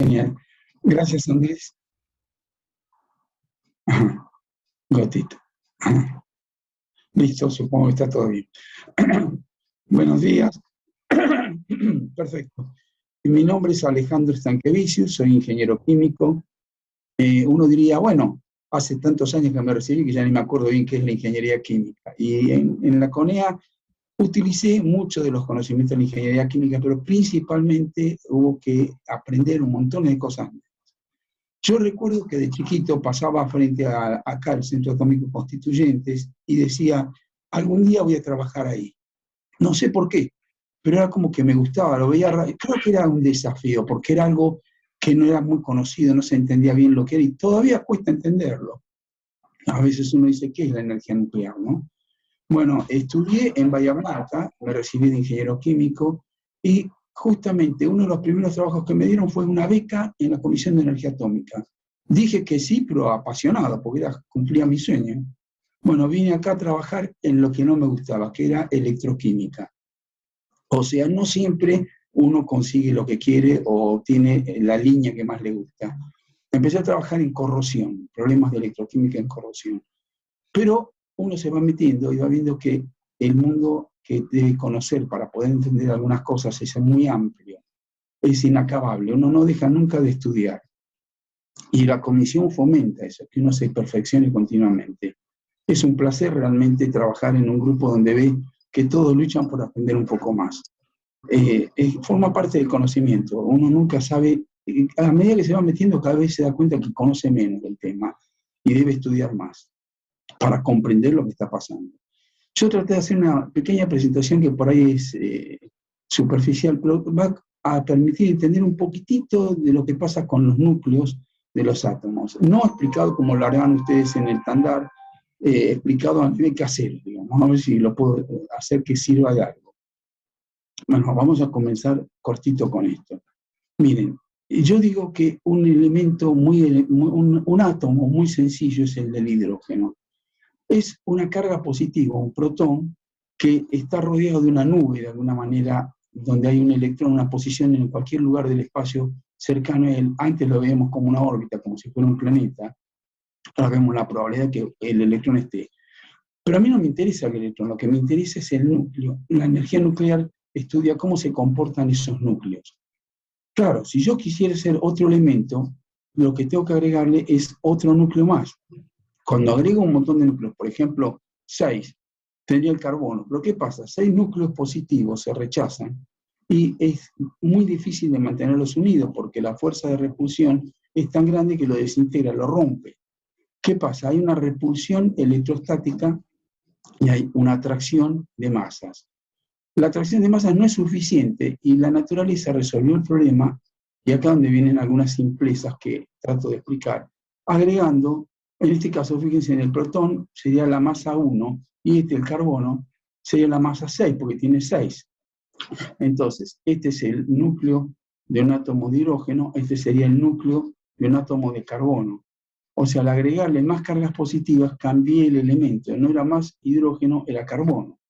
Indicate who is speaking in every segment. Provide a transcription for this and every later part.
Speaker 1: Genial. Gracias, Andrés. Ajá, gotito. Ajá. Listo, supongo que está todo bien. Buenos días. Perfecto. Mi nombre es Alejandro Stanquevicius, soy ingeniero químico. Uno diría, bueno, hace tantos años que me recibí que ya ni me acuerdo bien qué es la ingeniería química. Y en la CONEA utilicé mucho de los conocimientos de la ingeniería química, pero principalmente hubo que aprender un montón de cosas. Yo recuerdo que de chiquito pasaba frente a acá al Centro Atómico Constituyentes y decía, algún día voy a trabajar ahí. No sé por qué, pero era como que me gustaba, lo veía, creo que era un desafío, porque era algo que no era muy conocido, no se entendía bien lo que era y todavía cuesta entenderlo. A veces uno dice, ¿qué es la energía nuclear, no? Bueno, estudié en Bahía Blanca, me recibí de ingeniero químico y justamente uno de los primeros trabajos que me dieron fue una beca en la Comisión de Energía Atómica. Dije que sí, pero apasionado, porque cumplía mi sueño. Bueno, vine acá a trabajar en lo que no me gustaba, que era electroquímica. O sea, no siempre uno consigue lo que quiere o tiene la línea que más le gusta. Empecé a trabajar en corrosión, problemas de electroquímica en corrosión. Pero uno se va metiendo y va viendo que el mundo que debe conocer para poder entender algunas cosas es muy amplio, es inacabable, uno no deja nunca de estudiar. Y la comisión fomenta eso, que uno se perfeccione continuamente. Es un placer realmente trabajar en un grupo donde ve que todos luchan por aprender un poco más. Forma parte del conocimiento, uno nunca sabe, a medida que se va metiendo cada vez se da cuenta que conoce menos del tema y debe estudiar más para comprender lo que está pasando. Yo traté de hacer una pequeña presentación que por ahí es superficial, pero va a permitir entender un poquitito de lo que pasa con los núcleos de los átomos. No explicado como lo harán ustedes en el Tandar, explicado a nivel casero, digamos. A ver si lo puedo hacer que sirva de algo. Bueno, vamos a comenzar cortito con esto. Miren, yo digo que un elemento un átomo muy sencillo es el del hidrógeno. Es una carga positiva, un protón, que está rodeado de una nube, de alguna manera, donde hay un electrón, una posición en cualquier lugar del espacio cercano a él. Antes lo veíamos como una órbita, como si fuera un planeta. Ahora vemos la probabilidad de que el electrón esté. Pero a mí no me interesa el electrón, lo que me interesa es el núcleo. La energía nuclear estudia cómo se comportan esos núcleos. Claro, si yo quisiera ser otro elemento, lo que tengo que agregarle es otro núcleo más. Cuando agrego un montón de núcleos, por ejemplo, 6, tendría el carbono. Pero ¿qué pasa? 6 núcleos positivos se rechazan y es muy difícil de mantenerlos unidos porque la fuerza de repulsión es tan grande que lo desintegra, lo rompe. ¿Qué pasa? Hay una repulsión electrostática y hay una atracción de masas. La atracción de masas no es suficiente y la naturaleza resolvió el problema, y acá donde vienen algunas simplezas que trato de explicar, agregando, en este caso, fíjense, en el protón sería la masa 1 y el carbono sería la masa 6 porque tiene 6. Entonces, este es el núcleo de un átomo de hidrógeno, este sería el núcleo de un átomo de carbono. O sea, al agregarle más cargas positivas, cambié el elemento, no era más hidrógeno, era carbono.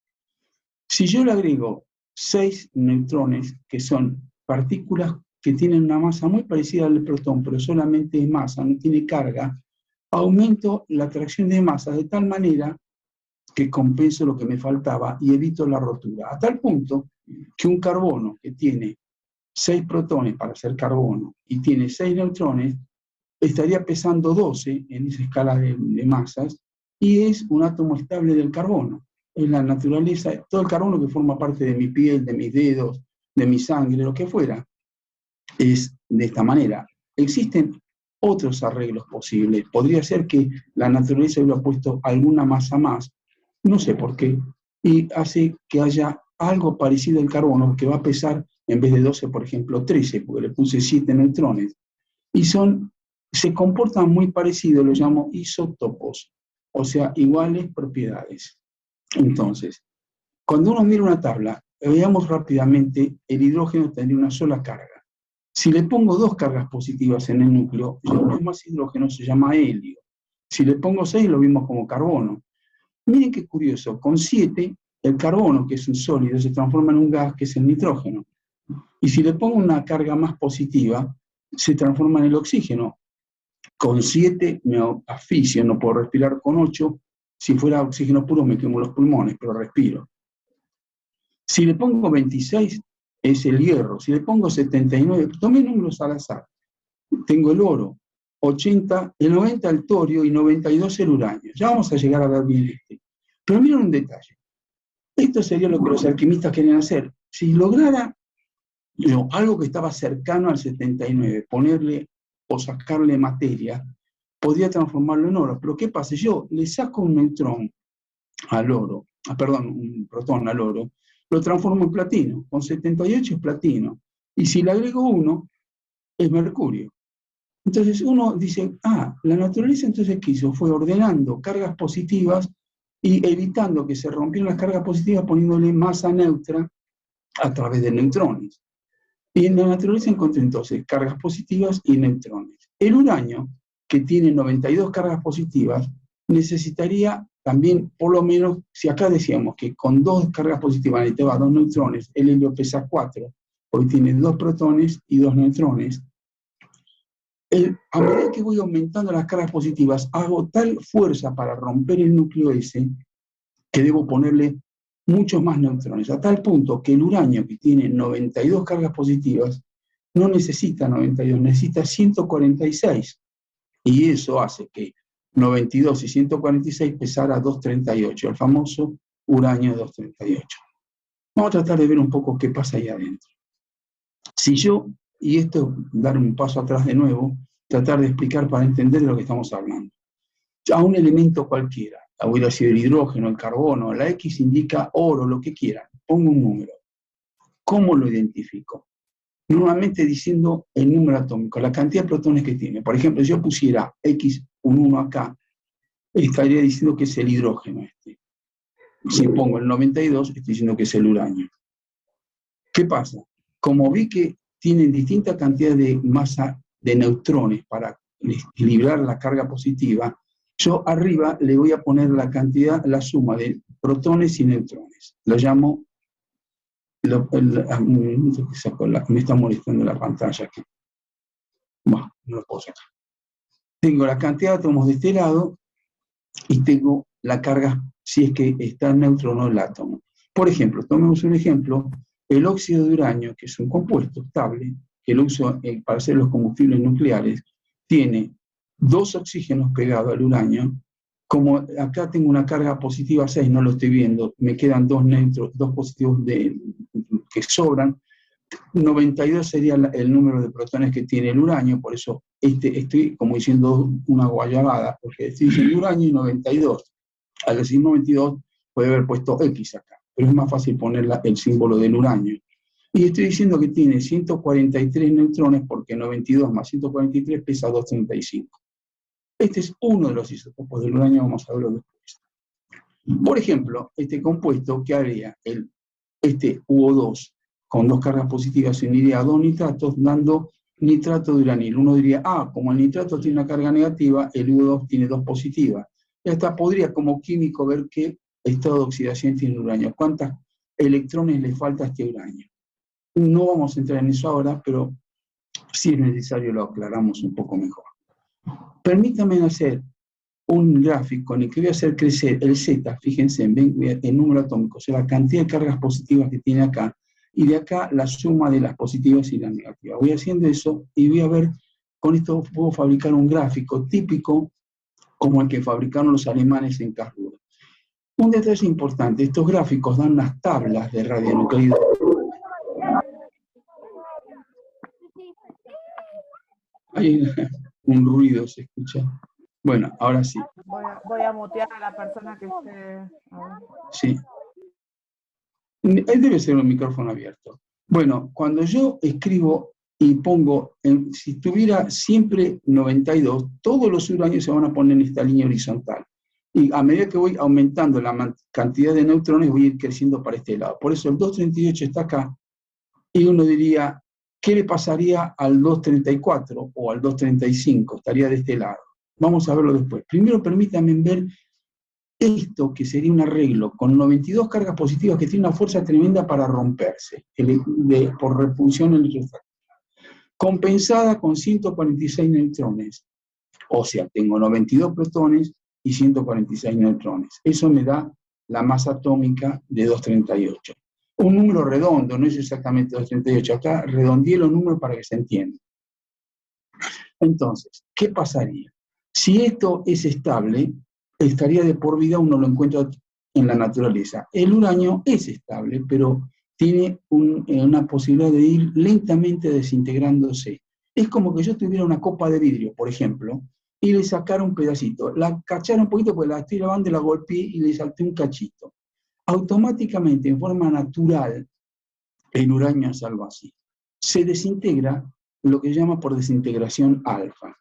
Speaker 1: Si yo le agrego 6 neutrones, que son partículas que tienen una masa muy parecida al protón, pero solamente es masa, no tiene carga, aumento la atracción de masa de tal manera que compenso lo que me faltaba y evito la rotura. A tal punto que un carbono que tiene 6 protones para ser carbono y tiene 6 neutrones, estaría pesando 12 en esa escala de masas y es un átomo estable del carbono. Es la naturaleza, todo el carbono que forma parte de mi piel, de mis dedos, de mi sangre, lo que fuera, es de esta manera. Existen otros arreglos posibles. Podría ser que la naturaleza hubiera puesto alguna masa más, no sé por qué, y hace que haya algo parecido al carbono que va a pesar, en vez de 12, por ejemplo, 13, porque le puse 7 neutrones. Y se comportan muy parecidos, los llamo isótopos, o sea, iguales propiedades. Entonces, cuando uno mira una tabla, veamos rápidamente, el hidrógeno tendría una sola carga. Si le pongo 2 cargas positivas en el núcleo, ya no es más hidrógeno, se llama helio. Si le pongo 6, lo vimos como carbono. Miren qué curioso, con 7, el carbono, que es un sólido, se transforma en un gas, que es el nitrógeno. Y si le pongo una carga más positiva, se transforma en el oxígeno. Con 7 me asfixio, no puedo respirar. Con 8, si fuera oxígeno puro me quemo los pulmones, pero respiro. Si le pongo 26, es el hierro. Si le pongo 79, tomé números al azar. Tengo el oro, 80, el 90 el torio y 92 el uranio. Ya vamos a llegar a ver bien este. Pero miren un detalle. Esto sería lo que los alquimistas querían hacer. Si lograra algo que estaba cercano al 79, ponerle o sacarle materia, podía transformarlo en oro. Pero ¿qué pasa? Yo le saco un neutrón al oro, perdón, un protón al oro, lo transformo en platino. Con 78 es platino. Y si le agrego 1, es mercurio. Entonces uno dice, la naturaleza entonces ¿qué hizo? Fue ordenando cargas positivas y evitando que se rompieran las cargas positivas poniéndole masa neutra a través de neutrones. Y en la naturaleza encontré entonces cargas positivas y neutrones. El uranio, que tiene 92 cargas positivas, necesitaría también, por lo menos, si acá decíamos que con 2 cargas positivas necesitaba 2 neutrones, el helio pesa 4, hoy tiene 2 protones y 2 neutrones. A medida que voy aumentando las cargas positivas, hago tal fuerza para romper el núcleo ese que debo ponerle muchos más neutrones, a tal punto que el uranio, que tiene 92 cargas positivas, no necesita 92, necesita 146. Y eso hace que 92 y 146 pesara 238, el famoso uranio 238. Vamos a tratar de ver un poco qué pasa ahí adentro. Si yo, y esto, dar un paso atrás de nuevo, tratar de explicar para entender de lo que estamos hablando. A un elemento cualquiera, hubiera sido el hidrógeno, el carbono, la X indica oro, lo que quieran, pongo un número. ¿Cómo lo identifico? Normalmente diciendo el número atómico, la cantidad de protones que tiene. Por ejemplo, si yo pusiera X, un 1 acá, estaría diciendo que es el hidrógeno este. Si pongo el 92, estoy diciendo que es el uranio. ¿Qué pasa? Como vi que tienen distinta cantidad de masa de neutrones para equilibrar la carga positiva, yo arriba le voy a poner la cantidad, la suma de protones y neutrones. Lo llamo, me está molestando la pantalla aquí. Bueno, no lo puedo sacar. Tengo la cantidad de átomos de este lado y tengo la carga si es que está neutro o no el átomo. Por ejemplo, tomemos un ejemplo, el óxido de uranio, que es un compuesto estable, que lo uso para hacer los combustibles nucleares, tiene 2 oxígenos pegados al uranio. Como acá tengo una carga positiva 6, no lo estoy viendo, me quedan 2 neutros, 2 positivos que sobran. 92 sería el número de protones que tiene el uranio, por eso estoy como diciendo una guayabada, porque estoy diciendo uranio y 92. Al decir 92 puede haber puesto X acá, pero es más fácil poner el símbolo del uranio. Y estoy diciendo que tiene 143 neutrones porque 92 más 143 pesa 235. Este es uno de los isótopos del uranio, vamos a verlo después. Por ejemplo, este compuesto que haría este UO2 con 2 cargas positivas se uniría a 2 nitratos dando nitrato de uranilo. Uno diría, como el nitrato tiene una carga negativa, el UO2 tiene 2 positivas. Y hasta podría como químico ver qué estado de oxidación tiene el uranio, cuántos electrones le falta a este uranio. No vamos a entrar en eso ahora, pero si es necesario lo aclaramos un poco mejor. Permítanme hacer un gráfico en el que voy a hacer crecer el Z, fíjense, en número atómico, o sea, la cantidad de cargas positivas que tiene acá, y de acá la suma de las positivas y las negativas. Voy haciendo eso y voy a ver, con esto puedo fabricar un gráfico típico como el que fabricaron los alemanes en Karlsruhe. Un detalle importante, estos gráficos dan unas tablas de radionuclidos. Hay un ruido, se escucha. Bueno, ahora sí.
Speaker 2: Voy a mutear a la persona que esté...
Speaker 1: Sí. Ahí debe ser un micrófono abierto. Bueno, cuando yo escribo y pongo, si tuviera siempre 92, todos los uranios se van a poner en esta línea horizontal. Y a medida que voy aumentando la cantidad de neutrones, voy a ir creciendo para este lado. Por eso el 238 está acá, y uno diría, ¿qué le pasaría al 234 o al 235? Estaría de este lado. Vamos a verlo después. Primero permítanme ver esto, que sería un arreglo con 92 cargas positivas que tiene una fuerza tremenda para romperse por repulsión electrostática. compensada con 146 neutrones. O sea, tengo 92 protones y 146 neutrones. Eso me da la masa atómica de 238. Un número redondo, no es exactamente 238. Acá redondeé los números para que se entienda. Entonces, ¿qué pasaría? Si esto es estable, estaría de por vida, uno lo encuentra en la naturaleza. El uranio es estable, pero tiene una posibilidad de ir lentamente desintegrándose. Es como que yo tuviera una copa de vidrio, por ejemplo, y le sacara un pedacito. La cachara un poquito, pues la estoy lavando, la golpeé y le salté un cachito. Automáticamente, en forma natural, el uranio es algo así. Se desintegra lo que se llama por desintegración alfa.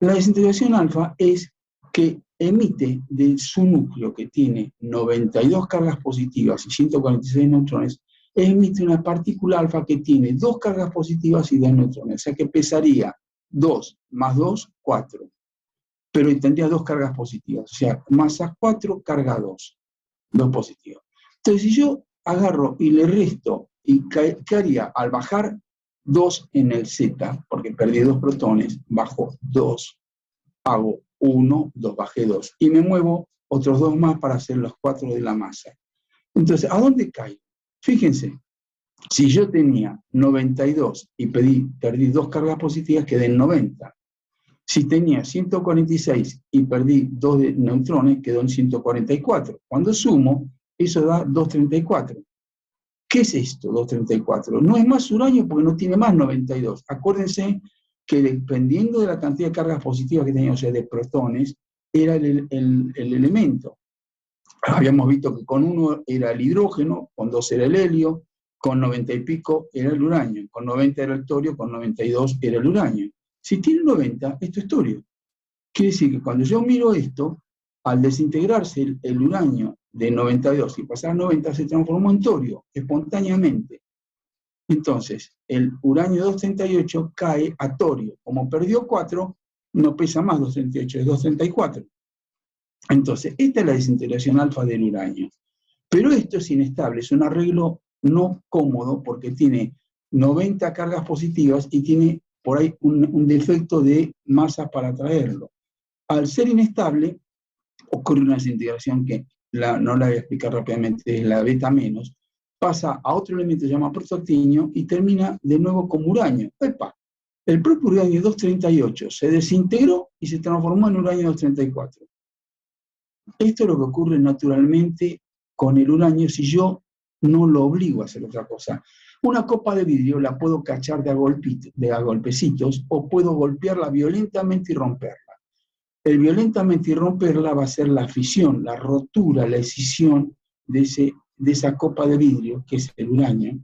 Speaker 1: La desintegración alfa es que emite de su núcleo, que tiene 92 cargas positivas y 146 neutrones, emite una partícula alfa que tiene 2 cargas positivas y 2 neutrones. O sea que pesaría 2 más 2, 4. Pero tendría 2 cargas positivas. O sea, masa 4, carga 2. 2 positivos. Entonces, si yo agarro y le resto, y ¿qué haría? Al bajar 2 en el Z, porque perdí 2 protones, bajo 2, hago 1, 2, bajé 2, y me muevo otros 2 más para hacer los 4 de la masa. Entonces, ¿a dónde caigo? Fíjense, si yo tenía 92 y perdí 2 cargas positivas, quedé en 90. Si tenía 146 y perdí 2 de neutrones, quedó en 144. Cuando sumo, eso da 234. ¿Qué es esto, 234? No es más uranio porque no tiene más 92. Acuérdense que dependiendo de la cantidad de cargas positivas que tenía, o sea, de protones, era el elemento. Habíamos visto que con 1 era el hidrógeno, con 2 era el helio, con 90 y pico era el uranio, con 90 era el torio, con 92 era el uranio. Si tiene 90, esto es torio. Quiere decir que cuando yo miro esto, al desintegrarse el uranio de 92 y pasar a 90, se transformó en torio, espontáneamente. Entonces, el uranio 238 cae a torio. Como perdió 4, no pesa más 238, es 234. Entonces, esta es la desintegración alfa del uranio. Pero esto es inestable, es un arreglo no cómodo porque tiene 90 cargas positivas y tiene por ahí un defecto de masa para traerlo. Al ser inestable, ocurre una desintegración que no la voy a explicar rápidamente, es la beta menos, pasa a otro elemento que se llama protactinio y termina de nuevo como uranio. ¡Epa! El propio uranio 238 se desintegró y se transformó en uranio 234. Esto es lo que ocurre naturalmente con el uranio si yo no lo obligo a hacer otra cosa. Una copa de vidrio la puedo cachar de a golpecitos o puedo golpearla violentamente y romperla. El violentamente y romperla va a ser la fisión, la rotura, la escisión de esa copa de vidrio, que es el uranio.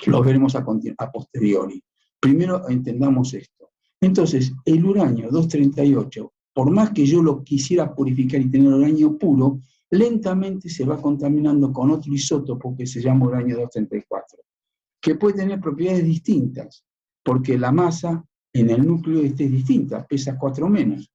Speaker 1: Lo veremos a posteriori. Primero entendamos esto. Entonces, el uranio 238, por más que yo lo quisiera purificar y tener uranio puro, lentamente se va contaminando con otro isótopo que se llama uranio 234, que puede tener propiedades distintas, porque la masa en el núcleo es distinta, pesa 4 menos.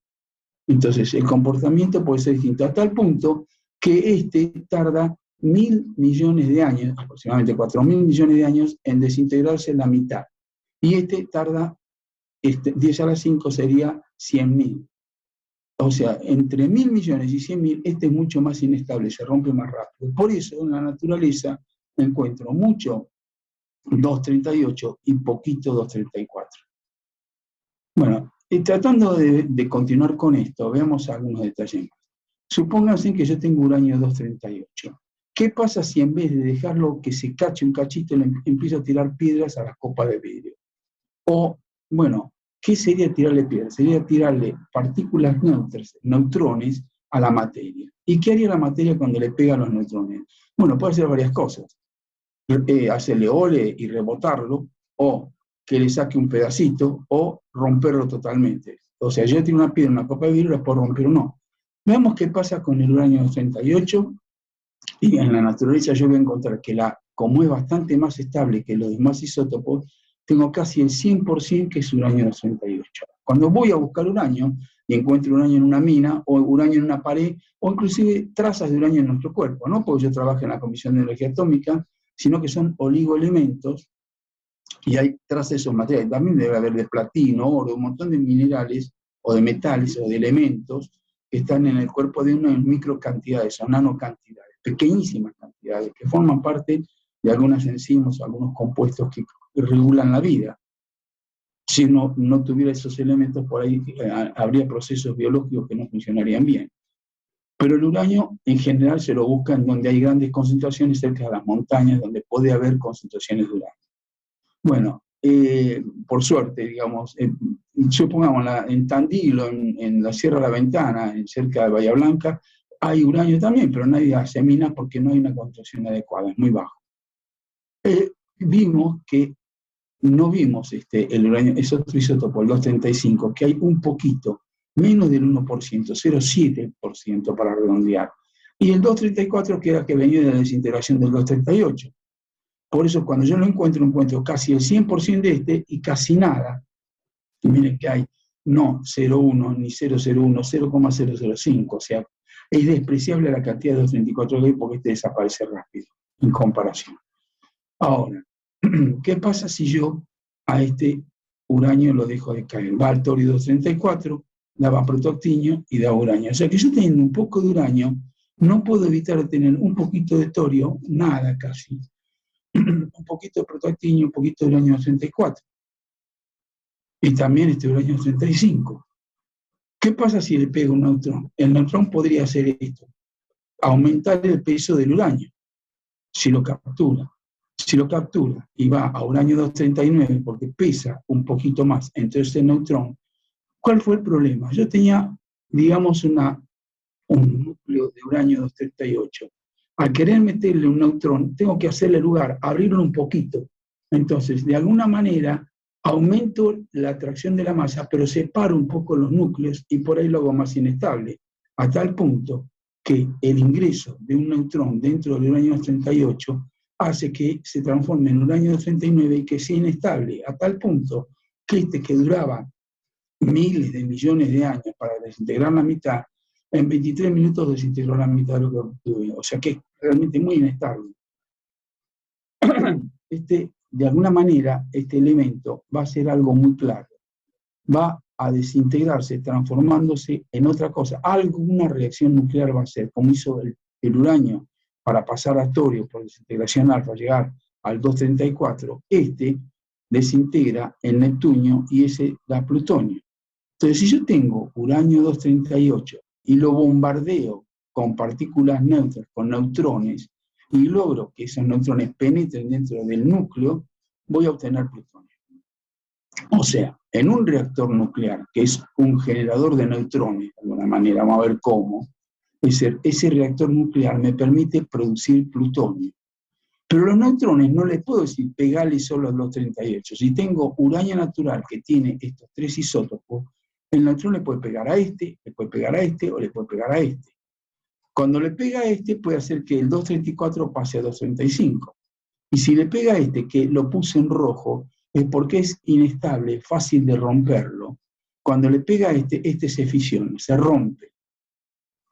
Speaker 1: Entonces, el comportamiento puede ser distinto, a tal punto que tarda 1.000 millones de años, aproximadamente 4.000 millones de años, en desintegrarse en la mitad. Y tarda, 10 a la 5 sería 100.000. O sea, entre 1.000 millones y 100.000, es mucho más inestable, se rompe más rápido. Por eso, en la naturaleza, encuentro mucho 238 y poquito 234. Bueno, y tratando de continuar con esto, veamos algunos detalles más. Supónganse que yo tengo uranio 238. ¿Qué pasa si en vez de dejarlo que se cache un cachito, le empiezo a tirar piedras a la copa de vidrio? O, bueno, ¿qué sería tirarle piedras? Sería tirarle partículas neutras, neutrones, a la materia. ¿Y qué haría la materia cuando le pega a los neutrones? Bueno, puede hacer varias cosas. Hacerle ole y rebotarlo, o que le saque un pedacito, o romperlo totalmente. O sea, yo tiro una piedra en una copa de vidrio, la puedo romper o no. Veamos qué pasa con el uranio 238, y en la naturaleza yo voy a encontrar que como es bastante más estable que los demás isótopos, tengo casi el 100% que es uranio 238. Cuando voy a buscar uranio, y encuentro uranio en una mina, o uranio en una pared, o inclusive trazas de uranio en nuestro cuerpo, no porque yo trabaje en la Comisión de Energía Atómica, sino que son oligoelementos Y hay tras esos materiales, también debe haber de platino, oro, un montón de minerales, o de metales, o de elementos, que están en el cuerpo de uno en microcantidades, o nanocantidades, pequeñísimas cantidades, que forman parte de algunas enzimas, algunos compuestos que regulan la vida. Si uno no tuviera esos elementos, por ahí habría procesos biológicos que no funcionarían bien. Pero el uranio, en general, se lo busca en donde hay grandes concentraciones, cerca de las montañas, donde puede haber concentraciones de uranio. Bueno, por suerte, digamos, supongamos en Tandil, en la Sierra de la Ventana, cerca de Bahía Blanca, hay uranio también, pero nadie hace minas porque no hay una concentración adecuada, es muy bajo. Vimos que no vimos el uranio, es otro isótopo, el 235, que hay un poquito, menos del 1%, 0,7% para redondear. Y el 234 que era que venía de la desintegración del 238. Por eso cuando yo lo encuentro casi el 100% de este y casi nada. Y miren que hay no 0,1 ni 0,01, 0,005. O sea, es despreciable la cantidad de 234 que hay porque este desaparece rápido en comparación. Ahora, ¿qué pasa si yo a este uranio lo dejo de caer? Va al torio 234, daba protactinio y da uranio. O sea que yo teniendo un poco de uranio, no puedo evitar tener un poquito de torio, nada casi, un poquito de protactinio, un poquito de uranio 234. Y también este uranio 235. ¿Qué pasa si le pego un neutrón? El neutrón podría hacer esto, aumentar el peso del uranio, si lo captura. Si lo captura y va a uranio 239 porque pesa un poquito más, entonces el neutrón, ¿cuál fue el problema? Yo tenía, digamos, un núcleo de uranio 238. Al querer meterle un neutrón, tengo que hacerle lugar, abrirlo un poquito. Entonces, de alguna manera, aumento la atracción de la masa, pero separo un poco los núcleos y por ahí lo hago más inestable, a tal punto que el ingreso de un neutrón dentro del uranio 238 hace que se transforme en uranio 239 y que sea inestable, a tal punto que este que duraba miles de millones de años para desintegrar la mitad, en 23 minutos desintegró la mitad de lo que obtuve. O sea que es realmente muy inestable. De alguna manera, este elemento va a ser algo muy claro. Va a desintegrarse, transformándose en otra cosa. Alguna reacción nuclear va a ser, como hizo el uranio para pasar a torio por desintegración alfa, llegar al 234, desintegra el neptunio y ese da plutonio. Entonces, si yo tengo uranio 238 y lo bombardeo con partículas neutras, con neutrones, y logro que esos neutrones penetren dentro del núcleo, voy a obtener plutonio. O sea, en un reactor nuclear, que es un generador de neutrones, de alguna manera, vamos a ver cómo, ese reactor nuclear me permite producir plutonio. Pero los neutrones no les puedo decir pegarle solo a los 238. Si tengo uranio natural que tiene estos tres isótopos, el neutrón le puede pegar a este, le puede pegar a este o le puede pegar a este. Cuando le pega a este, puede hacer que el 234 pase a 235. Y si le pega a este, que lo puse en rojo, es porque es inestable, fácil de romperlo. Cuando le pega a este se fisiona, se rompe.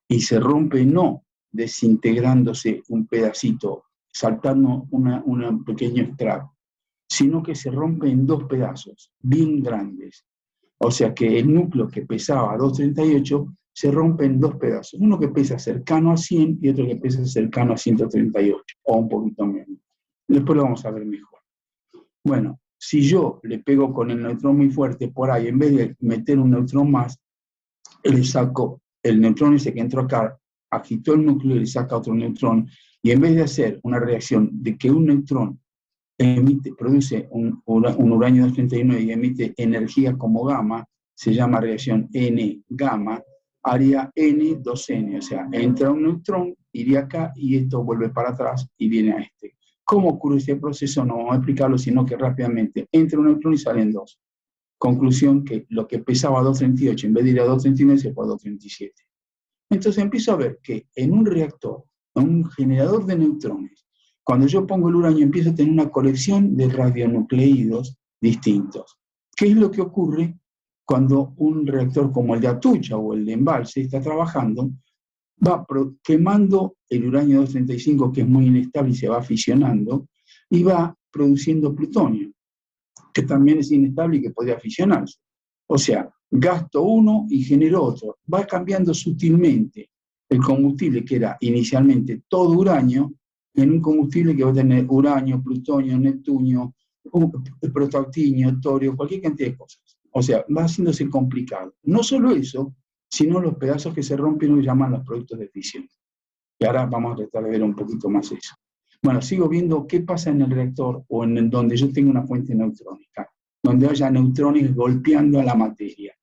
Speaker 1: Y se rompe no desintegrándose un pedacito, saltando un pequeño extracto, sino que se rompe en dos pedazos, bien grandes. O sea que el núcleo que pesaba 238 se rompe en dos pedazos. Uno que pesa cercano a 100 y otro que pesa cercano a 138, o un poquito menos. Después lo vamos a ver mejor. Bueno, si yo le pego con el neutrón muy fuerte por ahí, en vez de meter un neutrón más, le saco el neutrón ese que entró acá, agitó el núcleo y le saca otro neutrón, y en vez de hacer una reacción de que un neutrón produce un uranio 239 y emite energía como gamma, se llama reacción N-gamma, haría N2N, o sea, entra un neutrón, iría acá y esto vuelve para atrás y viene a este. ¿Cómo ocurre este proceso? No vamos a explicarlo, sino que rápidamente entra un neutrón y salen dos. Conclusión que lo que pesaba 238 en vez de ir a 239 se fue a 237. Entonces empiezo a ver que en un reactor, en un generador de neutrones, cuando yo pongo el uranio empiezo a tener una colección de radionucleídos distintos. ¿Qué es lo que ocurre cuando un reactor como el de Atucha o el de Embalse está trabajando? Va quemando el uranio 235, que es muy inestable y se va fisionando, y va produciendo plutonio. que también es inestable y que podría fisionarse. O sea, gasto uno y genero otro. Va cambiando sutilmente el combustible, que era inicialmente todo uranio, en un combustible que va a tener uranio, plutonio, neptunio, protactinio, torio, cualquier cantidad de cosas. O sea, va haciéndose complicado. No solo eso, sino los pedazos que se rompen lo llaman los productos de fisión. Y ahora vamos a tratar de ver un poquito más eso. Bueno, sigo viendo qué pasa en el reactor o en el donde yo tengo una fuente neutrónica, donde haya neutrones golpeando a la materia.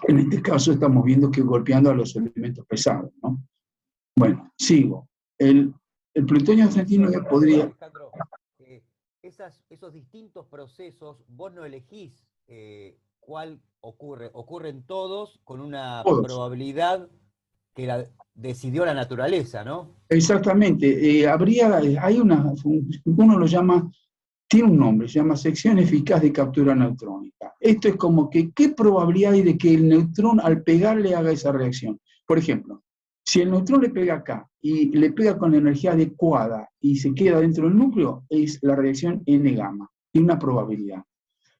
Speaker 1: En este caso estamos viendo que golpeando a los elementos pesados, ¿no? Bueno, sigo. El plutonio 239 podría...
Speaker 3: Alejandro, esos distintos procesos, vos no elegís cuál ocurre. Ocurren todos con una probabilidad que decidió la naturaleza, ¿no?
Speaker 1: Exactamente. Hay uno lo llama, tiene un nombre, se llama sección eficaz de captura neutrónica. Esto es como que, ¿qué probabilidad hay de que el neutrón al pegarle haga esa reacción? Por ejemplo, si el neutrón le pega acá y le pega con la energía adecuada y se queda dentro del núcleo, es la reacción N-gamma, tiene una probabilidad.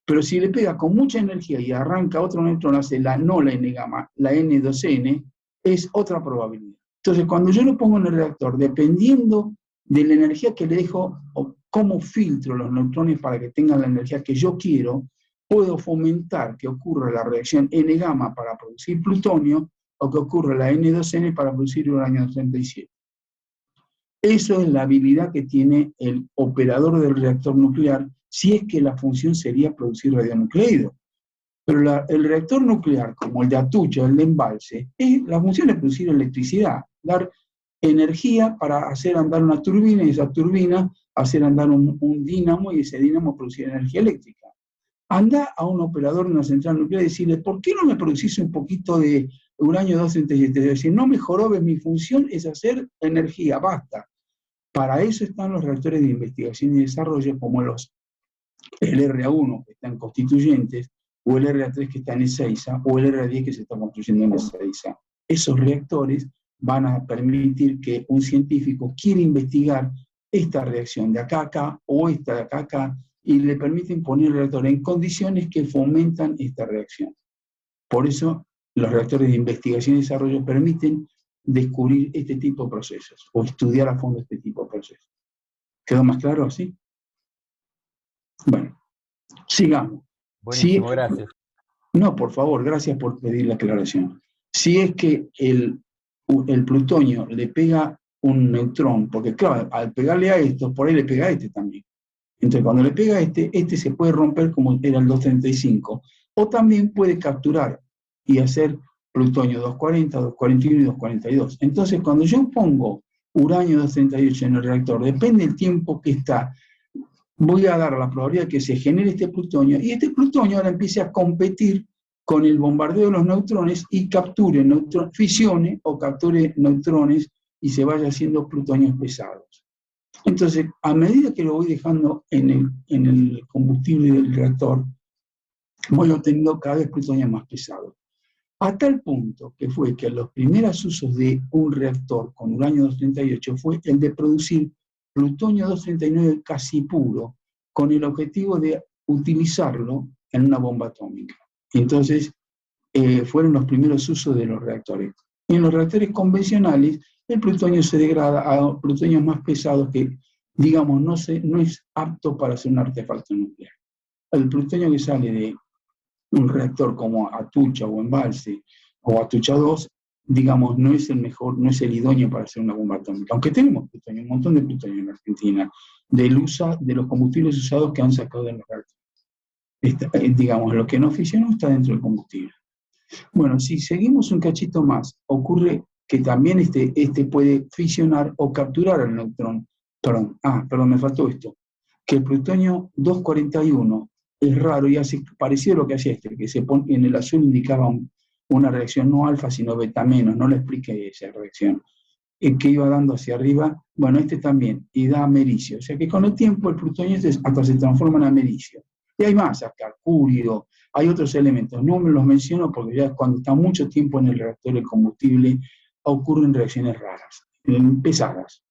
Speaker 1: Pero si le pega con mucha energía y arranca otro neutrón, hace no la N-gamma, la N2N, es otra probabilidad. Entonces, cuando yo lo pongo en el reactor, dependiendo de la energía que le dejo, o cómo filtro los neutrones para que tengan la energía que yo quiero, puedo fomentar que ocurra la reacción N-gamma para producir plutonio, o que ocurra la N2N para producir uranio 37. Eso es la habilidad que tiene el operador del reactor nuclear, si es que la función sería producir radionucleidos. Pero el reactor nuclear, como el de Atucha, el de embalse, la función es producir electricidad, dar energía para hacer andar una turbina, y esa turbina hacer andar un dínamo, y ese dínamo producir energía eléctrica. Anda a un operador de una central nuclear y decirle, ¿por qué no me producís un poquito de uranio 237? Es decir, no me jorobes, mi función es hacer energía, basta. Para eso están los reactores de investigación y desarrollo, como el RA1, que están constituyentes, o el RA3 que está en Ezeiza, o el RA10 que se está construyendo en Ezeiza. Esos reactores van a permitir que un científico quiera investigar esta reacción de acá a acá, o esta de acá a acá, y le permiten poner el reactor en condiciones que fomentan esta reacción. Por eso, los reactores de investigación y desarrollo permiten descubrir este tipo de procesos, o estudiar a fondo este tipo de procesos. ¿Quedó más claro así? Bueno, sigamos.
Speaker 3: Buenísimo, gracias.
Speaker 1: No, por favor, gracias por pedir la aclaración. Si es que el plutonio le pega un neutrón, porque claro, al pegarle a esto, por ahí le pega a este también. Entonces, cuando le pega a este se puede romper como era el 235, o también puede capturar y hacer plutonio 240, 241 y 242. Entonces, cuando yo pongo uranio 238 en el reactor, depende del tiempo que está, voy a dar la probabilidad de que se genere este plutonio, y este plutonio ahora empiece a competir con el bombardeo de los neutrones y capture fisione o capture neutrones y se vaya haciendo plutonios pesados. Entonces, a medida que lo voy dejando en el combustible del reactor, voy obteniendo cada vez plutonios más pesados. A tal punto que fue que los primeros usos de un reactor con uranio 238 fue el de producir plutonio 239 casi puro, con el objetivo de utilizarlo en una bomba atómica. Entonces, fueron los primeros usos de los reactores. En los reactores convencionales, el plutonio se degrada a plutonios más pesados que, digamos, no es apto para hacer un artefacto nuclear. El plutonio que sale de un reactor como Atucha o Embalse o Atucha 2, digamos, no es el mejor, no es el idóneo para hacer una bomba atómica. Aunque tenemos plutonio, un montón de plutonio en Argentina, de los combustibles usados que han sacado de los reactores. Digamos, lo que no fisionó está dentro del combustible. Bueno, si seguimos un cachito más, ocurre que también este puede fisionar o capturar al neutrón. Perdón, me faltó esto. Que el plutonio 241 es raro y hace parecido a lo que hacía que se pone en el azul, indicaba una reacción no alfa, sino beta menos, no le expliqué esa reacción. Que iba dando hacia arriba, bueno, también, y da americio. O sea que con el tiempo el plutonio hasta se transforma en americio. Y hay más, hasta curio, hay otros elementos. No me los menciono porque ya cuando está mucho tiempo en el reactor el combustible, ocurren reacciones raras, pesadas.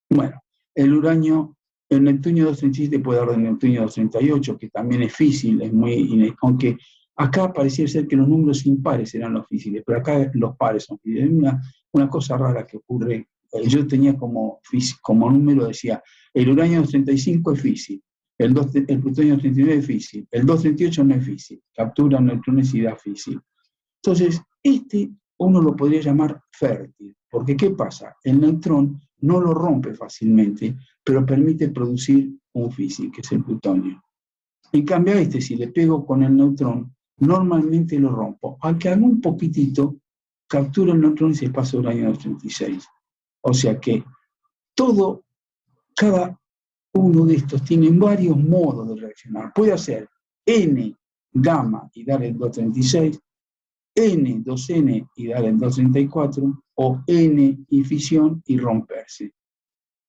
Speaker 1: Bueno, el uranio El neutrino 237 puede dar del neutrino 238, que también es físil, es muy, aunque acá parecía ser que los números impares eran los físiles, pero acá los pares son físiles. Es una cosa rara que ocurre. Yo tenía como número, decía, el uranio 235 es físil, el plutonio 239 es físil, el 238 no es físil, captura neutrones y da físil. Entonces, uno lo podría llamar fértil, porque ¿qué pasa? El neutrón no lo rompe fácilmente, pero permite producir un físil, que es el plutonio. En cambio a si le pego con el neutrón, normalmente lo rompo, aunque algún poquitito captura el neutrón y se pasa al uranio 236. O sea que cada uno de estos tiene varios modos de reaccionar. Puede hacer N gamma y dar el 236, N, 2N y dar el 234, o N y fisión y romperse.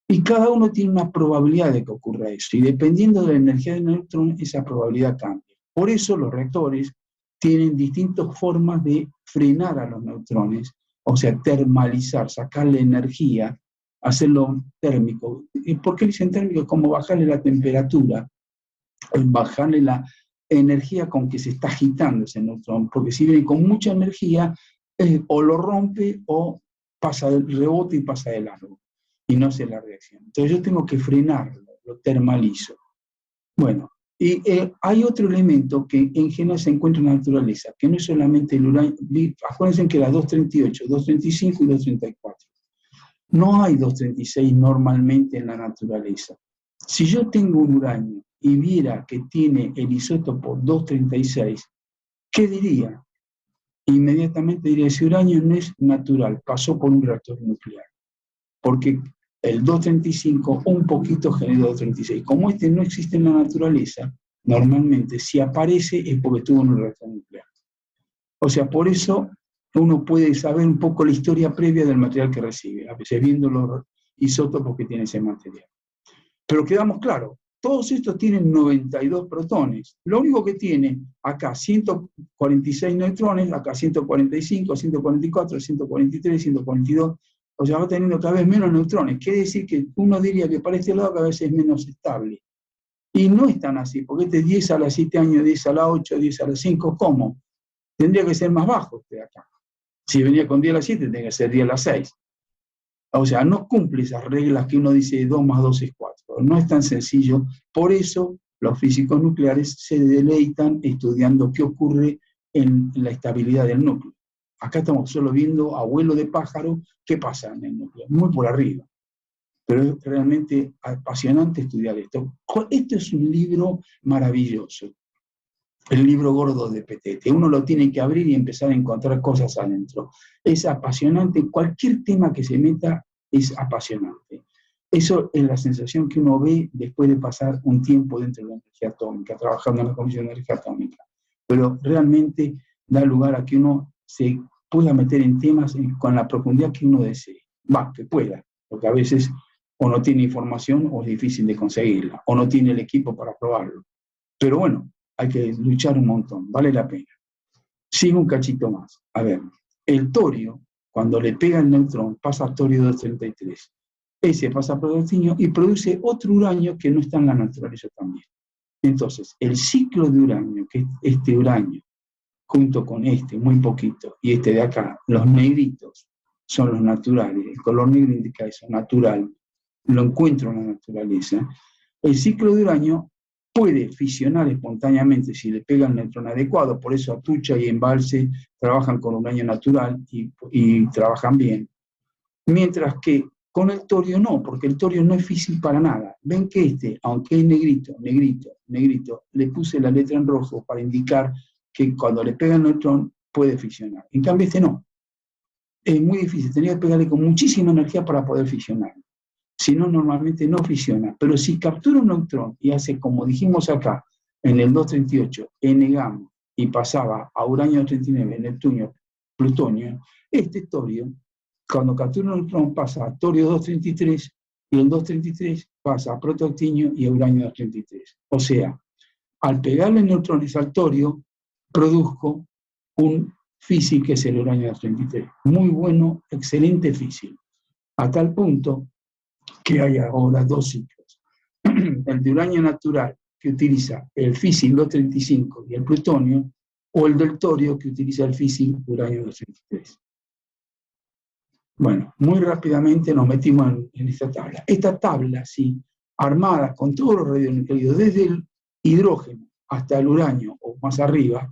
Speaker 1: Y cada uno tiene una probabilidad de que ocurra eso, y dependiendo de la energía del neutrón, esa probabilidad cambia. Por eso los reactores tienen distintas formas de frenar a los neutrones, o sea, termalizar, sacarle energía, hacerlo térmico. ¿Y por qué dicen térmico? Como bajarle la temperatura, bajarle la energía con que se está agitando ese neutrón, porque si viene con mucha energía, o lo rompe o pasa del rebote y pasa de largo, y no hace la reacción. Entonces yo tengo que frenarlo, lo termalizo. Bueno, y hay otro elemento que en general se encuentra en la naturaleza, que no es solamente el uranio. Acuérdense que era 238, 235 y 234. No hay 236 normalmente en la naturaleza. Si yo tengo un uranio y viera que tiene el isótopo 236, ¿qué diría? Inmediatamente diría, ese uranio no es natural, pasó por un reactor nuclear. Porque el 235 un poquito generó 236. Como no existe en la naturaleza, normalmente si aparece es porque estuvo en un reactor nuclear. O sea, por eso uno puede saber un poco la historia previa del material que recibe, a veces viendo los isótopos que tiene ese material. Pero quedamos claros, todos estos tienen 92 protones. Lo único que tiene acá 146 neutrones, acá 145, 144, 143, 142, o sea, va teniendo cada vez menos neutrones. Quiere decir que uno diría que para este lado cada vez es menos estable. Y no es tan así, porque este es 10 a la 7 años, 10 a la 8, 10 a la 5, ¿cómo? Tendría que ser más bajo este de acá. Si venía con 10 a la 7, tendría que ser 10 a la 6. O sea, no cumple esas reglas que uno dice 2 más 2 es 4. No es tan sencillo. Por eso los físicos nucleares se deleitan estudiando qué ocurre en la estabilidad del núcleo. Acá estamos solo viendo a vuelo de pájaro qué pasa en el núcleo, muy por arriba. Pero es realmente apasionante estudiar esto. Esto es un libro maravilloso. El libro gordo de Petete. Uno lo tiene que abrir y empezar a encontrar cosas adentro. Es apasionante. Cualquier tema que se meta es apasionante. Eso es la sensación que uno ve después de pasar un tiempo dentro de la energía atómica, trabajando en la Comisión de Energía Atómica. Pero realmente da lugar a que uno se pueda meter en temas con la profundidad que uno desee. Que pueda, porque a veces o no tiene información o es difícil de conseguirla, o no tiene el equipo para probarlo. Pero bueno, hay que luchar un montón, vale la pena. Sigo un cachito más. A ver, el torio, cuando le pega el neutrón, pasa a torio 233. Ese pasa a protonio y produce otro uranio que no está en la naturaleza también. Entonces, el ciclo de uranio, que es este uranio, junto con este, muy poquito, y este de acá, los negritos, son los naturales. El color negro indica eso, natural. Lo encuentro en la naturaleza. El ciclo de uranio puede fisionar espontáneamente si le pega el neutrón adecuado, por eso Atucha y Embalse trabajan con uranio natural y trabajan bien. Mientras que con el torio no, porque el torio no es físil para nada. Ven que aunque es negrito, negrito, negrito, le puse la letra en rojo para indicar que cuando le pega el neutrón puede fisionar. En cambio no. Es muy difícil, tenía que pegarle con muchísima energía para poder fisionar. Si no, normalmente no fisiona. Pero si captura un neutrón y hace, como dijimos acá, en el 238, N gamma, y pasaba a uranio 239, Neptunio, plutonio, este torio, cuando captura un neutrón, pasa a torio 233, y el 233 pasa a protoactinio y a uranio 233. O sea, al pegarle neutrones al torio, produzco un físil que es el uranio 233. Muy bueno, excelente físil. A tal punto que hay ahora dos ciclos. el de uranio natural, que utiliza el físil 235 y el plutonio, o el del torio, que utiliza el físil uranio 233. Bueno, muy rápidamente nos metimos en esta tabla. Esta tabla, sí, armada con todos los radionucleidos, desde el hidrógeno hasta el uranio o más arriba,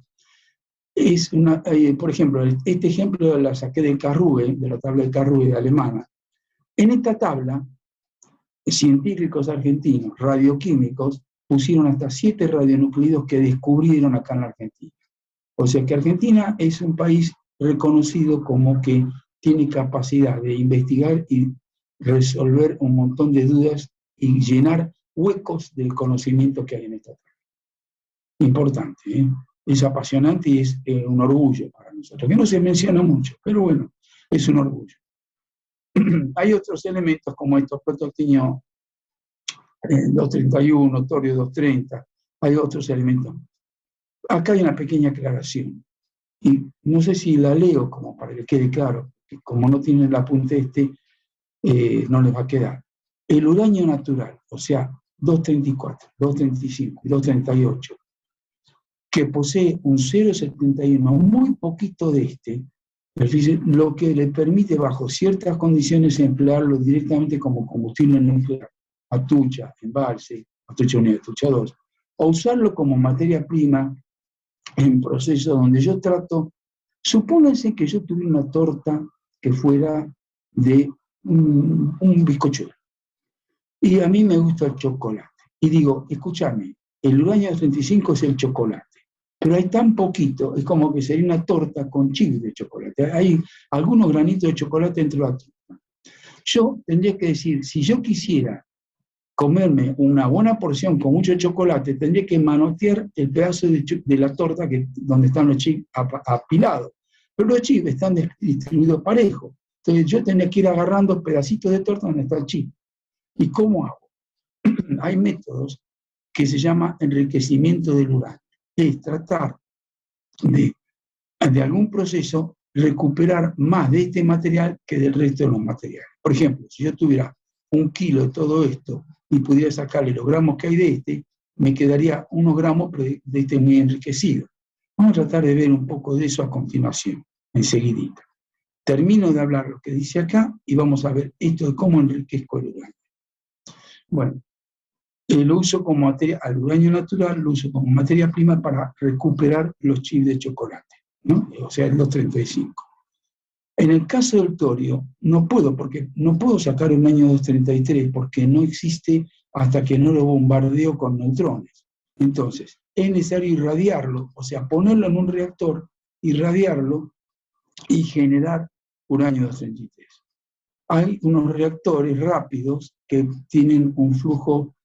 Speaker 1: es una, por ejemplo, este ejemplo la saqué del Karruge, de la tabla de Karruge alemana. En esta tabla, científicos argentinos, radioquímicos, pusieron hasta 7 radionucleidos que descubrieron acá en la Argentina. O sea que Argentina es un país reconocido como que tiene capacidad de investigar y resolver un montón de dudas y llenar huecos del conocimiento que hay en esta tabla. Importante, ¿eh? Es apasionante y es un orgullo para nosotros, que no se menciona mucho, pero bueno, es un orgullo. Hay otros elementos como estos protactinio 231, torio 230, hay otros elementos. Acá hay una pequeña aclaración, y no sé si la leo como para que quede claro, que como no tiene el apunte no les va a quedar. El uranio natural, o sea, 234, 235, 238, que posee un 0,71, muy poquito de lo que le permite bajo ciertas condiciones emplearlo directamente como combustible nuclear, atucha, embalse, atucha 1 y atucha 2, o usarlo como materia prima en procesos donde yo trato, supónganse que yo tuviera una torta que fuera de un bizcochuelo, y a mí me gusta el chocolate, y digo, escúchame, el uranio 35 es el chocolate, pero hay tan poquito, es como que sería una torta con chips de chocolate. Hay algunos granitos de chocolate dentro de la torta. Yo tendría que decir, si yo quisiera comerme una buena porción con mucho chocolate, tendría que manotear el pedazo de la torta donde están los chips apilados. Pero los chips están distribuidos parejos. Entonces yo tendría que ir agarrando pedacitos de torta donde está el chip. ¿Y cómo hago? Hay métodos que se llama enriquecimiento del uranio. Es tratar de algún proceso recuperar más de este material que del resto de los materiales. Por ejemplo, si yo tuviera 1 kilo de todo esto y pudiera sacarle los gramos que hay de me quedaría unos gramos de este muy enriquecido. Vamos a tratar de ver un poco de eso a continuación, enseguidita. Termino de hablar lo que dice acá y vamos a ver esto de cómo enriquezco el uranio. Bueno, lo uso como materia, al uranio natural lo uso como materia prima para recuperar los chips de chocolate, ¿no? O sea, el 235. En el caso del torio, no puedo sacar un uranio 233 porque no existe hasta que no lo bombardeo con neutrones. Entonces, es necesario irradiarlo, o sea, ponerlo en un reactor, irradiarlo y generar uranio 233. Hay unos reactores rápidos que tienen un flujo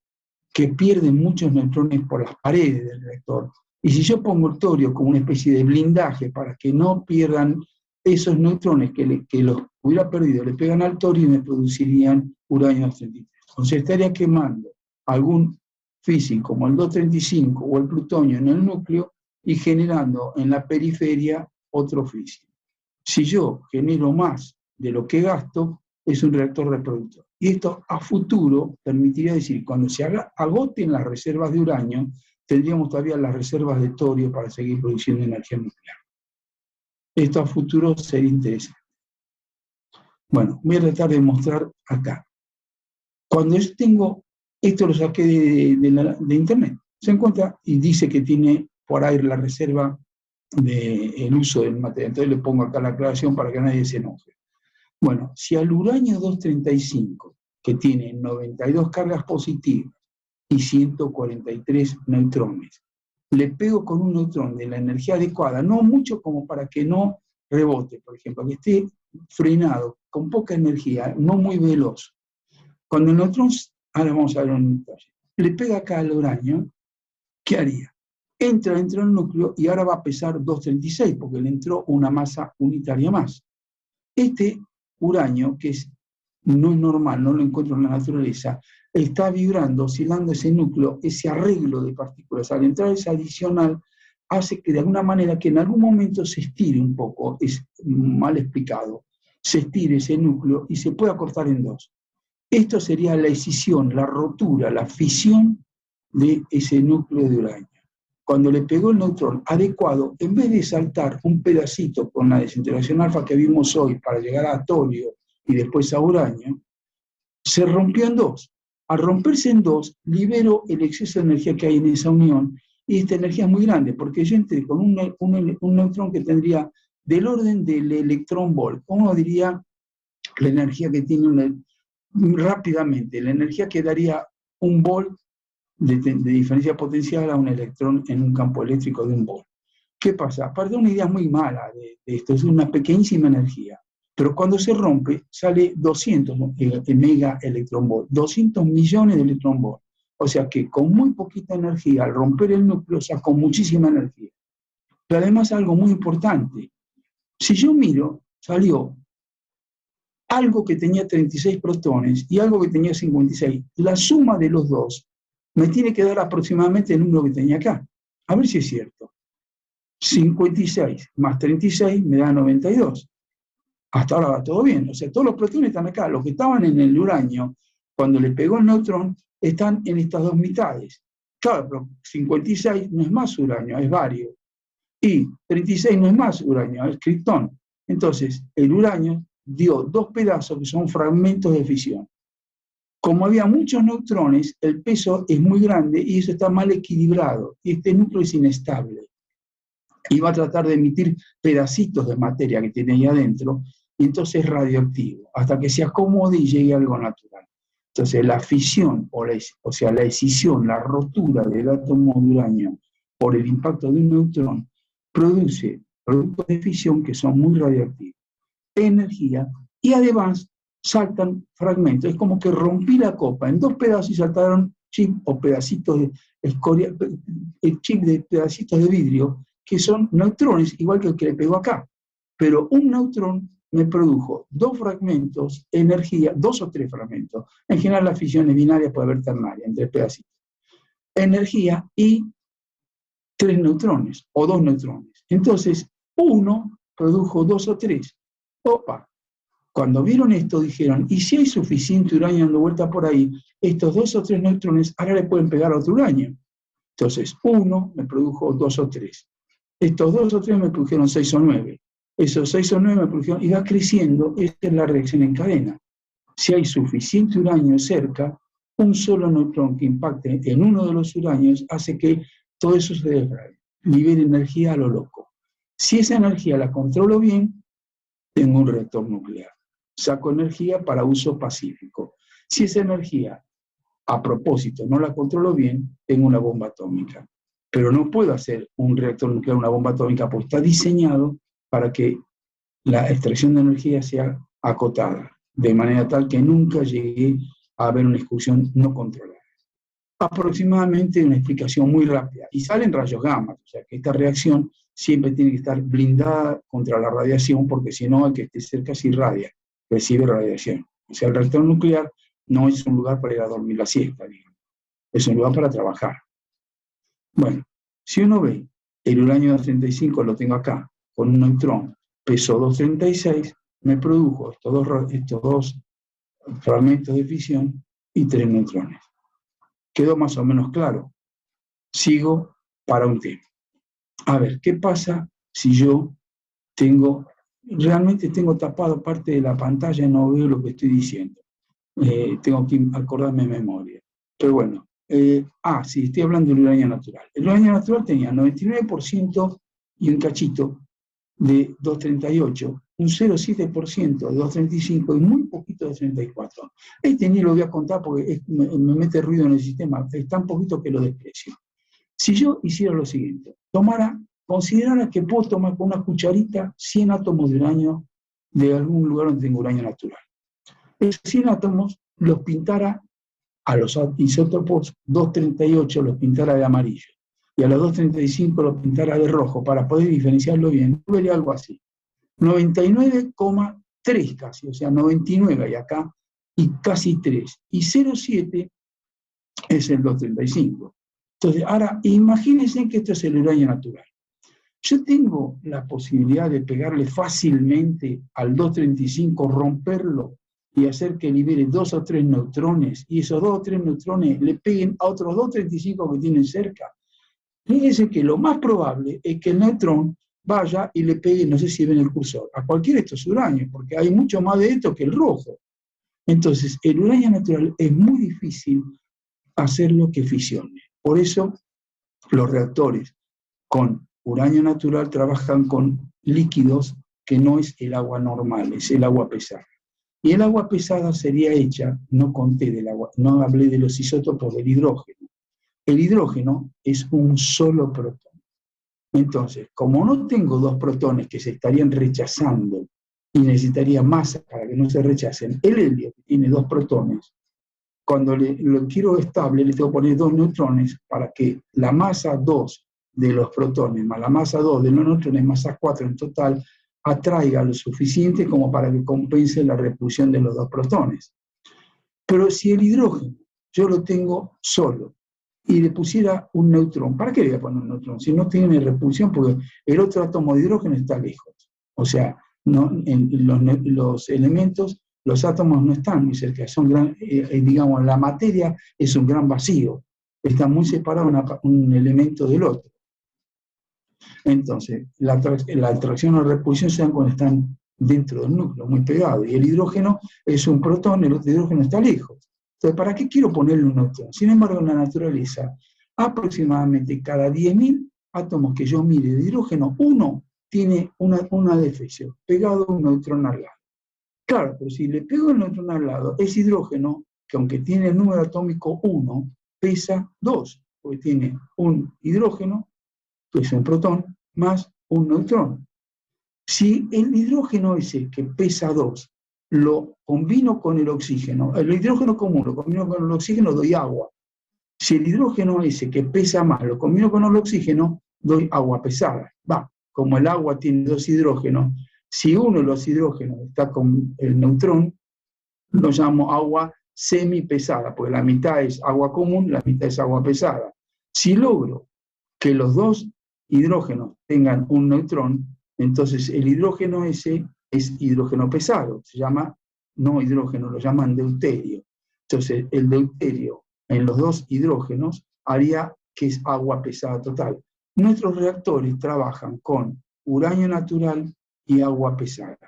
Speaker 1: que pierden muchos neutrones por las paredes del reactor. Y si yo pongo el torio como una especie de blindaje para que no pierdan esos neutrones que los hubiera perdido, le pegan al torio y me producirían uranio 233. Entonces estaría quemando algún físil como el 235 o el plutonio en el núcleo y generando en la periferia otro físil. Si yo genero más de lo que gasto, es un reactor reproductor. Y esto a futuro permitiría decir, cuando se agoten las reservas de uranio, tendríamos todavía las reservas de torio para seguir produciendo energía nuclear. Esto a futuro sería interesante. Bueno, voy a tratar de mostrar acá. Cuando yo tengo, esto lo saqué de internet, se encuentra y dice que tiene por ahí la reserva del uso del material. Entonces le pongo acá la aclaración para que nadie se enoje. Bueno, si al uranio 235, que tiene 92 cargas positivas y 143 neutrones, le pego con un neutrón de la energía adecuada, no mucho como para que no rebote, por ejemplo, que esté frenado, con poca energía, no muy veloz. Cuando el neutrón, ahora vamos a ver un detalle, le pega acá al uranio, ¿qué haría? Entra dentro del núcleo y ahora va a pesar 236, porque le entró una masa unitaria más. Este uranio, que no es normal, no lo encuentro en la naturaleza, está vibrando, oscilando ese núcleo, ese arreglo de partículas. Al entrar ese adicional, hace que de alguna manera que en algún momento se estire un poco, es mal explicado, se estire ese núcleo y se pueda cortar en dos. Esto sería la escisión, la rotura, la fisión de ese núcleo de uranio. Cuando le pegó el neutrón adecuado, en vez de saltar un pedacito con la desintegración alfa que vimos hoy para llegar a torio y después a uranio, se rompió en dos. Al romperse en dos, libero el exceso de energía que hay en esa unión, y esta energía es muy grande, porque yo entré con un neutrón que tendría del orden del electrón volt. Uno diría la energía que tiene rápidamente, la energía que daría un volt de diferencia potencial a un electrón en un campo eléctrico de un volt. ¿Qué pasa? Aparte de una idea muy mala de esto, es una pequeñísima energía, pero cuando se rompe sale 200 mega electron volt, 200 millones de electron volt. O sea que con muy poquita energía, al romper el núcleo, saco muchísima energía. Pero además algo muy importante, si yo miro, salió algo que tenía 36 protones y algo que tenía 56. La suma de los dos me tiene que dar aproximadamente el número que tenía acá. A ver si es cierto. 56 más 36 me da 92. Hasta ahora va todo bien. O sea, todos los protones están acá. Los que estaban en el uranio, cuando le pegó el neutrón, están en estas dos mitades. Claro, pero 56 no es más uranio, es bario. Y 36 no es más uranio, es criptón. Entonces, el uranio dio dos pedazos que son fragmentos de fisión. Como había muchos neutrones, el peso es muy grande y eso está mal equilibrado. Y este núcleo es inestable. Y va a tratar de emitir pedacitos de materia que tiene ahí adentro, y entonces es radioactivo, hasta que se acomode y llegue a algo natural. Entonces la fisión, o sea, la escisión, la rotura del átomo de uranio por el impacto de un neutrón, produce productos de fisión que son muy radioactivos, energía, y además saltan fragmentos. Es como que rompí la copa en dos pedazos y saltaron chip o pedacitos de escoria, el chip de pedacitos de vidrio, que son neutrones, igual que el que le pegó acá. Pero un neutrón me produjo dos fragmentos, energía, dos o tres fragmentos. En general la fisión es binaria, puede haber ternaria, en tres pedacitos. Energía y tres neutrones, o dos neutrones. Entonces, uno produjo dos o tres. Opa, cuando vieron esto dijeron, ¿y si hay suficiente uranio dando vuelta por ahí? Estos dos o tres neutrones ahora le pueden pegar a otro uranio. Entonces, uno me produjo dos o tres. Estos dos o tres me produjeron 6 o 9. Esos 6 o 9 me produjeron, y va creciendo. Esta es la reacción en cadena. Si hay suficiente uranio cerca, un solo neutrón que impacte en uno de los uranios hace que todo eso se libere energía a lo loco. Si esa energía la controlo bien, tengo un reactor nuclear. Saco energía para uso pacífico. Si esa energía, a propósito, no la controlo bien, tengo una bomba atómica. Pero no puedo hacer un reactor nuclear, una bomba atómica, porque está diseñado para que la extracción de energía sea acotada, de manera tal que nunca llegue a haber una excursión no controlada. Aproximadamente una explicación muy rápida. Y salen rayos gamma, o sea que esta reacción siempre tiene que estar blindada contra la radiación, porque si no, el que esté cerca se irradia, recibe radiación. O sea, el reactor nuclear no es un lugar para ir a dormir la siesta, digamos. Es un lugar para trabajar. Bueno, si uno ve el uranio 235, lo tengo acá, con un neutrón, peso 236, me produjo estos dos fragmentos de fisión y tres neutrones. Quedó más o menos claro. Sigo para un tema. A ver, ¿qué pasa si yo realmente tengo tapado parte de la pantalla y no veo lo que estoy diciendo? Tengo que acordarme de memoria. Pero bueno, sí, estoy hablando del uranio natural. El uranio natural tenía 99% y un cachito de 238, un 0,7% de 235 y muy poquito de 234. Este ni lo voy a contar porque me mete ruido en el sistema, es tan poquito que lo desprecio. Si yo hiciera lo siguiente, considerara que puedo tomar con una cucharita 100 átomos de uranio de algún lugar donde tengo uranio natural. Esos 100 átomos los pintara a los isótopos 238, los pintara de amarillo, y a los 235 los pintara de rojo, para poder diferenciarlo bien. Yo vería algo así. 99,3 casi, o sea, 99 hay acá, y casi 3. Y 0,7 es el 235. Entonces, ahora, imagínense que esto es el uranio natural. Yo tengo la posibilidad de pegarle fácilmente al 235, romperlo y hacer que libere 2 o 3 neutrones, y esos 2 o 3 neutrones le peguen a otros 235 que tienen cerca, fíjense que lo más probable es que el neutrón vaya y le pegue, no sé si ven el cursor, a cualquiera de estos uráneos, porque hay mucho más de esto que el rojo. Entonces, el uranio natural es muy difícil hacerlo que fisione. Por eso, los reactores con uranio natural trabajan con líquidos que no es el agua normal, es el agua pesada. Y el agua pesada sería hecha, no conté del agua, no hablé de los isótopos del hidrógeno. El hidrógeno es un solo protón. Entonces, como no tengo 2 protones que se estarían rechazando y necesitaría masa para que no se rechacen, el helio, que tiene 2 protones, cuando lo quiero estable, le tengo que poner 2 neutrones para que la masa 2 de los protones más la masa 2 de los neutrones, masa 4 en total, atraiga lo suficiente como para que compense la repulsión de los 2 protones. Pero si el hidrógeno yo lo tengo solo y le pusiera un neutrón, ¿para qué le voy a poner un neutrón? Si no tiene repulsión, porque el otro átomo de hidrógeno está lejos. O sea, no, los elementos, los átomos no están muy cerca, son digamos, la materia es un gran vacío, está muy separado un elemento del otro. Entonces, la atracción o repulsión se dan cuando están dentro del núcleo, muy pegados, y el hidrógeno es un protón, el otro hidrógeno está lejos. Entonces, ¿para qué quiero ponerle un neutrón? Sin embargo, en la naturaleza, aproximadamente cada 10.000 átomos que yo mire de hidrógeno, uno tiene una defección, pegado un neutrón al lado. Claro, pero si le pego el neutrón al lado, ese hidrógeno, que aunque tiene el número atómico 1, pesa 2, porque tiene un hidrógeno, que es un protón, más un neutrón. Si el hidrógeno ese, que pesa 2, lo combino con el oxígeno, el hidrógeno común lo combino con el oxígeno, doy agua. Si el hidrógeno ese, que pesa más, lo combino con el oxígeno, doy agua pesada. Como el agua tiene 2 hidrógenos, si uno de los hidrógenos está con el neutrón, lo llamo agua semipesada, porque la mitad es agua común, la mitad es agua pesada. Si logro que los 2 hidrógenos tengan un neutrón, entonces el hidrógeno ese es hidrógeno pesado, se llama no hidrógeno, lo llaman deuterio. Entonces el deuterio en los 2 hidrógenos haría que es agua pesada total. Nuestros reactores trabajan con uranio natural y agua pesada.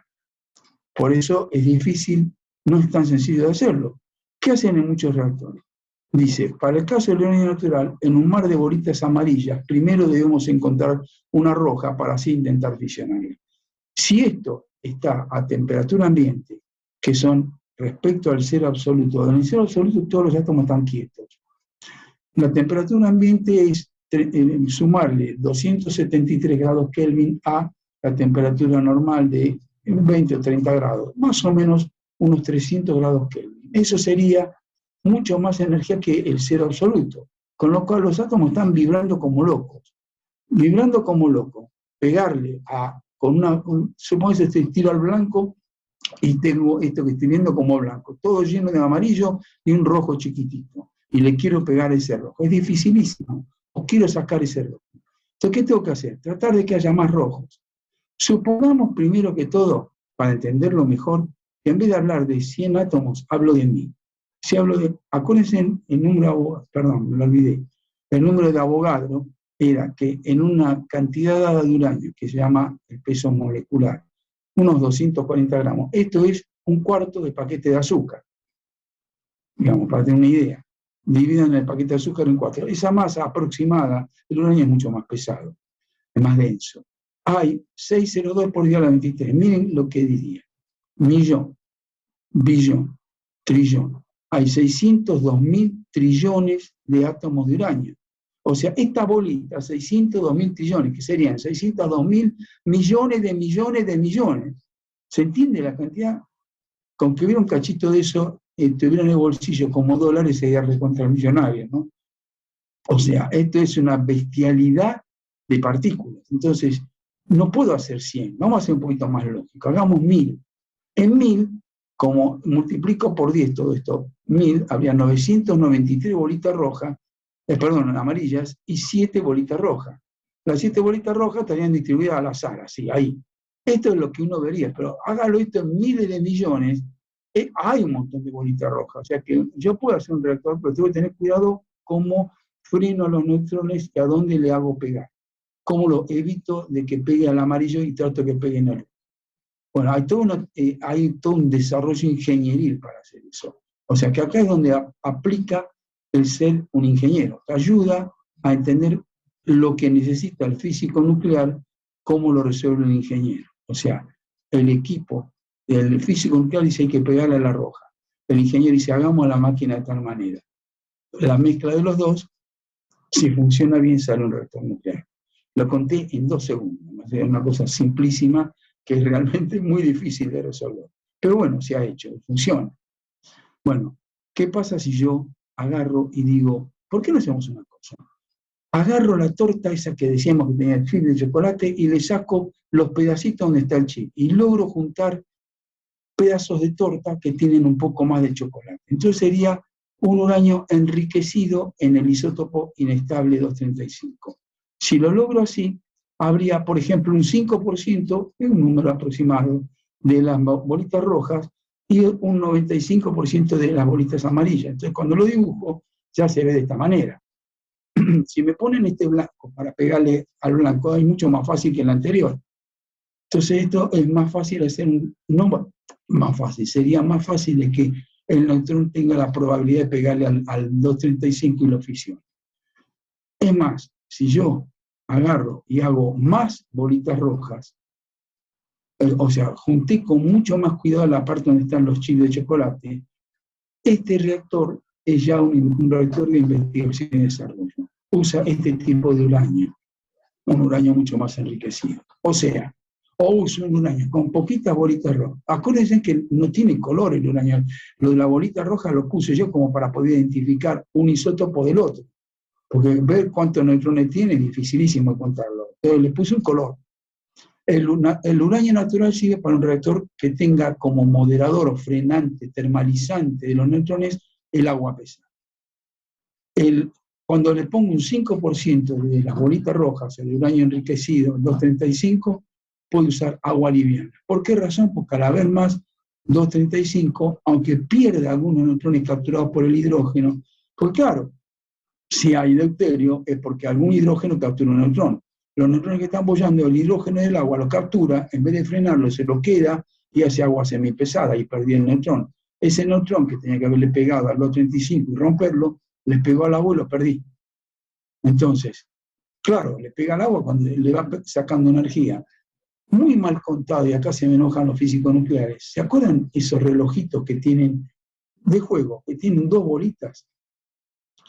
Speaker 1: Por eso es difícil, no es tan sencillo de hacerlo. ¿Qué hacen en muchos reactores? Dice, para el caso del uranio natural, en un mar de bolitas amarillas, primero debemos encontrar una roja para así intentar fisionarla. Si esto está a temperatura ambiente, que son respecto al cero absoluto, en el cero absoluto todos los átomos están quietos. La temperatura ambiente es sumarle 273 grados Kelvin a la temperatura normal de 20 o 30 grados, más o menos unos 300 grados Kelvin. Eso sería mucho más energía que el cero absoluto, con lo cual los átomos están vibrando como locos. Vibrando como locos, pegarle supongo que estoy tiro al blanco y tengo esto que estoy viendo como blanco, todo lleno de amarillo y un rojo chiquitito, y le quiero pegar ese rojo. Es dificilísimo, o quiero sacar ese rojo. Entonces, ¿qué tengo que hacer? Tratar de que haya más rojos. Supongamos primero que todo, para entenderlo mejor, que en vez de hablar de 100 átomos, hablo de 1000. Si hablo de, acuérdense, el número, perdón, me lo olvidé, el número de Avogadro era que en una cantidad dada de uranio, que se llama el peso molecular, unos 240 gramos, esto es un cuarto de paquete de azúcar, digamos, para tener una idea. Dividan el paquete de azúcar en 4. Esa masa aproximada del uranio es mucho más pesado, es más denso. Hay 602 por 10 a la 23. Miren lo que diría. Millón, billón, trillón. Hay 602.000 trillones de átomos de uranio. O sea, esta bolita, 602.000 trillones, que serían 602.000 millones de millones de millones. ¿Se entiende la cantidad? Con que hubiera un cachito de eso, tuviera en el bolsillo como dólares, sería recontra-millonario, ¿no? O sea, esto es una bestialidad de partículas. Entonces, no puedo hacer 100, vamos a hacer un poquito más lógico, hagamos 1000. En 1000, como multiplico por 10 todo esto, 1000, habría 993 bolitas rojas, amarillas, y 7 bolitas rojas. Las 7 bolitas rojas estarían distribuidas al azar, así, ahí. Esto es lo que uno vería, pero hágalo esto en miles de millones, hay un montón de bolitas rojas. O sea que yo puedo hacer un reactor, pero tengo que tener cuidado cómo freno a los neutrones y a dónde le hago pegar. Cómo lo evito de que pegue al amarillo y trato que pegue en el rojo. Bueno, hay todo un desarrollo ingenieril para hacer eso. O sea que acá es donde aplica el ser un ingeniero. Te ayuda a entender lo que necesita el físico nuclear, cómo lo resuelve el ingeniero. O sea, el equipo del físico nuclear dice hay que pegarle a la roja. El ingeniero dice hagamos la máquina de tal manera. La mezcla de los dos, si funciona bien, sale un reactor nuclear. Lo conté en 2 segundos. Es una cosa simplísima que es realmente muy difícil de resolver. Pero bueno, se ha hecho, funciona. Bueno, ¿qué pasa si yo agarro y digo, ¿por qué no hacemos una cosa? Agarro la torta esa que decíamos que tenía el chip de chocolate y le saco los pedacitos donde está el chip y logro juntar pedazos de torta que tienen un poco más de chocolate. Entonces sería un uranio enriquecido en el isótopo inestable 235. Si lo logro así, habría, por ejemplo, un 5%, un número aproximado, de las bolitas rojas y un 95% de las bolitas amarillas. Entonces, cuando lo dibujo, ya se ve de esta manera. Si me ponen este blanco para pegarle al blanco, es mucho más fácil que el anterior. Entonces, esto es más fácil hacer no más fácil, sería más fácil de que el neutrón tenga la probabilidad de pegarle al 235 y lo fisione. Es más, si yo agarro y hago más bolitas rojas, o sea, junté con mucho más cuidado la parte donde están los chips de chocolate, este reactor es ya un reactor de investigación y desarrollo. Usa este tipo de uranio, un uranio mucho más enriquecido. O sea, o uso un uranio con poquitas bolitas rojas. Acuérdense que no tiene color el uranio. Lo de la bolita roja lo puse yo como para poder identificar un isótopo del otro. Porque ver cuántos neutrones tiene es dificilísimo contarlo. Entonces le puse un color. El uranio natural sirve para un reactor que tenga como moderador o frenante, termalizante de los neutrones, el agua pesada. Cuando le pongo un 5% de las bolitas rojas, el uranio enriquecido, el 235, puedo usar agua liviana. ¿Por qué razón? Porque al haber más 235, aunque pierda algunos neutrones capturados por el hidrógeno, pues claro, si hay deuterio es porque algún hidrógeno captura un neutrón. Los neutrones que están bollando el hidrógeno del agua lo captura, en vez de frenarlo se lo queda y hace agua semipesada y perdí el neutrón. Ese neutrón que tenía que haberle pegado al 235 y romperlo, les pegó al agua y lo perdí. Entonces, claro, le pega al agua cuando le va sacando energía. Muy mal contado, y acá se me enojan los físicos nucleares. ¿Se acuerdan esos relojitos que tienen de juego, que tienen 2 bolitas?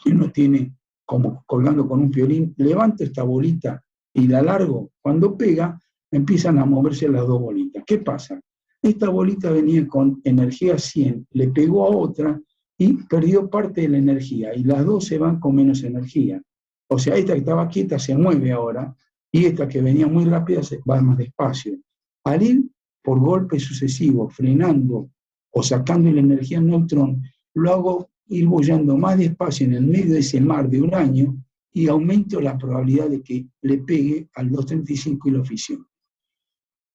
Speaker 1: Que uno tiene como colgando con un violín, levanto esta bolita y la largo, cuando pega, empiezan a moverse las 2 bolitas. ¿Qué pasa? Esta bolita venía con energía 100, le pegó a otra y perdió parte de la energía, y las 2 se van con menos energía. O sea, esta que estaba quieta se mueve ahora, y esta que venía muy rápida se va más despacio. Al ir por golpes sucesivos, frenando o sacando la energía al neutrón, lo hago ir bollando más despacio en el medio de ese mar de uranio y aumento la probabilidad de que le pegue al 235 y lo fisione.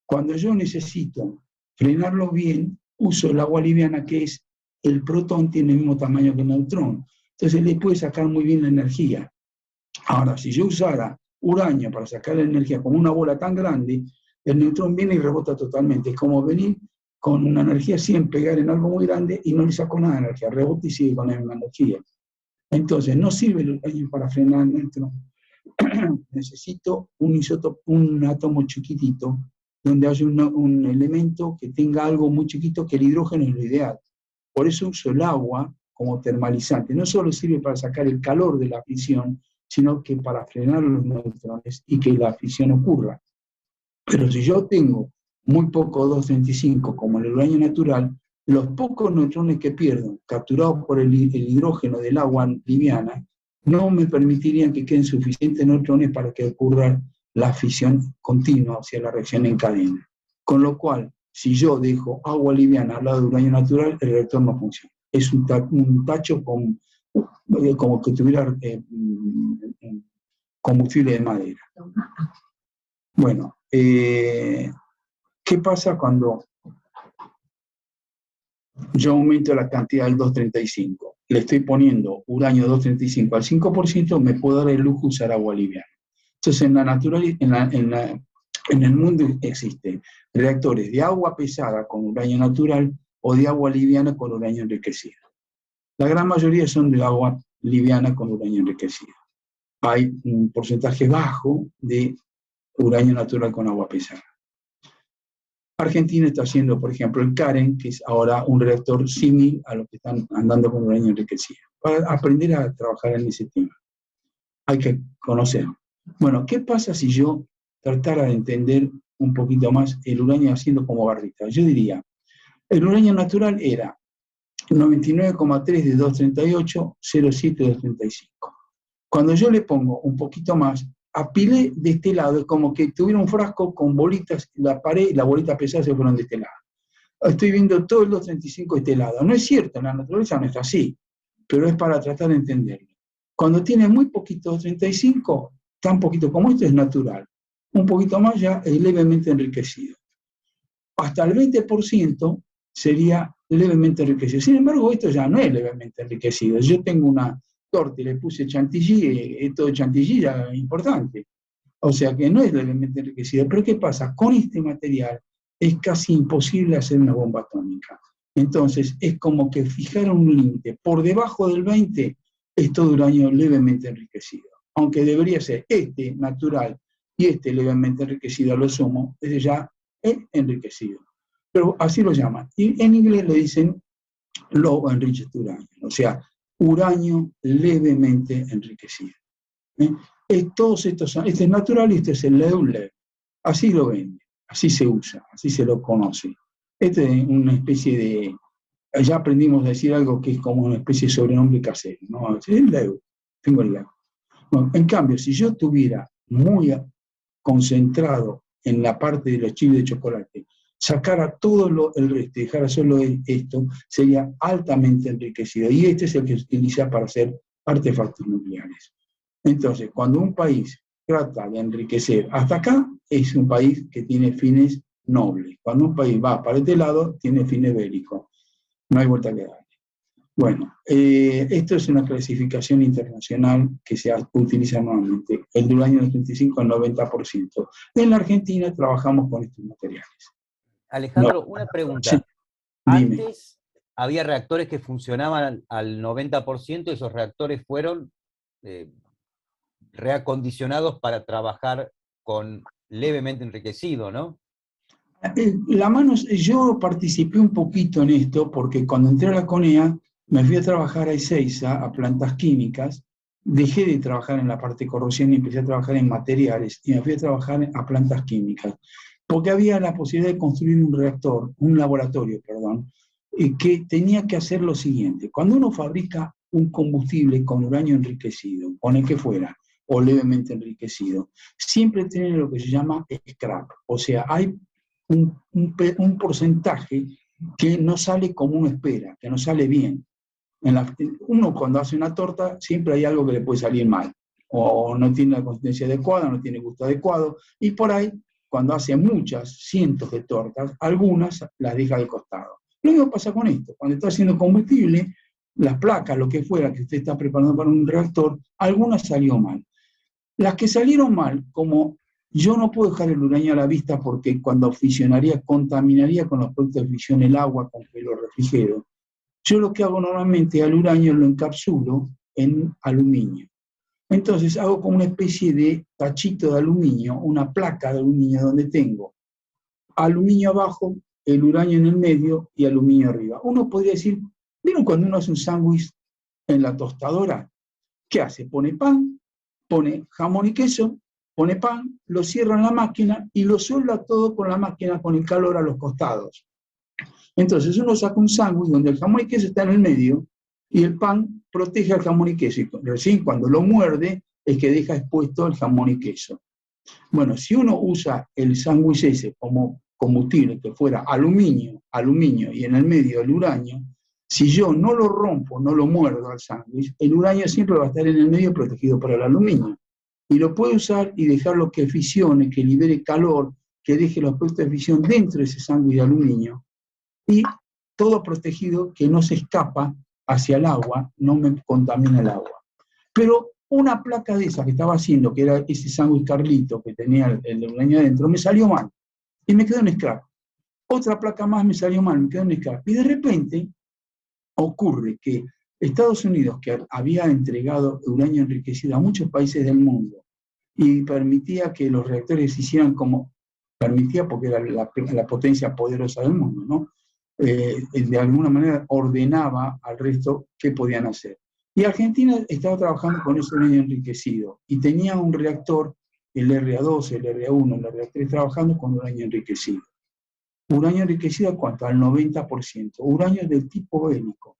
Speaker 1: Cuando yo necesito frenarlo bien, uso el agua liviana, que es el protón, tiene el mismo tamaño que el neutrón. Entonces le puede sacar muy bien la energía. Ahora, si yo usara uranio para sacar la energía como una bola tan grande, el neutrón viene y rebota totalmente. Es como venir con una energía 100, pegar en algo muy grande y no le saco nada de energía, rebota y sigue con la misma energía. Entonces, no sirve el uranio para frenar el neutrón. Necesito un isótopo, un átomo chiquitito, donde haya un elemento que tenga algo muy chiquito, que el hidrógeno es lo ideal. Por eso uso el agua como termalizante. No solo sirve para sacar el calor de la fisión, sino que para frenar los neutrones y que la fisión ocurra. Pero si yo tengo muy poco 235 como el uranio natural, los pocos neutrones que pierdo, capturados por el hidrógeno del agua liviana, no me permitirían que queden suficientes neutrones para que ocurra la fisión continua, o sea, la reacción en cadena. Con lo cual, si yo dejo agua liviana al lado de uranio natural, el reactor no funciona. Es un tacho como que tuviera combustible de madera. Bueno, ¿qué pasa cuando yo aumento la cantidad del 235. Le estoy poniendo uranio 235 al 5%, me puedo dar el lujo de usar agua liviana. Entonces, en el mundo existen reactores de agua pesada con uranio natural o de agua liviana con uranio enriquecido. La gran mayoría son de agua liviana con uranio enriquecido. Hay un porcentaje bajo de uranio natural con agua pesada. Argentina está haciendo, por ejemplo, el CAREN, que es ahora un reactor similar a lo que están andando con uranio enriquecido, para aprender a trabajar en ese tema. Hay que conocer. Bueno, ¿qué pasa si yo tratara de entender un poquito más el uranio haciendo como barrita? Yo diría, el uranio natural era 99,3 de 238, 0,7 de 235. Cuando yo le pongo un poquito más, apilé de este lado, es como que tuviera un frasco con bolitas, la pared y la bolita pesada se fueron de este lado. Estoy viendo todo el 235 de este lado. No es cierto, en la naturaleza no es así, pero es para tratar de entenderlo. Cuando tiene muy poquito 235, tan poquito como esto es natural. Un poquito más ya es levemente enriquecido. Hasta el 20% sería levemente enriquecido. Sin embargo, esto ya no es levemente enriquecido. Yo tengo una torta y le puse chantilly, esto de chantilly ya es importante. O sea que no es levemente enriquecido. Pero ¿qué pasa? Con este material es casi imposible hacer una bomba atómica. Entonces, es como que fijar un límite. Por debajo del 20 es todo uranio levemente enriquecido. Aunque debería ser este natural y este levemente enriquecido a lo sumo, ese ya es enriquecido. Pero así lo llaman. Y en inglés le dicen low enriched uranium, o sea, uranio levemente enriquecido. Todos estos son, este es natural y este es el low. Así lo venden, así se usa, así se lo conoce. Este es una especie de, ya aprendimos a decir algo que es como una especie de sobrenombre casero, ¿no? Es el low, tengo el low. Bueno, en cambio, si yo estuviera muy concentrado en la parte de los chips de chocolate, sacara todo el resto y dejara solo esto, sería altamente enriquecido. Y este es el que se utiliza para hacer artefactos nucleares. Entonces, cuando un país trata de enriquecer hasta acá, es un país que tiene fines nobles. Cuando un país va para este lado, tiene fines bélicos. No hay vuelta que darle. Bueno, esto es una clasificación internacional que se utiliza nuevamente. El del año 35 al 90%. En la Argentina trabajamos con estos materiales.
Speaker 3: Alejandro, no, una pregunta. Sí, antes había reactores que funcionaban al 90%, esos reactores fueron reacondicionados para trabajar con levemente enriquecido, ¿no?
Speaker 1: Yo participé un poquito en esto porque cuando entré a la CONEA me fui a trabajar a Ezeiza, a plantas químicas, dejé de trabajar en la parte de corrosión y empecé a trabajar en materiales y me fui a trabajar a plantas químicas, porque había la posibilidad de construir un laboratorio, que tenía que hacer lo siguiente. Cuando uno fabrica un combustible con uranio enriquecido, con el que fuera, o levemente enriquecido, siempre tiene lo que se llama scrap, o sea, hay un porcentaje que no sale como uno espera, que no sale bien. Uno cuando hace una torta siempre hay algo que le puede salir mal, o no tiene la consistencia adecuada, no tiene gusto adecuado, y por ahí, cuando hace muchas, cientos de tortas, algunas las deja de costado. Lo mismo pasa con esto, cuando está haciendo combustible, las placas, lo que fuera que usted está preparando para un reactor, algunas salió mal. Las que salieron mal, como yo no puedo dejar el uranio a la vista porque cuando fisionaría, contaminaría con los productos de fisión el agua con que lo refrigero. Yo lo que hago normalmente al uranio lo encapsulo en aluminio. Entonces hago como una especie de tachito de aluminio, una placa de aluminio donde tengo aluminio abajo, el uranio en el medio y aluminio arriba. Uno podría decir, ¿vieron cuando uno hace un sándwich en la tostadora? ¿Qué hace? Pone pan, pone jamón y queso, pone pan, lo cierra en la máquina y lo suelda todo con la máquina con el calor a los costados. Entonces uno saca un sándwich donde el jamón y queso está en el medio y el pan protege al jamón y queso. Y recién cuando lo muerde es que deja expuesto el jamón y queso. Bueno, si uno usa el sándwich ese como combustible, que fuera aluminio y en el medio el uranio, si yo no lo rompo, no lo muerdo al sándwich, el uranio siempre va a estar en el medio protegido por el aluminio. Y lo puede usar y dejarlo que fisione, que libere calor, que deje los productos de fisión dentro de ese sándwich de aluminio. Y todo protegido, que no se escapa hacia el agua, no me contamina el agua. Pero una placa de esa que estaba haciendo, que era ese sándwich Carlito que tenía el ureño adentro, me salió mal y me quedó en scrap. Otra placa más me salió mal, me quedó en scrap. Y de repente ocurre que Estados Unidos, que había entregado uranio enriquecido a muchos países del mundo y permitía que los reactores se hicieran como permitía, porque era la potencia poderosa del mundo, ¿no? De alguna manera ordenaba al resto qué podían hacer. Y Argentina estaba trabajando con ese uranio enriquecido y tenía un reactor, el RA2, el RA1, el RA3, trabajando con uranio enriquecido. Uranio enriquecido, ¿cuánto? Al 90%. Uranio del tipo bélico.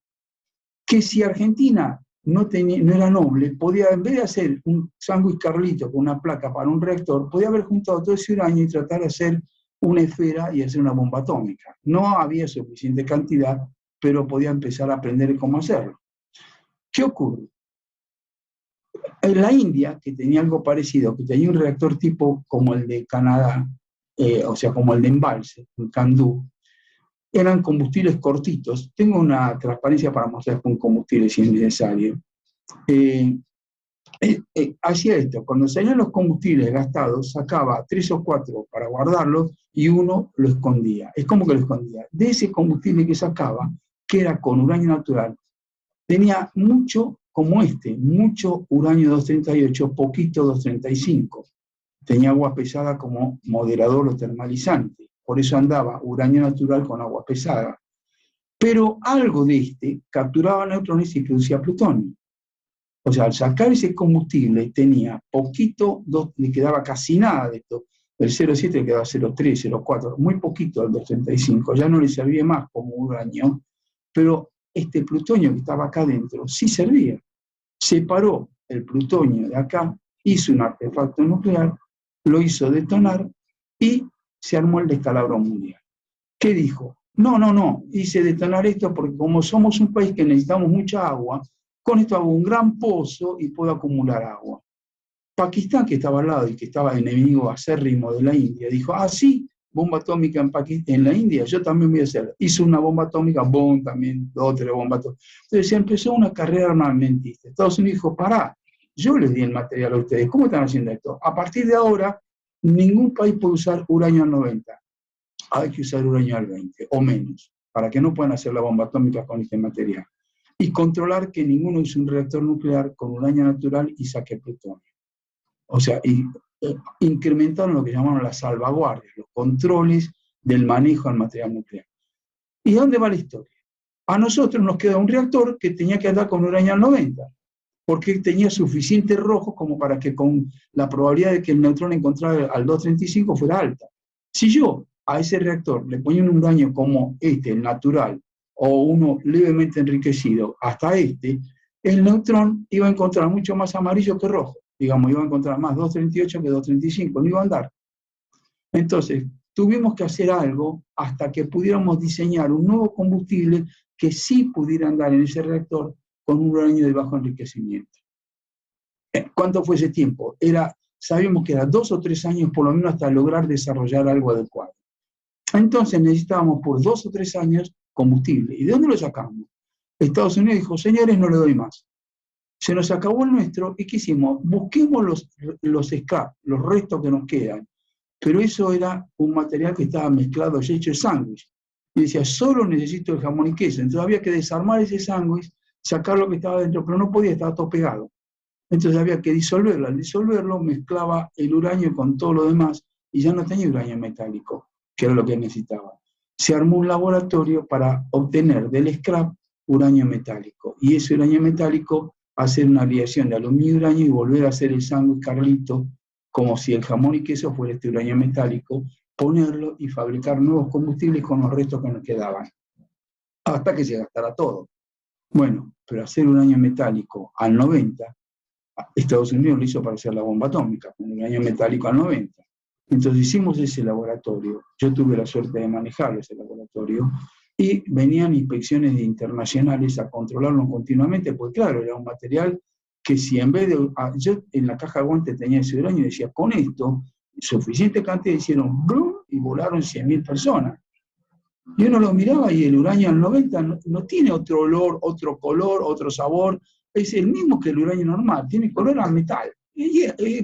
Speaker 1: Que si Argentina no era noble, podía, en vez de hacer un sándwich Carlito con una placa para un reactor, podía haber juntado todo ese uranio y tratar de hacer una esfera y hacer una bomba atómica. No había suficiente cantidad, pero podía empezar a aprender cómo hacerlo. ¿Qué ocurre? En la India, que tenía algo parecido, que tenía un reactor tipo como el de Canadá, o sea, como el de embalse, en Candú, eran combustibles cortitos. Tengo una transparencia para mostrar con combustible si es necesario. Hacía esto, cuando salían los combustibles gastados, sacaba 3 o 4 para guardarlos y uno lo escondía. Es como que lo escondía. De ese combustible que sacaba, que era con uranio natural, tenía mucho, como mucho uranio 238, poquito 235. Tenía agua pesada como moderador o termalizante. Por eso andaba uranio natural con agua pesada. Pero algo de capturaba neutrones y producía plutonio. O sea, al sacar ese combustible tenía poquito, le quedaba casi nada de esto. El 0,7 le quedaba 0,3, 0,4, muy poquito al 235. Ya no le servía más como uranio, pero este plutonio que estaba acá adentro sí servía. Separó el plutonio de acá, hizo un artefacto nuclear, lo hizo detonar y se armó el descalabro mundial. ¿Qué dijo? No, hice detonar esto porque como somos un país que necesitamos mucha agua, con esto hago un gran pozo y puedo acumular agua. Pakistán, que estaba al lado y que estaba enemigo acérrimo de la India, dijo, sí, bomba atómica en la India, yo también voy a hacer. Hizo una bomba atómica, boom, también, 2 o 3 bombas atómicas. Entonces se empezó una carrera armamentista. Estados Unidos dijo, pará, yo les di el material a ustedes, ¿cómo están haciendo esto? A partir de ahora, ningún país puede usar uranio al 90. Hay que usar uranio al 20 o menos, para que no puedan hacer la bomba atómica con este material. Y controlar que ninguno use un reactor nuclear con uranio natural y saque plutonio. O sea, incrementaron lo que llamaron las salvaguardias, los controles del manejo del material nuclear. ¿Y dónde va la historia? A nosotros nos queda un reactor que tenía que andar con uranio al 90, porque tenía suficiente rojo como para que con la probabilidad de que el neutrón encontrara al 235 fuera alta. Si yo a ese reactor le ponía un uranio como el natural, o uno levemente enriquecido, hasta el neutrón iba a encontrar mucho más amarillo que rojo. Digamos, iba a encontrar más 238 que 235, no iba a andar. Entonces, tuvimos que hacer algo hasta que pudiéramos diseñar un nuevo combustible que sí pudiera andar en ese reactor con un uranio de bajo enriquecimiento. ¿Cuánto fue ese tiempo? Sabíamos que era 2 o 3 años por lo menos hasta lograr desarrollar algo adecuado. Entonces necesitábamos por 2 o 3 años combustible. ¿Y de dónde lo sacamos? Estados Unidos dijo, señores, no le doy más. Se nos acabó el nuestro, ¿y qué hicimos? Busquemos los scrap, los restos que nos quedan. Pero eso era un material que estaba mezclado, ya hecho de sándwich. Y decía, solo necesito el jamón y queso. Entonces había que desarmar ese sándwich, sacar lo que estaba dentro, pero no podía, estaba todo pegado. Entonces había que disolverlo. Al disolverlo, mezclaba el uranio con todo lo demás, y ya no tenía uranio metálico, que era lo que necesitaba. Se armó un laboratorio para obtener del scrap uranio metálico. Y ese uranio metálico, hacer una aleación de aluminio y uranio y volver a hacer el sándwich Carlito, como si el jamón y queso fuera este uranio metálico, ponerlo y fabricar nuevos combustibles con los restos que nos quedaban, hasta que se gastara todo. Bueno, pero hacer uranio metálico al 90, Estados Unidos lo hizo para hacer la bomba atómica, con uranio metálico al 90. Entonces hicimos ese laboratorio, yo tuve la suerte de manejar ese laboratorio, y venían inspecciones internacionales a controlarlo continuamente, pues claro, era un material que si en vez de... Yo en la caja de guantes tenía ese uranio y decía, con esto, suficiente cantidad, hicieron ¡brum! Y volaron 100.000 personas. Y uno lo miraba y el uranio al 90 no tiene otro olor, otro color, otro sabor, es el mismo que el uranio normal, tiene color a metal,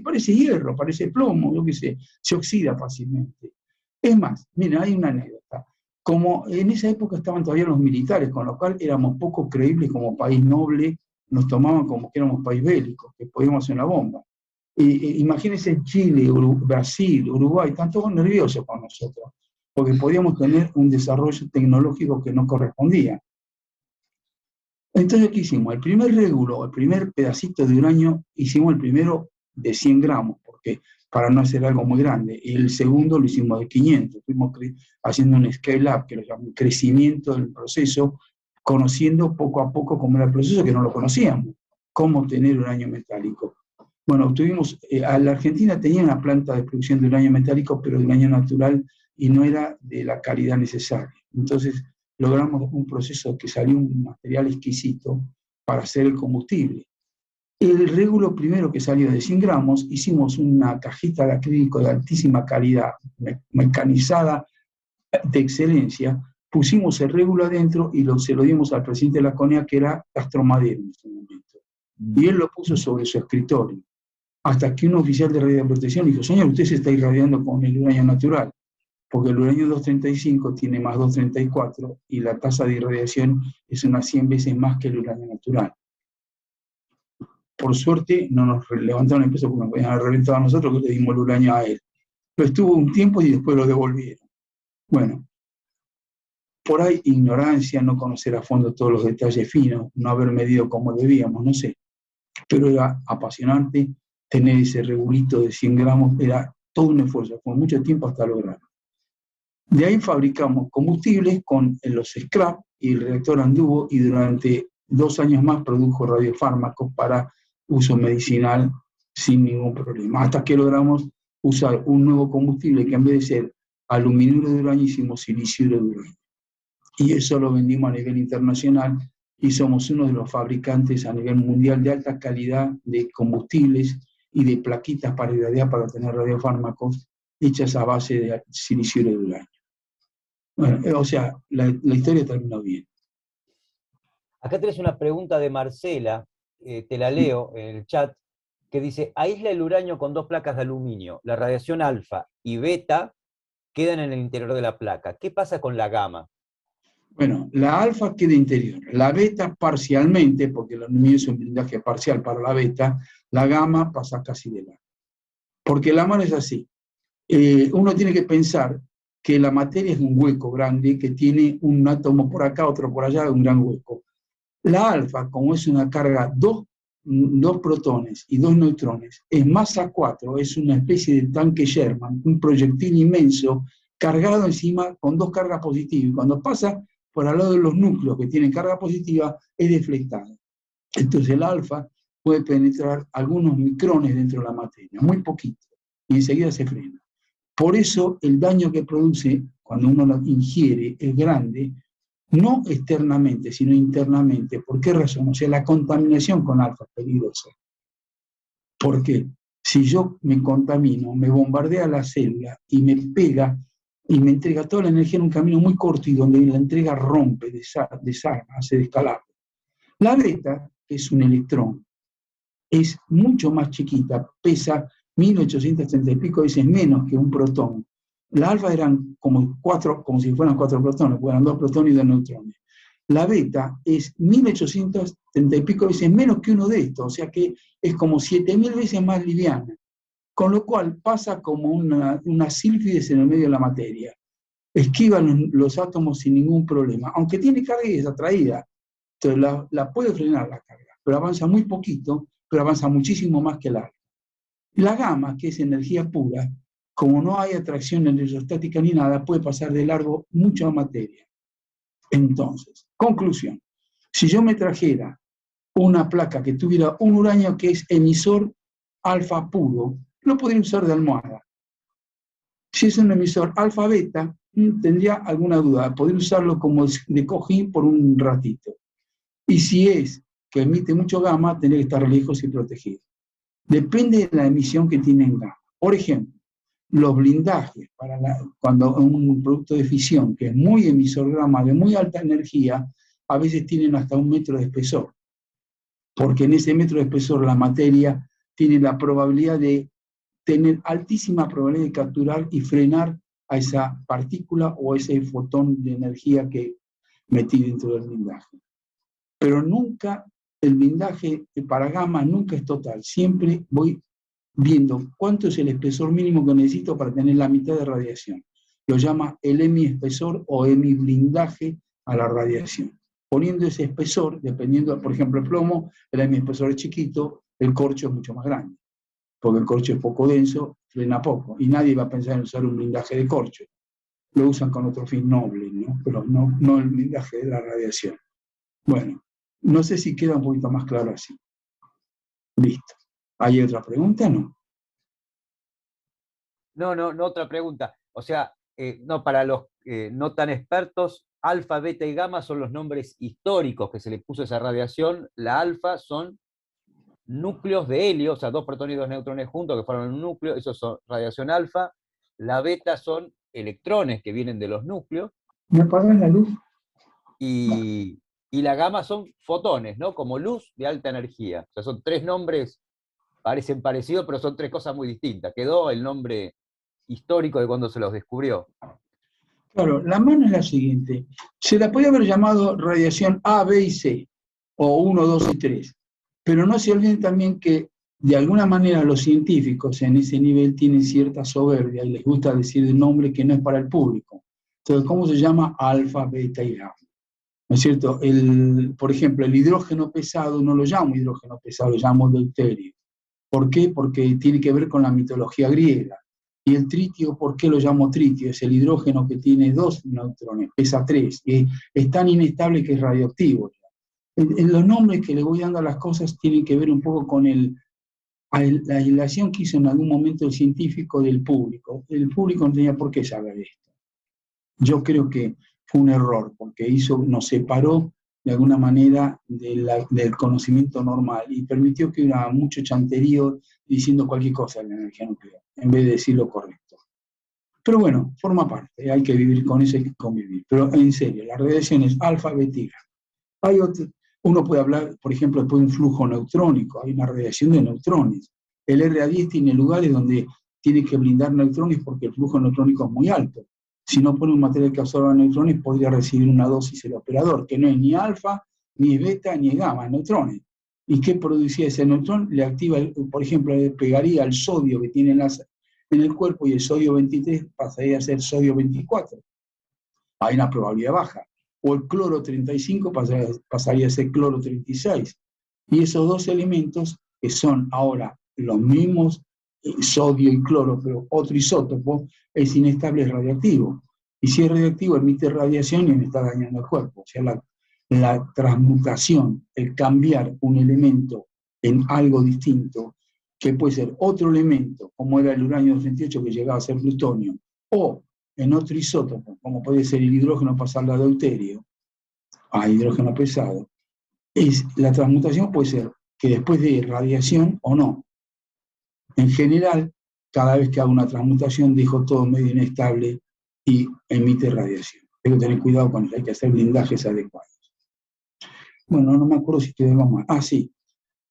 Speaker 1: parece hierro, parece plomo, yo qué sé, se oxida fácilmente. Es más, mira, hay una anécdota. Como en esa época estaban todavía los militares, con lo cual éramos poco creíbles como país noble, nos tomaban como que éramos país bélico, que podíamos hacer una bomba. Imagínense Chile, Brasil, Uruguay, están todos nerviosos con nosotros, porque podíamos tener un desarrollo tecnológico que no correspondía. Entonces, ¿qué hicimos? El primer régulo, el primer pedacito de uranio, hicimos el primero de 100 gramos, porque para no hacer algo muy grande, y el segundo lo hicimos de 500, fuimos haciendo un scale-up, que lo llamamos crecimiento del proceso, conociendo poco a poco cómo era el proceso, que no lo conocíamos, cómo obtener uranio metálico. Bueno, la Argentina tenía una planta de producción de uranio metálico, pero de uranio natural, y no era de la calidad necesaria. Entonces, logramos un proceso que salió un material exquisito para hacer el combustible. El régulo primero que salió de 100 gramos, hicimos una cajita de acrílico de altísima calidad, mecanizada de excelencia, pusimos el régulo adentro y se lo dimos al presidente de la CONEA, que era Castro Madero en ese momento. Y él lo puso sobre su escritorio. Hasta que un oficial de radioprotección dijo: señor, usted se está irradiando con el uranio natural, porque el uranio 235 tiene más 234 y la tasa de irradiación es unas 100 veces más que el uranio natural. Por suerte no nos levantaron el peso porque nos habían reventado a nosotros, que le dimos el uranio a él. Pero estuvo un tiempo y después lo devolvieron. Bueno, por ahí ignorancia, no conocer a fondo todos los detalles finos, no haber medido como debíamos, no sé. Pero era apasionante tener ese regulito de 100 gramos, era todo un esfuerzo, fue mucho tiempo hasta lograrlo. De ahí fabricamos combustibles con los scrap y el reactor anduvo, y durante 2 años más produjo radiofármacos para uso medicinal sin ningún problema, hasta que logramos usar un nuevo combustible que en vez de ser aluminuro de uranio hicimos siliciuro de uranio. Y eso lo vendimos a nivel internacional y somos uno de los fabricantes a nivel mundial de alta calidad de combustibles y de plaquitas para irradiar para tener radiofármacos hechas a base de siliciuro de uranio. Bueno, o sea, la historia terminó bien.
Speaker 3: Acá tenés una pregunta de Marcela, te la leo en el chat, que dice: aísla el uranio con 2 placas de aluminio. La radiación alfa y beta quedan en el interior de la placa. ¿Qué pasa con la gamma?
Speaker 1: Bueno, la alfa queda interior, la beta parcialmente, porque el aluminio es un blindaje parcial para la beta, la gamma pasa casi de largo. Porque la mano es así. Uno tiene que pensar que la materia es un hueco grande que tiene un átomo por acá, otro por allá, un gran hueco. La alfa, como es una carga, dos protones y 2 neutrones, es masa 4, es una especie de tanque Sherman, un proyectil inmenso cargado encima con 2 cargas positivas, y cuando pasa por al lado de los núcleos que tienen carga positiva, es deflectado. Entonces el alfa puede penetrar algunos micrones dentro de la materia, muy poquito, y enseguida se frena. Por eso el daño que produce cuando uno lo ingiere es grande, no externamente, sino internamente. ¿Por qué razón? O sea, la contaminación con alfa es peligrosa. Porque si yo me contamino, me bombardea la célula y me pega y me entrega toda la energía en un camino muy corto y donde la entrega rompe, desarma, hace descalabro. La beta, que es un electrón, es mucho más chiquita, pesa 1830 y pico veces menos que un protón. La alfa eran como si fueran 4 protones, eran 2 protones y 2 neutrones. La beta es 1830 y pico veces menos que uno de estos, o sea que es como 7000 veces más liviana, con lo cual pasa como una sílfides en el medio de la materia. Esquiva los átomos sin ningún problema, aunque tiene carga y es atraída, entonces la puede frenar la carga, pero avanza muy poquito, pero avanza muchísimo más que el alfa. La gamma, que es energía pura, como no hay atracción electrostática ni nada, puede pasar de largo mucha materia. Entonces, conclusión, si yo me trajera una placa que tuviera un uranio que es emisor alfa puro, lo podría usar de almohada. Si es un emisor alfa beta, tendría alguna duda, podría usarlo como de cojín por un ratito. Y si es que emite mucho gamma, tendría que estar lejos y protegido. Depende de la emisión que tiene en gamma. Por ejemplo, los blindajes, cuando un producto de fisión, que es muy emisor gamma, de muy alta energía, a veces tienen hasta 1 metro de espesor, porque en ese metro de espesor la materia tiene la probabilidad de tener altísima probabilidad de capturar y frenar a esa partícula o ese fotón de energía que metí dentro del blindaje. Pero nunca, el blindaje para gamma nunca es total, siempre voy viendo cuánto es el espesor mínimo que necesito para tener la mitad de radiación. Lo llama el hemiespesor o hemiblindaje a la radiación. Poniendo ese espesor, dependiendo, por ejemplo, el plomo, el hemiespesor es chiquito, el corcho es mucho más grande, porque el corcho es poco denso, frena poco, y nadie va a pensar en usar un blindaje de corcho. Lo usan con otro fin noble, ¿no? Pero no el blindaje de la radiación. Bueno, no sé si queda un poquito más claro así. Listo. ¿Hay otra pregunta? No.
Speaker 3: No, otra pregunta. O sea, no, para los no tan expertos, alfa, beta y gamma son los nombres históricos que se le puso a esa radiación. La alfa son núcleos de helio, o sea, 2 protones y 2 neutrones juntos que forman un núcleo, eso es radiación alfa. La beta son electrones que vienen de los núcleos.
Speaker 1: ¿Me apagas la luz?
Speaker 3: Y la gamma son fotones, ¿no? Como luz de alta energía. O sea, son 3 nombres, parecen parecidos, pero son 3 cosas muy distintas. Quedó el nombre histórico de cuando se los descubrió.
Speaker 1: Claro, la mano es la siguiente. Se la podía haber llamado radiación A, B y C, o 1, 2 y 3. Pero no se olviden también que, de alguna manera, los científicos en ese nivel tienen cierta soberbia y les gusta decir el nombre que no es para el público. Entonces, ¿cómo se llama alfa, beta y gamma? ¿No es cierto? Por ejemplo, el hidrógeno pesado no lo llamo hidrógeno pesado, lo llamo deuterio. ¿Por qué? Porque tiene que ver con la mitología griega. Y el tritio, ¿por qué lo llamo tritio? Es el hidrógeno que tiene 2 neutrones, pesa 3, y es tan inestable que es radioactivo. Los nombres que le voy dando a las cosas tienen que ver un poco con la aislación que hizo en algún momento el científico del público. El público no tenía por qué saber esto. Yo creo que fue un error, porque nos separó de alguna manera del conocimiento normal y permitió que hubiera mucho chanterío diciendo cualquier cosa de la energía nuclear, en vez de decir lo correcto. Pero bueno, forma parte, hay que vivir con eso, hay que convivir. Pero en serio, la radiación es alfa, beta y gamma. Uno puede hablar, por ejemplo, de un flujo neutrónico, hay una radiación de neutrones. El RA10 tiene lugares donde tiene que blindar neutrones porque el flujo neutrónico es muy alto. Si no pone un material que absorba neutrones, podría recibir una dosis el operador, que no es ni alfa, ni beta, ni gamma, neutrones. ¿Y qué producía ese neutrón? Le activa, por ejemplo, le pegaría al sodio que tiene en el cuerpo y el sodio 23 pasaría a ser sodio 24. Hay una probabilidad baja. O el cloro 35 pasaría a ser cloro 36. Y esos 2 elementos, que son ahora los mismos, sodio y cloro, pero otro isótopo, es inestable, es radioactivo. Y si es radioactivo, emite radiación y me está dañando el cuerpo. O sea, la transmutación, el cambiar un elemento en algo distinto, que puede ser otro elemento, como era el uranio 238 que llegaba a ser plutonio, o en otro isótopo, como puede ser el hidrógeno pasarlo a deuterio, a hidrógeno pesado, la transmutación puede ser que después de radiación o no. En general, cada vez que hago una transmutación dejo todo medio inestable y emite radiación. Hay que tener cuidado con eso, hay que hacer blindajes adecuados. Bueno, no me acuerdo si quedó más. Ah, sí.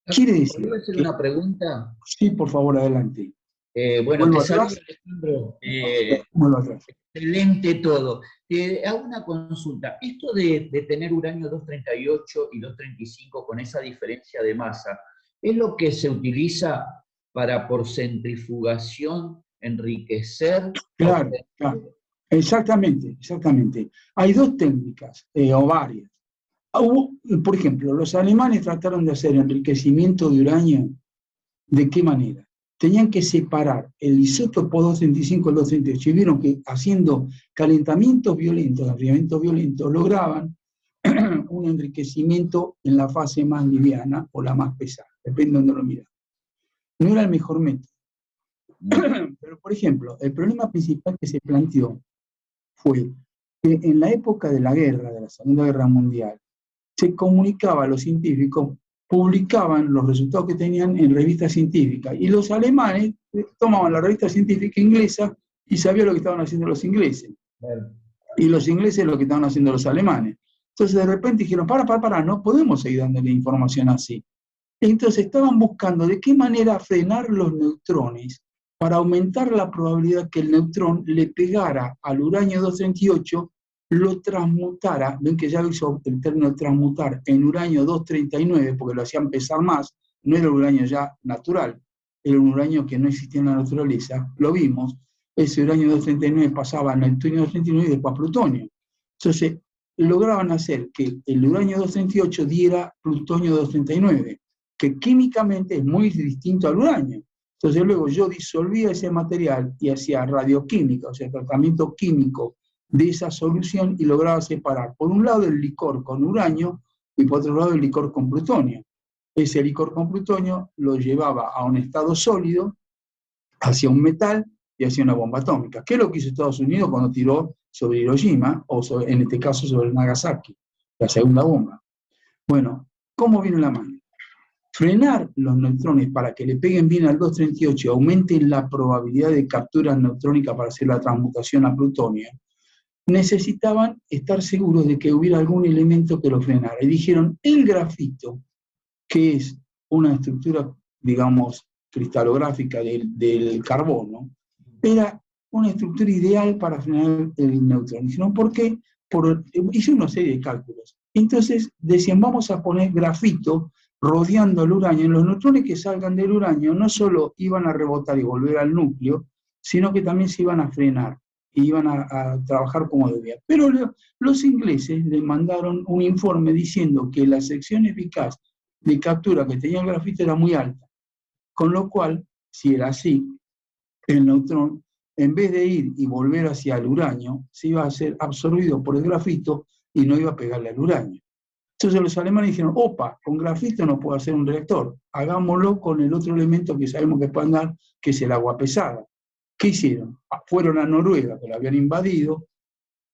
Speaker 1: Quiere decir.
Speaker 4: ¿Puedo hacer una pregunta?
Speaker 1: Sí, por favor, adelante.
Speaker 4: Bueno, te saludo, Alejandro.
Speaker 1: Vuelvo atrás.
Speaker 4: Excelente todo. Te hago una consulta. Esto de tener uranio 238 y 235 con esa diferencia de masa, ¿es lo que se utiliza para por centrifugación enriquecer?
Speaker 1: Claro, claro. Exactamente. Hay 2 técnicas, o varias. Por ejemplo, los alemanes trataron de hacer enriquecimiento de uranio. ¿De qué manera? Tenían que separar el isótopo 235 del 238 y vieron que haciendo calentamientos violentos, enfriamientos violentos, lograban un enriquecimiento en la fase más liviana o la más pesada, depende de donde lo miran. No era el mejor método. Pero, por ejemplo, el problema principal que se planteó fue que en la época de la guerra, de la Segunda Guerra Mundial, se comunicaba a los científicos publicaban los resultados que tenían en revistas científicas. Y los alemanes tomaban la revista científica inglesa y sabían lo que estaban haciendo los ingleses. Y los ingleses lo que estaban haciendo los alemanes. Entonces de repente dijeron, para, no podemos seguir dándole información así. Entonces estaban buscando de qué manera frenar los neutrones para aumentar la probabilidad que el neutrón le pegara al uranio 238, lo transmutara, ven que ya hizo el término transmutar en uranio 239, porque lo hacían pesar más, no era el uranio ya natural, era un uranio que no existía en la naturaleza, lo vimos, ese uranio 239 pasaba a neutrino 239 y después a plutonio. Entonces, lograban hacer que el uranio 238 diera plutonio 239, que químicamente es muy distinto al uranio. Entonces luego yo disolvía ese material y hacía radioquímica, o sea, tratamiento químico de esa solución y lograba separar, por un lado, el licor con uranio y por otro lado el licor con plutonio. Ese licor con plutonio lo llevaba a un estado sólido, hacia un metal y hacia una bomba atómica. ¿Qué es lo que hizo Estados Unidos cuando tiró sobre Hiroshima, o sobre, en este caso sobre Nagasaki, la segunda bomba? Bueno, ¿cómo viene la mano? Frenar los neutrones para que le peguen bien al 238 y aumenten la probabilidad de captura neutrónica para hacer la transmutación a plutonio, necesitaban estar seguros de que hubiera algún elemento que lo frenara. Y dijeron, el grafito, que es una estructura, digamos, cristalográfica del carbono, era una estructura ideal para frenar el neutrón. Dijeron, ¿por qué? Hice una serie de cálculos. Entonces decían, vamos a poner grafito rodeando el uranio. Los neutrones que salgan del uranio no solo iban a rebotar y volver al núcleo, sino que también se iban a frenar y iban a trabajar como debían. Pero los ingleses les mandaron un informe diciendo que la sección eficaz de captura que tenía el grafito era muy alta, con lo cual, si era así, el neutrón, en vez de ir y volver hacia el uranio, se iba a ser absorbido por el grafito y no iba a pegarle al uranio. Entonces los alemanes dijeron, opa, con grafito no puedo hacer un reactor, hagámoslo con el otro elemento que sabemos que puede andar, que es el agua pesada. ¿Qué hicieron? Fueron a Noruega, que la habían invadido,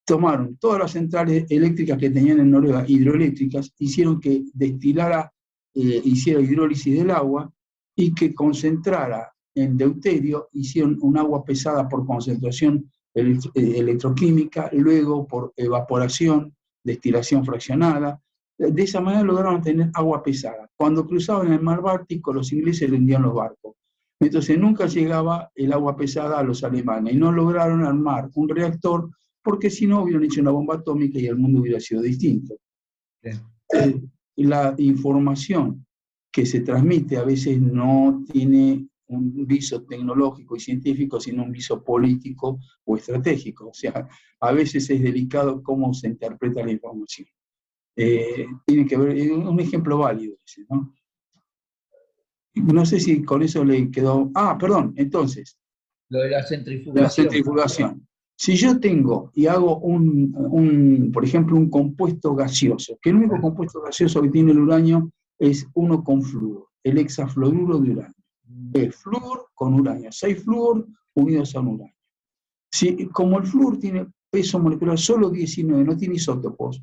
Speaker 1: tomaron todas las centrales eléctricas que tenían en Noruega, hidroeléctricas, hicieron que destilara, hiciera hidrólisis del agua y que concentrara en deuterio, hicieron un agua pesada por concentración electroquímica, luego por evaporación, destilación fraccionada. De esa manera lograron tener agua pesada. Cuando cruzaban el mar Báltico, los ingleses rendían los barcos. Entonces nunca llegaba el agua pesada a los alemanes y no lograron armar un reactor porque si no hubieran hecho una bomba atómica y el mundo hubiera sido distinto. La información que se transmite a veces no tiene un viso tecnológico y científico, sino un viso político o estratégico. O sea, a veces es delicado cómo se interpreta la información. Tiene que ver, un ejemplo válido ese, ¿no? No sé si con eso le quedó... perdón, entonces.
Speaker 4: Lo de la centrifugación.
Speaker 1: La centrifugación. Si yo tengo y hago por ejemplo, un compuesto gaseoso, que el único compuesto gaseoso que tiene el uranio es uno con flúor, el hexafluoruro de uranio. Es flúor con uranio, 6 flúor unidos a un uranio. Como el flúor tiene peso molecular solo 19, no tiene isótopos,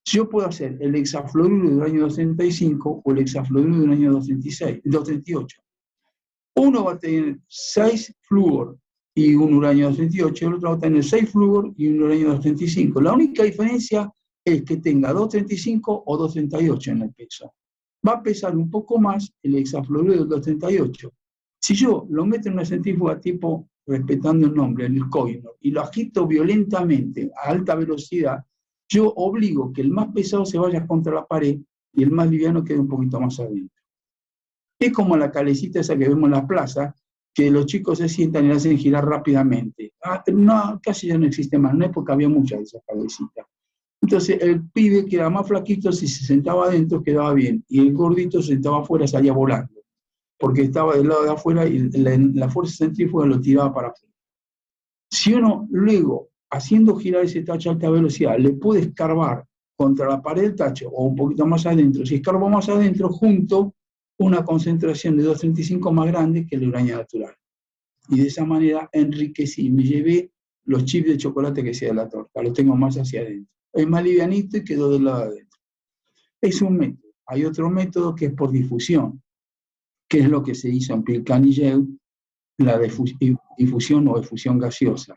Speaker 1: yo puedo hacer el hexafluoruro de uranio 235 o el hexafluoruro de uranio 238. Uno va a tener 6 flúor y un uranio 238, el otro va a tener 6 flúor y un uranio 235. La única diferencia es que tenga 235 o 238 en el peso. Va a pesar un poco más el hexafluoruro del 238. Si yo lo meto en una centrífuga tipo, respetando el nombre, el Koinor, y lo agito violentamente a alta velocidad, yo obligo que el más pesado se vaya contra la pared y el más liviano quede un poquito más adentro. Es como la calecita esa que vemos en la plaza, que los chicos se sientan y la hacen girar rápidamente. No, casi ya no existe más, en una época había muchas de esas calecitas. Entonces el pibe que era más flaquito, si se sentaba adentro quedaba bien, y el gordito se sentaba afuera, salía volando, porque estaba del lado de afuera y la fuerza centrífuga lo tiraba para afuera. Si uno luego, haciendo girar ese tacho a alta velocidad, le puede escarbar contra la pared del tacho o un poquito más adentro, si escarbo más adentro, junto una concentración de 235 más grande que el uranio natural. Y de esa manera enriquecí, me llevé los chips de chocolate que sea de la torta, los tengo más hacia adentro. Es más livianito y quedó del lado de adentro. Es un método. hay otro método que es por difusión, que es lo que se hizo en Pilcan y Yeu, la difusión o efusión gaseosa.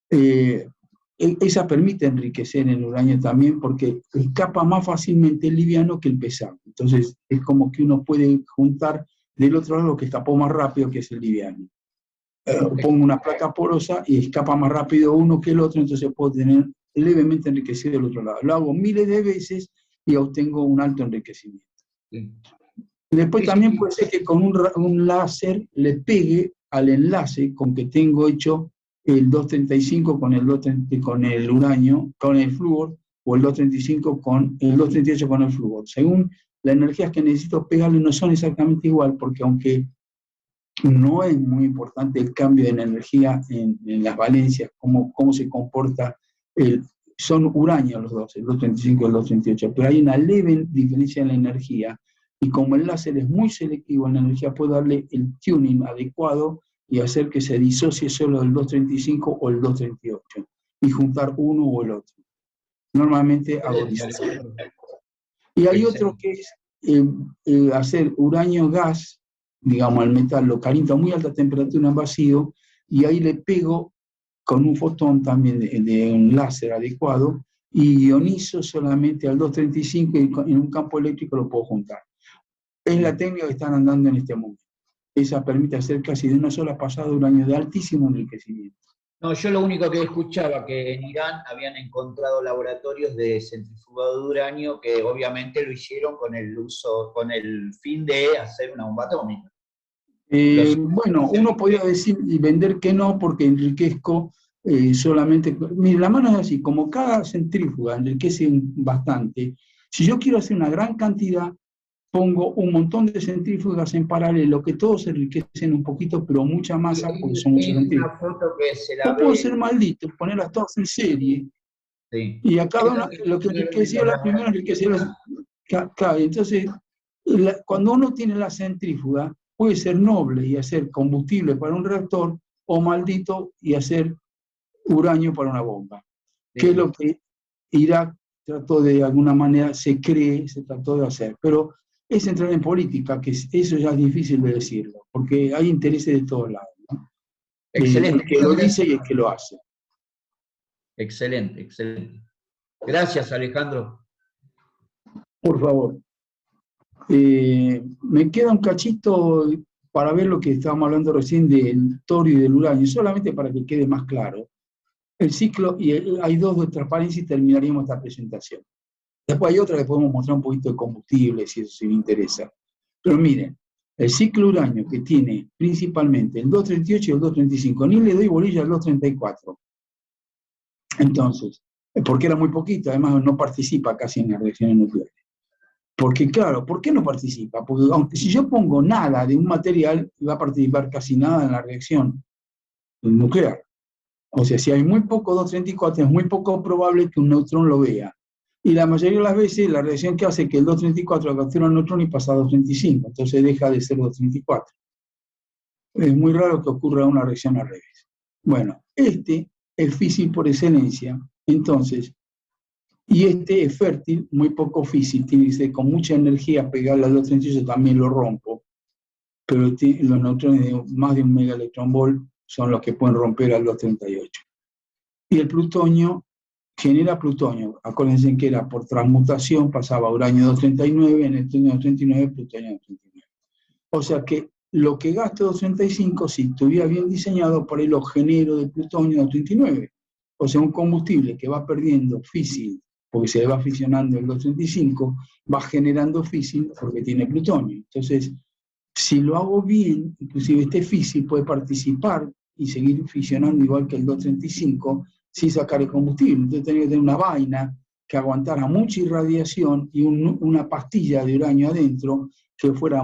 Speaker 1: Esa permite enriquecer el uranio también porque escapa más fácilmente el liviano que el pesado. Entonces es como que uno puede juntar del otro lado lo que escapó más rápido, que es el liviano. Pongo una placa porosa y escapa más rápido uno que el otro, entonces puedo tener levemente enriquecido el otro lado. Lo hago miles de veces y obtengo un alto enriquecimiento. Sí. Después también puede ser que con un láser le pegue al enlace con que tengo hecho el 235 con el uranio, con el flúor, o el 235 con el 238 con el flúor. Según las energías que necesito pegarle no son exactamente igual, porque aunque no es muy importante el cambio de la energía en las valencias, cómo se comporta, son uráneos los dos, el 235 y el 238, pero hay una leve diferencia en la energía, y como el láser es muy selectivo en la energía, puedo darle el tuning adecuado y hacer que se disocie solo el 235 o el 238, y juntar uno o el otro. Normalmente hago disociación. Y hay otro que es hacer uranio gas, digamos, el metal lo caliento a muy alta temperatura en vacío, y ahí le pego con un fotón también de un láser adecuado, y ionizo solamente al 235 y en un campo eléctrico lo puedo juntar. Es la técnica que están andando en este mundo. Esa permite hacer casi de una sola pasada uranio de altísimo enriquecimiento.
Speaker 4: No, yo lo único que escuchaba que en Irán habían encontrado laboratorios de centrifugado de uranio que obviamente lo hicieron con el fin de hacer una bomba atómica.
Speaker 1: Bueno, uno podría decir y vender que no, porque enriquezco solamente. Mire, la mano es así, como cada centrífuga enriquece bastante. Si yo quiero hacer una gran cantidad, pongo un montón de centrífugas en paralelo, que todos enriquecen un poquito, pero mucha masa, porque son muchas centrífugas. O puedo ser maldito, ponerlas todas en serie, sí, y a cada una, lo que enriqueció la primera, enriqueció la. Claro, entonces, cuando uno tiene la centrífuga, puede ser noble y hacer combustible para un reactor, o maldito y hacer uranio para una bomba, sí, que es lo que Irak trató de alguna manera, se trató de hacer. Pero es entrar en política, que eso ya es difícil de decirlo, porque hay intereses de todos lados, ¿no? Excelente. El que lo dice y el que lo hace.
Speaker 4: Excelente, excelente. Gracias, Alejandro.
Speaker 1: Por favor. Me queda un cachito para ver lo que estábamos hablando recién del torio y del uranio, solamente para que quede más claro. El ciclo, y hay dos de transparencia y terminaríamos esta presentación. Después hay otra que podemos mostrar un poquito de combustible, si eso me interesa. Pero miren, el ciclo uranio que tiene principalmente el 238 y el 235, ni le doy bolilla al 234. Entonces, porque era muy poquito, además no participa casi en las reacciones nucleares. Porque claro, ¿por qué no participa? Porque aunque si yo pongo nada de un material, va a participar casi nada en la reacción nuclear. O sea, si hay muy poco 234, es muy poco probable que un neutrón lo vea. Y la mayoría de las veces la reacción que hace es que el 234 captura el neutrón y pasa a 235, entonces deja de ser 234. Es muy raro que ocurra una reacción al revés. Bueno, este es físil por excelencia, entonces, y este es fértil, muy poco físil, tiene que ser con mucha energía pegarle al 238, también lo rompo, pero los neutrones de más de un megaelectronvolt son los que pueden romper al 238. Y el plutonio genera plutonio. Acuérdense que era por transmutación, pasaba a uranio 239, en el plutonio 239, plutonio 239. O sea que lo que gasto 235, si estuviera bien diseñado, por ahí lo genero de plutonio 239. O sea, un combustible que va perdiendo físil, porque se va fisionando el 235, va generando físil porque tiene plutonio. Entonces, si lo hago bien, inclusive este físil puede participar y seguir fisionando igual que el 235, sin sacar el combustible. Entonces tenía que tener una vaina que aguantara mucha irradiación y una pastilla de uranio adentro que fuera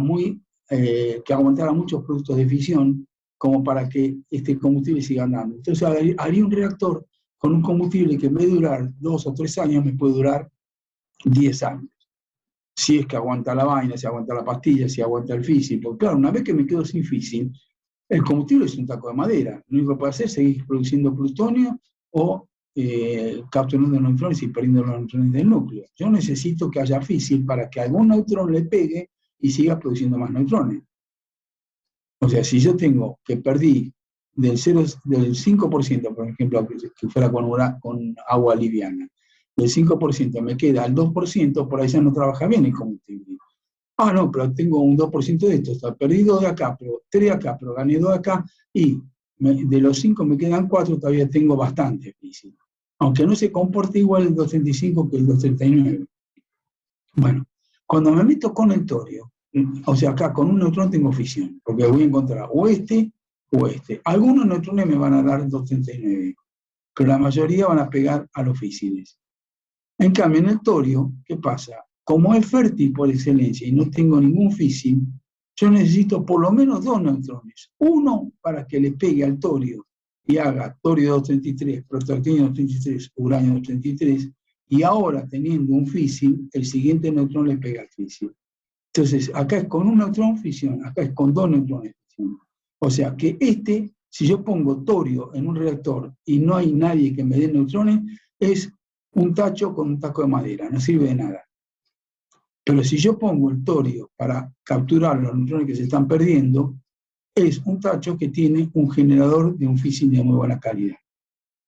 Speaker 1: que aguantara muchos productos de fisión, como para que este combustible siga andando. Entonces haría un reactor con un combustible que en vez de durar 2 o 3 años, me puede durar 10 años. Si es que aguanta la vaina, si aguanta la pastilla, si aguanta el físil. Porque claro, una vez que me quedo sin físil, el combustible es un taco de madera. Lo único que puedo hacer es seguir produciendo plutonio o capturando neutrones y perdiendo los neutrones del núcleo. Yo necesito que haya físil para que algún neutrón le pegue y siga produciendo más neutrones. O sea, si yo tengo que perdí del 5%, por ejemplo, que fuera con agua liviana, del 5% me queda al 2%, por ahí ya no trabaja bien el combustible. Ah, no, pero tengo un 2% de esto, está perdido de acá, pero 3 de acá, pero gané 2 de acá, y de los 5 me quedan 4, todavía tengo bastante físico. Aunque no se comporte igual el 235 que el 239. Bueno, cuando me meto con el torio, o sea, acá con un neutrón tengo fisión, porque voy a encontrar o este o este. Algunos neutrones me van a dar 239, pero la mayoría van a pegar a los físiles. En cambio, en el torio, ¿qué pasa? Como es fértil por excelencia y no tengo ningún físil, yo necesito por lo menos 2 neutrones. Uno para que le pegue al torio y haga torio 233, protactinio 233, uranio 233, y ahora teniendo un físil, el siguiente neutrón le pega al físil. Entonces, acá es con un neutrón fisión, acá es con 2 neutrones fisión. O sea que si yo pongo torio en un reactor y no hay nadie que me dé neutrones, es un tacho con un taco de madera, no sirve de nada. Pero si yo pongo el torio para capturar los neutrones que se están perdiendo, es un tacho que tiene un generador de un físil de muy buena calidad.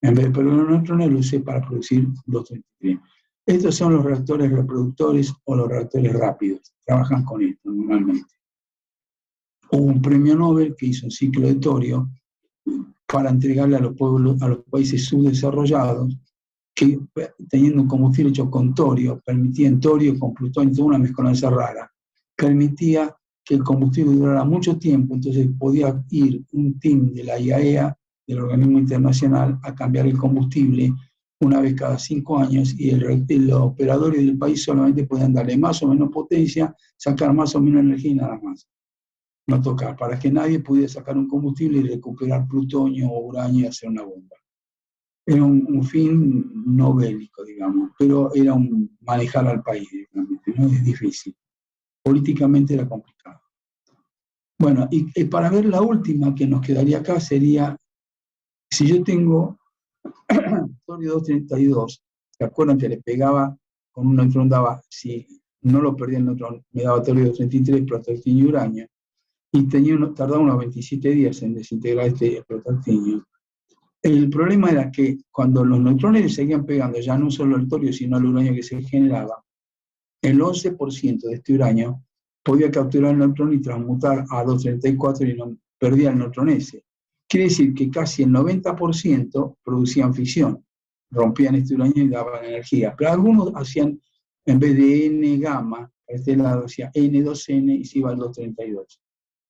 Speaker 1: En vez de perder los neutrones, lo usé para producir 233. Estos son los reactores reproductores o los reactores rápidos. Trabajan con esto normalmente. Hubo un premio Nobel que hizo un ciclo de torio para entregarle a los países subdesarrollados que teniendo un combustible hecho con torio, permitían torio con plutonio, toda una mezcolanza rara, permitía que el combustible durara mucho tiempo, entonces podía ir un team de la IAEA, del organismo internacional, a cambiar el combustible una vez cada 5 años, y los operadores del país solamente podían darle más o menos potencia, sacar más o menos energía y nada más. No tocar, para que nadie pudiera sacar un combustible y recuperar plutonio o uranio y hacer una bomba. Era un fin no bélico, digamos, pero era manejar al país directamente, ¿no? Es difícil. Políticamente era complicado. Bueno, y para ver la última que nos quedaría acá sería, si yo tengo torio 232, ¿se acuerdan que le pegaba con un neutrón, si no lo perdía el neutrón, me daba torio 233, protactinio y uranio, y tardaba unos 27 días en desintegrar este protactinio. El problema era que cuando los neutrones le seguían pegando, ya no solo el torio, sino el uranio que se generaba, el 11% de este uranio podía capturar el neutrón y transmutar a 234 y no perdía el neutrón ese. Quiere decir que casi el 90% producían fisión, rompían este uranio y daban energía. Pero algunos hacían, en vez de N gamma, a este lado hacía N2N y se iba al 232.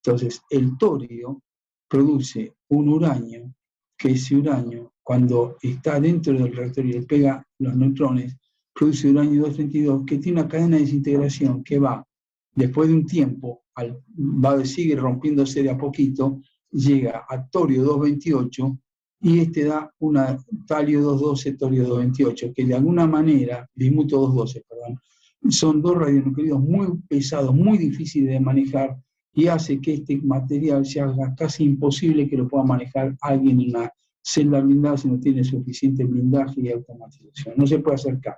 Speaker 1: Entonces, el torio produce un uranio, que ese uranio, cuando está dentro del reactor y le pega los neutrones, produce uranio 232, que tiene una cadena de desintegración que va, después de un tiempo, sigue rompiéndose de a poquito, llega a torio 228, y este da una talio 212, torio 228, que de alguna manera, bismuto 212, perdón, son 2 radionucleidos muy pesados, muy difíciles de manejar, y hace que este material se haga casi imposible que lo pueda manejar alguien en una celda blindada si no tiene suficiente blindaje y automatización. No se puede acercar.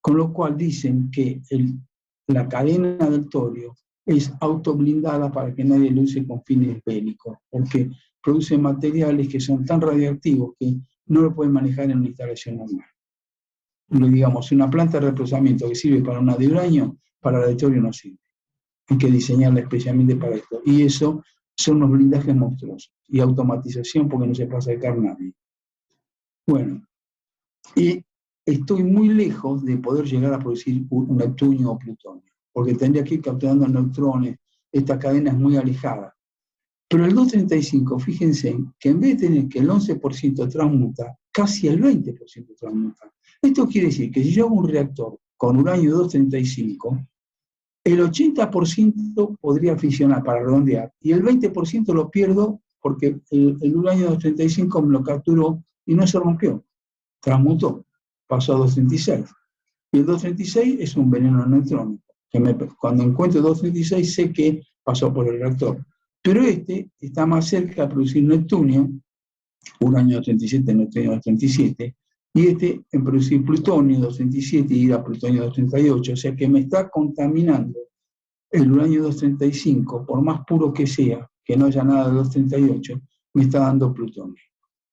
Speaker 1: Con lo cual dicen que la cadena del torio es autoblindada para que nadie lo use con fines bélicos, porque produce materiales que son tan radioactivos que no lo pueden manejar en una instalación normal. Digamos, una planta de reprocesamiento que sirve para una de uranio, para la de torio no sirve. Hay que diseñarla especialmente para esto. Y eso son unos blindajes monstruosos. Y automatización porque no se puede acercar nadie. Bueno, y estoy muy lejos de poder llegar a producir un neptunio o plutonio, porque tendría que ir capturando neutrones, esta cadena es muy alejada. Pero el 235, fíjense, que en vez de tener que el 11% transmuta, casi el 20% transmuta. Esto quiere decir que si yo hago un reactor con uranio 235, el 80% podría fisionar para redondear, y el 20% lo pierdo porque el uranio 235 me lo capturó y no se rompió, transmutó, pasó a 236. Y el 236 es un veneno neutrónico, cuando encuentro 236 sé que pasó por el reactor. Pero este está más cerca de producir neptunio, uranio 237, neptunio 237, y en producir plutonio 237 y ir a plutonio 238, o sea que me está contaminando el uranio 235, por más puro que sea, que no haya nada de 238, me está dando plutonio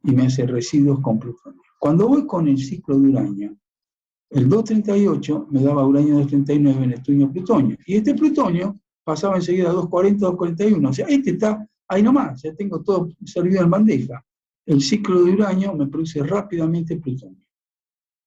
Speaker 1: y me hace residuos con plutonio. Cuando voy con el ciclo de uranio, el 238 me daba uranio 239 en estudio plutonio, y este plutonio pasaba enseguida a 240, 241, o sea, está ahí nomás, ya tengo todo servido en bandeja. El ciclo de uranio me produce rápidamente plutonio,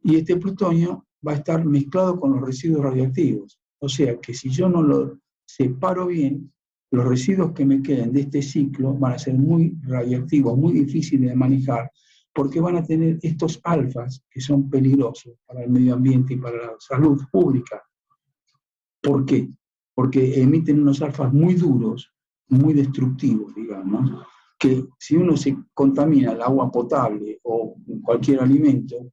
Speaker 1: y este plutonio va a estar mezclado con los residuos radioactivos, o sea que si yo no lo separo bien, los residuos que me queden de este ciclo van a ser muy radioactivos, muy difíciles de manejar, porque van a tener estos alfas que son peligrosos para el medio ambiente y para la salud pública. ¿Por qué? Porque emiten unos alfas muy duros, muy destructivos, digamos, que si uno se contamina el agua potable o cualquier alimento,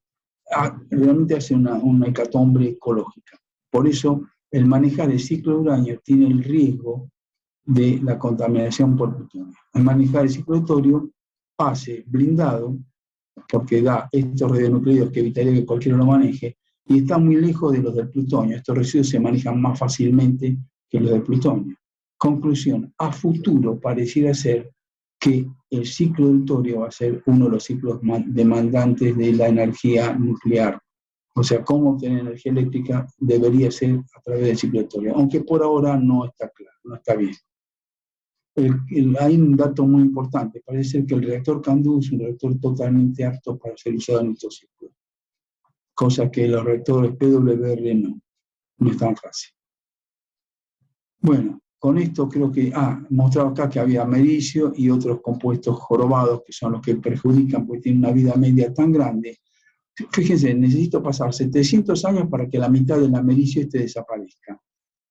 Speaker 1: realmente hace una hecatombe ecológica. Por eso, el manejar el ciclo de uranio tiene el riesgo de la contaminación por plutonio. Al manejar el ciclo de torio, pase blindado, porque da estos radionucleidos que evitaría que cualquiera lo maneje, y está muy lejos de los del plutonio. Estos residuos se manejan más fácilmente que los del plutonio. Conclusión, a futuro pareciera ser que el ciclo del torio va a ser uno de los ciclos más demandantes de la energía nuclear. O sea, cómo obtener energía eléctrica debería ser a través del ciclo del torio, aunque por ahora no está claro, no está bien. Hay un dato muy importante, parece ser que el reactor CANDU es un reactor totalmente apto para ser usado en estos ciclos, cosa que los reactores PWR no es tan fácil. Bueno, con esto creo que, mostraba acá que había americio y otros compuestos jorobados, que son los que perjudican porque tienen una vida media tan grande. Fíjense, necesito pasar 700 años para que la mitad del americio desaparezca.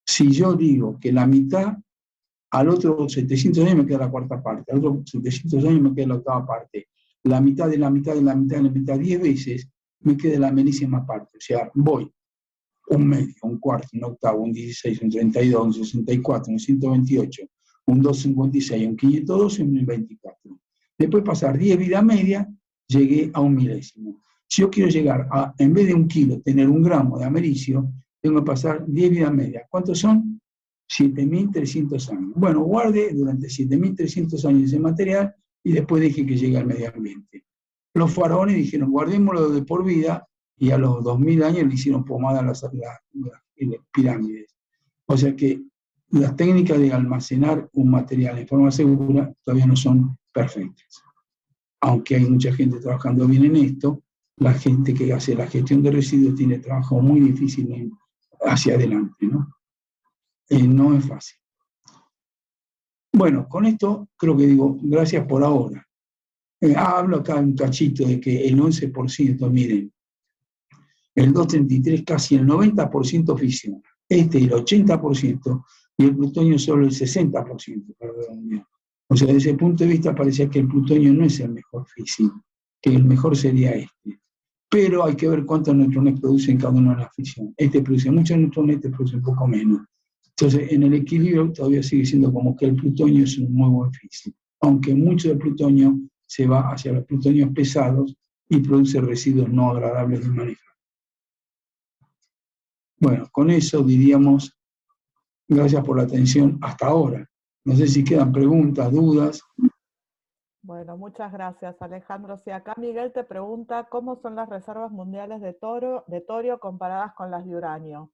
Speaker 1: Si yo digo que la mitad, al otro 700 años me queda la cuarta parte, al otro 700 años me queda la octava parte, la mitad de la mitad de la mitad de la mitad, 10 veces, me queda la merísima parte. O sea, voy un medio, un cuarto, un octavo, un 16, un 32, un 64, un 128, un 256, un 512, un 1024. Después pasar 10 vidas medias, llegué a un milésimo. Si yo quiero llegar a, en vez de 1 kilo, tener 1 gramo de americio, tengo que pasar 10 vidas medias. ¿Cuántos son? 7.300 años. Bueno, guarde durante 7.300 años ese material y después deje que llegue al medio ambiente. Los faraones dijeron, guardémoslo de por vida, y a los 2000 años le hicieron pomada a las pirámides. O sea que las técnicas de almacenar un material en forma segura todavía no son perfectas. Aunque hay mucha gente trabajando bien en esto, la gente que hace la gestión de residuos tiene trabajo muy difícil hacia adelante, ¿no? No es fácil. Bueno, con esto creo que digo, gracias por ahora. Hablo acá un cachito de que el 11%, miren, el 233 casi el 90% fisiona, el 80%, y el plutonio solo el 60%, perdón. O sea, desde ese punto de vista parecía que el plutonio no es el mejor físico, que el mejor sería este. Pero hay que ver cuántos neutrones producen cada uno de la fisión. Este produce muchos neutrones, este produce un poco menos. Entonces, en el equilibrio todavía sigue siendo como que el plutonio es un muy buen físico, aunque mucho del plutonio se va hacia los plutonios pesados y produce residuos no agradables de manejar. Bueno, con eso diríamos, gracias por la atención hasta ahora. No sé si quedan preguntas, dudas.
Speaker 2: Bueno, muchas gracias, Alejandro. Sí, acá Miguel te pregunta, ¿cómo son las reservas mundiales de torio comparadas con las de uranio?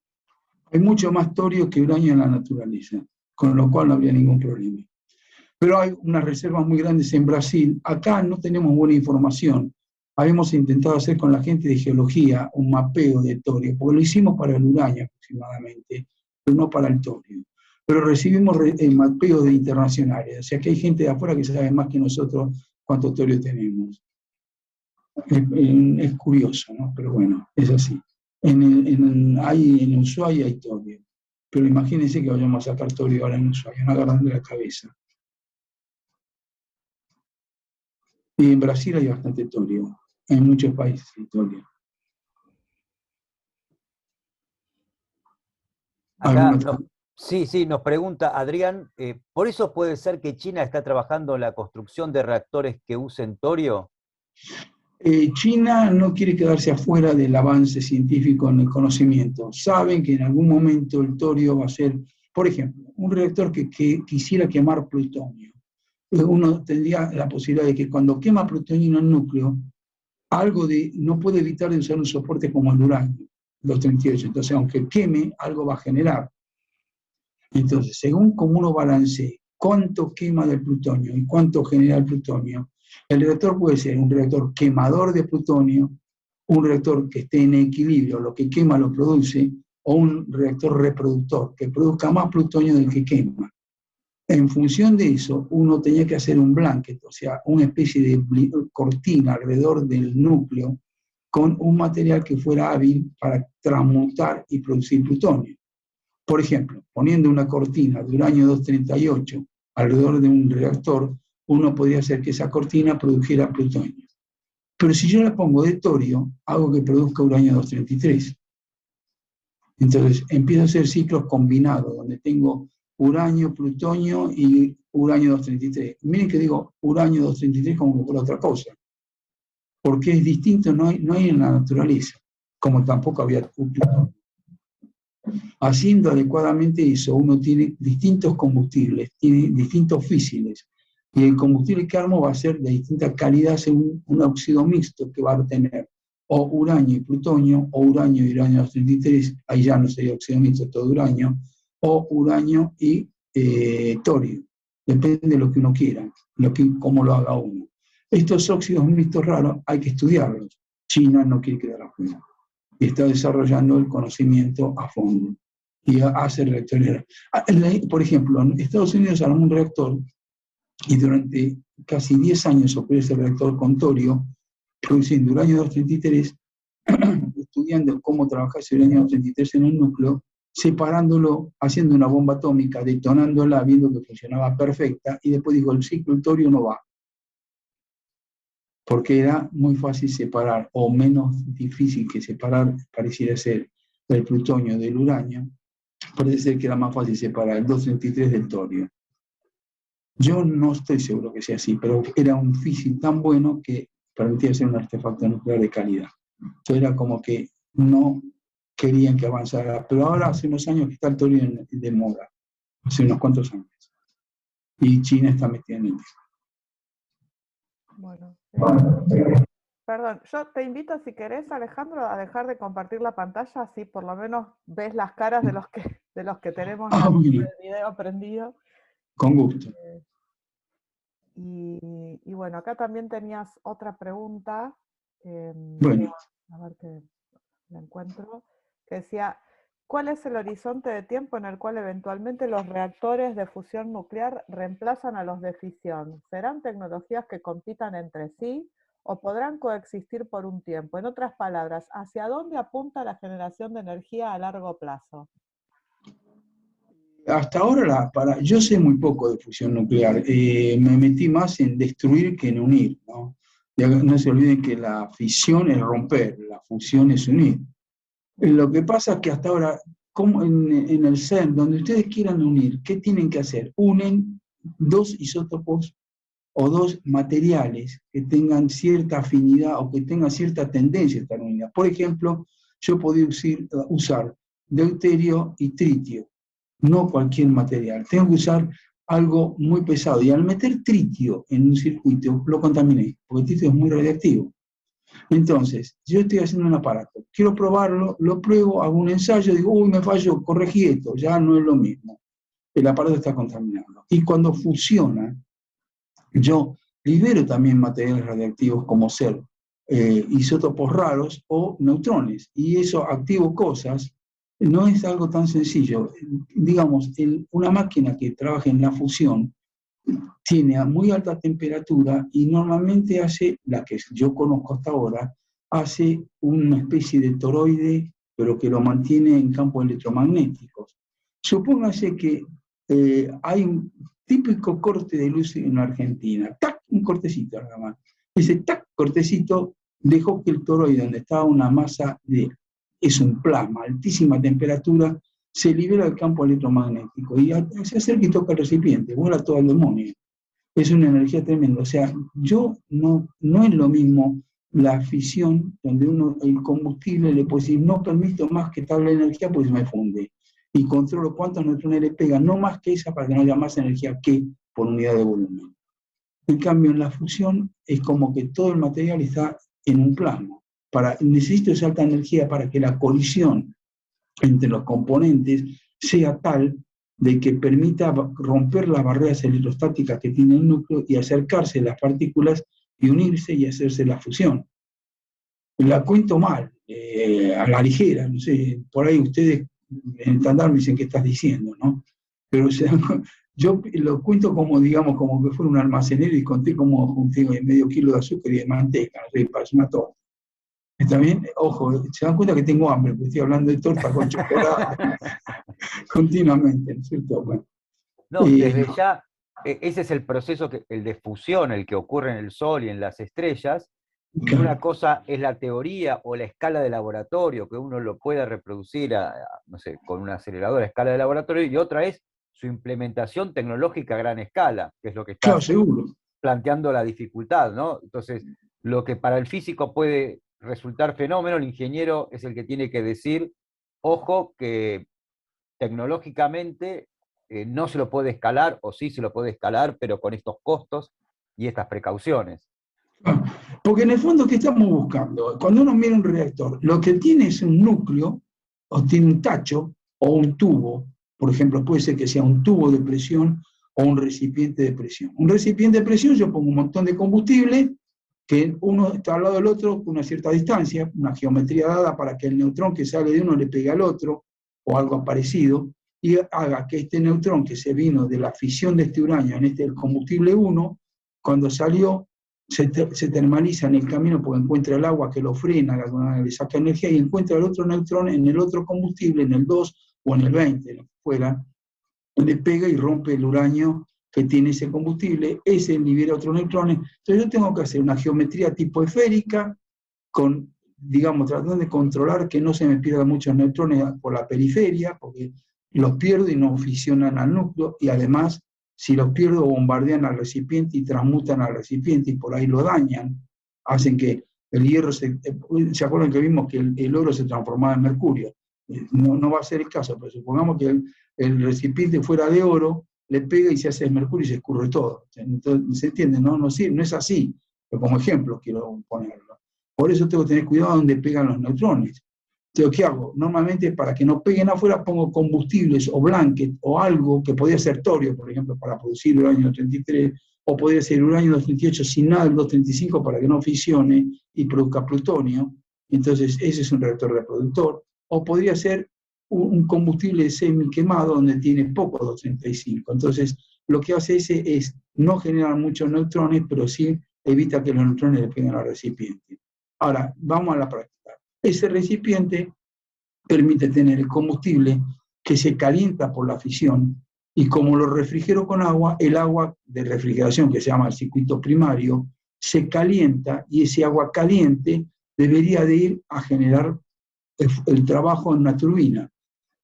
Speaker 1: Hay mucho más torio que uranio en la naturaleza, con lo cual no habría ningún problema. Pero hay unas reservas muy grandes en Brasil. Acá no tenemos buena información. Habíamos intentado hacer con la gente de geología un mapeo de torio, porque lo hicimos para el uranio aproximadamente, pero no para el torio. Pero recibimos mapeos de internacionales, o sea que hay gente de afuera que sabe más que nosotros cuánto torio tenemos. Es curioso, ¿no? Pero bueno, es así. En Ushuaia hay torio, pero imagínense que vayamos a sacar torio ahora en Ushuaia, no agarran de la cabeza. Y en Brasil hay bastante torio, en muchos países hay torio.
Speaker 3: Acá sí, nos pregunta Adrián, ¿por eso puede ser que China está trabajando en la construcción de reactores que usen torio?
Speaker 1: China no quiere quedarse afuera del avance científico en el conocimiento. Saben que en algún momento el torio va a ser, por ejemplo, un reactor que quisiera quemar plutonio. Uno tendría la posibilidad de que cuando quema plutonio en el núcleo, no puede evitar de usar un soporte como el uranio, 238. Entonces, aunque queme, algo va a generar. Entonces, según como uno balancee cuánto quema del plutonio y cuánto genera el plutonio, el reactor puede ser un reactor quemador de plutonio, un reactor que esté en equilibrio, lo que quema lo produce, o un reactor reproductor, que produzca más plutonio del que quema. En función de eso, uno tenía que hacer un blanket, o sea, una especie de cortina alrededor del núcleo, con un material que fuera hábil para transmutar y producir plutonio. Por ejemplo, poniendo una cortina de uranio 238 alrededor de un reactor, uno podría hacer que esa cortina produjera plutonio. Pero si yo la pongo de torio, hago que produzca uranio 233. Entonces empiezo a hacer ciclos combinados, donde tengo uranio, plutonio y uranio 233. Miren que digo uranio 233 como por otra cosa, porque es distinto, no hay en la naturaleza, como tampoco había plutonio. Haciendo adecuadamente eso, uno tiene distintos combustibles, tiene distintos físiles, y el combustible que armo va a ser de distinta calidad según un óxido mixto que va a tener o uranio y plutonio, o uranio y uranio 233, ahí ya no sería óxido mixto, todo uranio, o uranio y torio. Depende de lo que uno quiera, cómo lo haga uno. Estos óxidos mixtos raros hay que estudiarlos. China no quiere quedar afuera. Y está desarrollando el conocimiento a fondo. Y hace reactores. Por ejemplo, en Estados Unidos armó un reactor y durante casi 10 años operó ese reactor con torio, produciendo uranio 233, estudiando cómo trabajar ese uranio 233 en el núcleo, separándolo, haciendo una bomba atómica, detonándola, viendo que funcionaba perfecta, y después dijo, el ciclo del torio no va. Porque era muy fácil separar, o menos difícil que separar, pareciera ser, el plutonio del uranio, parece ser que era más fácil separar el 233 del torio. Yo no estoy seguro que sea así, pero era un físico tan bueno que permitía ser un artefacto nuclear de calidad. Entonces era como que no querían que avanzara, pero ahora hace unos años que está el torio de moda, hace unos cuantos años, y China está metida en el tema.
Speaker 2: Bueno, perdón, yo te invito, si querés, Alejandro, a dejar de compartir la pantalla, así por lo menos ves las caras de los que tenemos el video prendido.
Speaker 1: Con gusto.
Speaker 2: Y bueno, acá también tenías otra pregunta.
Speaker 1: Bueno.
Speaker 2: A ver que la encuentro. Que decía, ¿cuál es el horizonte de tiempo en el cual eventualmente los reactores de fusión nuclear reemplazan a los de fisión? ¿Serán tecnologías que compitan entre sí o podrán coexistir por un tiempo? En otras palabras, ¿hacia dónde apunta la generación de energía a largo plazo?
Speaker 1: Hasta ahora, yo sé muy poco de fusión nuclear. Me metí más en destruir que en unir, ¿no? No se olviden que la fisión es romper, la fusión es unir. Lo que pasa es que hasta ahora, como en el CERN, donde ustedes quieran unir, ¿qué tienen que hacer? Unen dos isótopos o dos materiales que tengan cierta afinidad o que tengan cierta tendencia a estar unidas. Por ejemplo, yo podía usar deuterio y tritio, no cualquier material. Tengo que usar algo muy pesado. Y al meter tritio en un circuito, lo contaminé, porque el tritio es muy radiactivo. Entonces, yo estoy haciendo un aparato, quiero probarlo, lo pruebo, hago un ensayo, digo, uy, me falló, corregí esto, ya no es lo mismo. El aparato está contaminado. Y cuando fusiona, yo libero también materiales radiactivos como ser isótopos raros o neutrones. Y eso, activo cosas, no es algo tan sencillo. Digamos, una máquina que trabaja en la fusión tiene a muy alta temperatura y normalmente hace, la que yo conozco hasta ahora, hace una especie de toroide, pero que lo mantiene en campos electromagnéticos. Supóngase que hay un típico corte de luz en la Argentina, ¡tac! Un cortecito nada más. Ese ¡tac! Cortecito dejó que el toroide, donde estaba una masa es un plasma, altísima temperatura, se libera del campo electromagnético y se acerca y toca el recipiente, vuela todo el demonio. Es una energía tremenda. O sea, no es lo mismo la fisión, donde el combustible le puede decir, no permito más que tal energía porque se me funde. Y controlo cuántos neutrones le pegan, no más que esa para que no haya más energía que por unidad de volumen. En cambio, en la fusión es como que todo el material está en un plano. Necesito esa alta energía para que la colisión entre los componentes sea tal de que permita romper las barreras electrostáticas que tiene el núcleo y acercarse las partículas y unirse y hacerse la fusión. La cuento mal, a la ligera, no sé, por ahí ustedes en estándar me dicen qué estás diciendo, ¿no? Pero o sea, yo lo cuento como, digamos, como que fuera un almacenero y conté como junté medio kilo de azúcar y de manteca, no sé, para una torta. ¿Está bien? Ojo, se dan cuenta que tengo hambre, porque estoy hablando de torta con chocolate continuamente, ¿no es cierto? Bueno,
Speaker 3: no, desde ya, ese es el proceso, el de fusión, el que ocurre en el Sol y en las estrellas, y
Speaker 1: claro.
Speaker 3: una cosa es la teoría o la escala de laboratorio, que uno lo pueda reproducir no sé, con una aceleradora a escala de laboratorio, y otra es su implementación tecnológica a gran escala, que es lo que está planteando la dificultad, ¿no? Entonces, lo que para el físico puede resultar fenómeno, el ingeniero es el que tiene que decir, ojo, que tecnológicamente no se lo puede escalar, o sí se lo puede escalar, pero con estos costos y estas precauciones.
Speaker 1: Porque en el fondo, ¿qué estamos buscando? Cuando uno mira un reactor, lo que tiene es un núcleo, o tiene un tacho, o un tubo. Por ejemplo, puede ser que sea un tubo de presión o un recipiente de presión. Un recipiente de presión, yo pongo un montón de combustible, que uno está al lado del otro con una cierta distancia, una geometría dada para que el neutrón que sale de uno le pegue al otro, o algo parecido, y haga que este neutrón que se vino de la fisión de este uranio en el combustible 1, cuando salió, se termaliza en el camino porque encuentra el agua que lo frena, le saca energía, y encuentra el otro neutrón en el otro combustible, en el 2 o en el 20, lo que fuera, le pega y rompe el uranio que tiene ese combustible, ese libera otros neutrones. Entonces yo tengo que hacer una geometría tipo esférica, con, digamos, tratando de controlar que no se me pierdan muchos neutrones por la periferia, porque los pierdo y no fisionan al núcleo, y además, si los pierdo, bombardean al recipiente y transmutan al recipiente y por ahí lo dañan, hacen que el hierro ¿se acuerdan que vimos que el oro se transformaba en mercurio? No va a ser el caso, pero supongamos que el recipiente fuera de oro, le pega y se hace el mercurio y se escurre todo. Entonces, ¿se entiende? No es así, pero como ejemplo quiero ponerlo. Por eso tengo que tener cuidado donde pegan los neutrones. Entonces, ¿qué hago? Normalmente, para que no peguen afuera, pongo combustibles o blanket o algo que podría ser torio, por ejemplo, para producir uranio 233, o podría ser uranio 238 sin nada del 235 para que no fisione y produzca plutonio. Entonces, ese es un reactor reproductor. O podría ser un combustible semi quemado donde tiene poco 235. Entonces, lo que hace ese es no generar muchos neutrones, pero sí evita que los neutrones le peguen al recipiente. Ahora, vamos a la práctica. Ese recipiente permite tener el combustible que se calienta por la fisión, y como lo refrigero con agua, el agua de refrigeración, que se llama el circuito primario, se calienta, y ese agua caliente debería de ir a generar el trabajo en una turbina.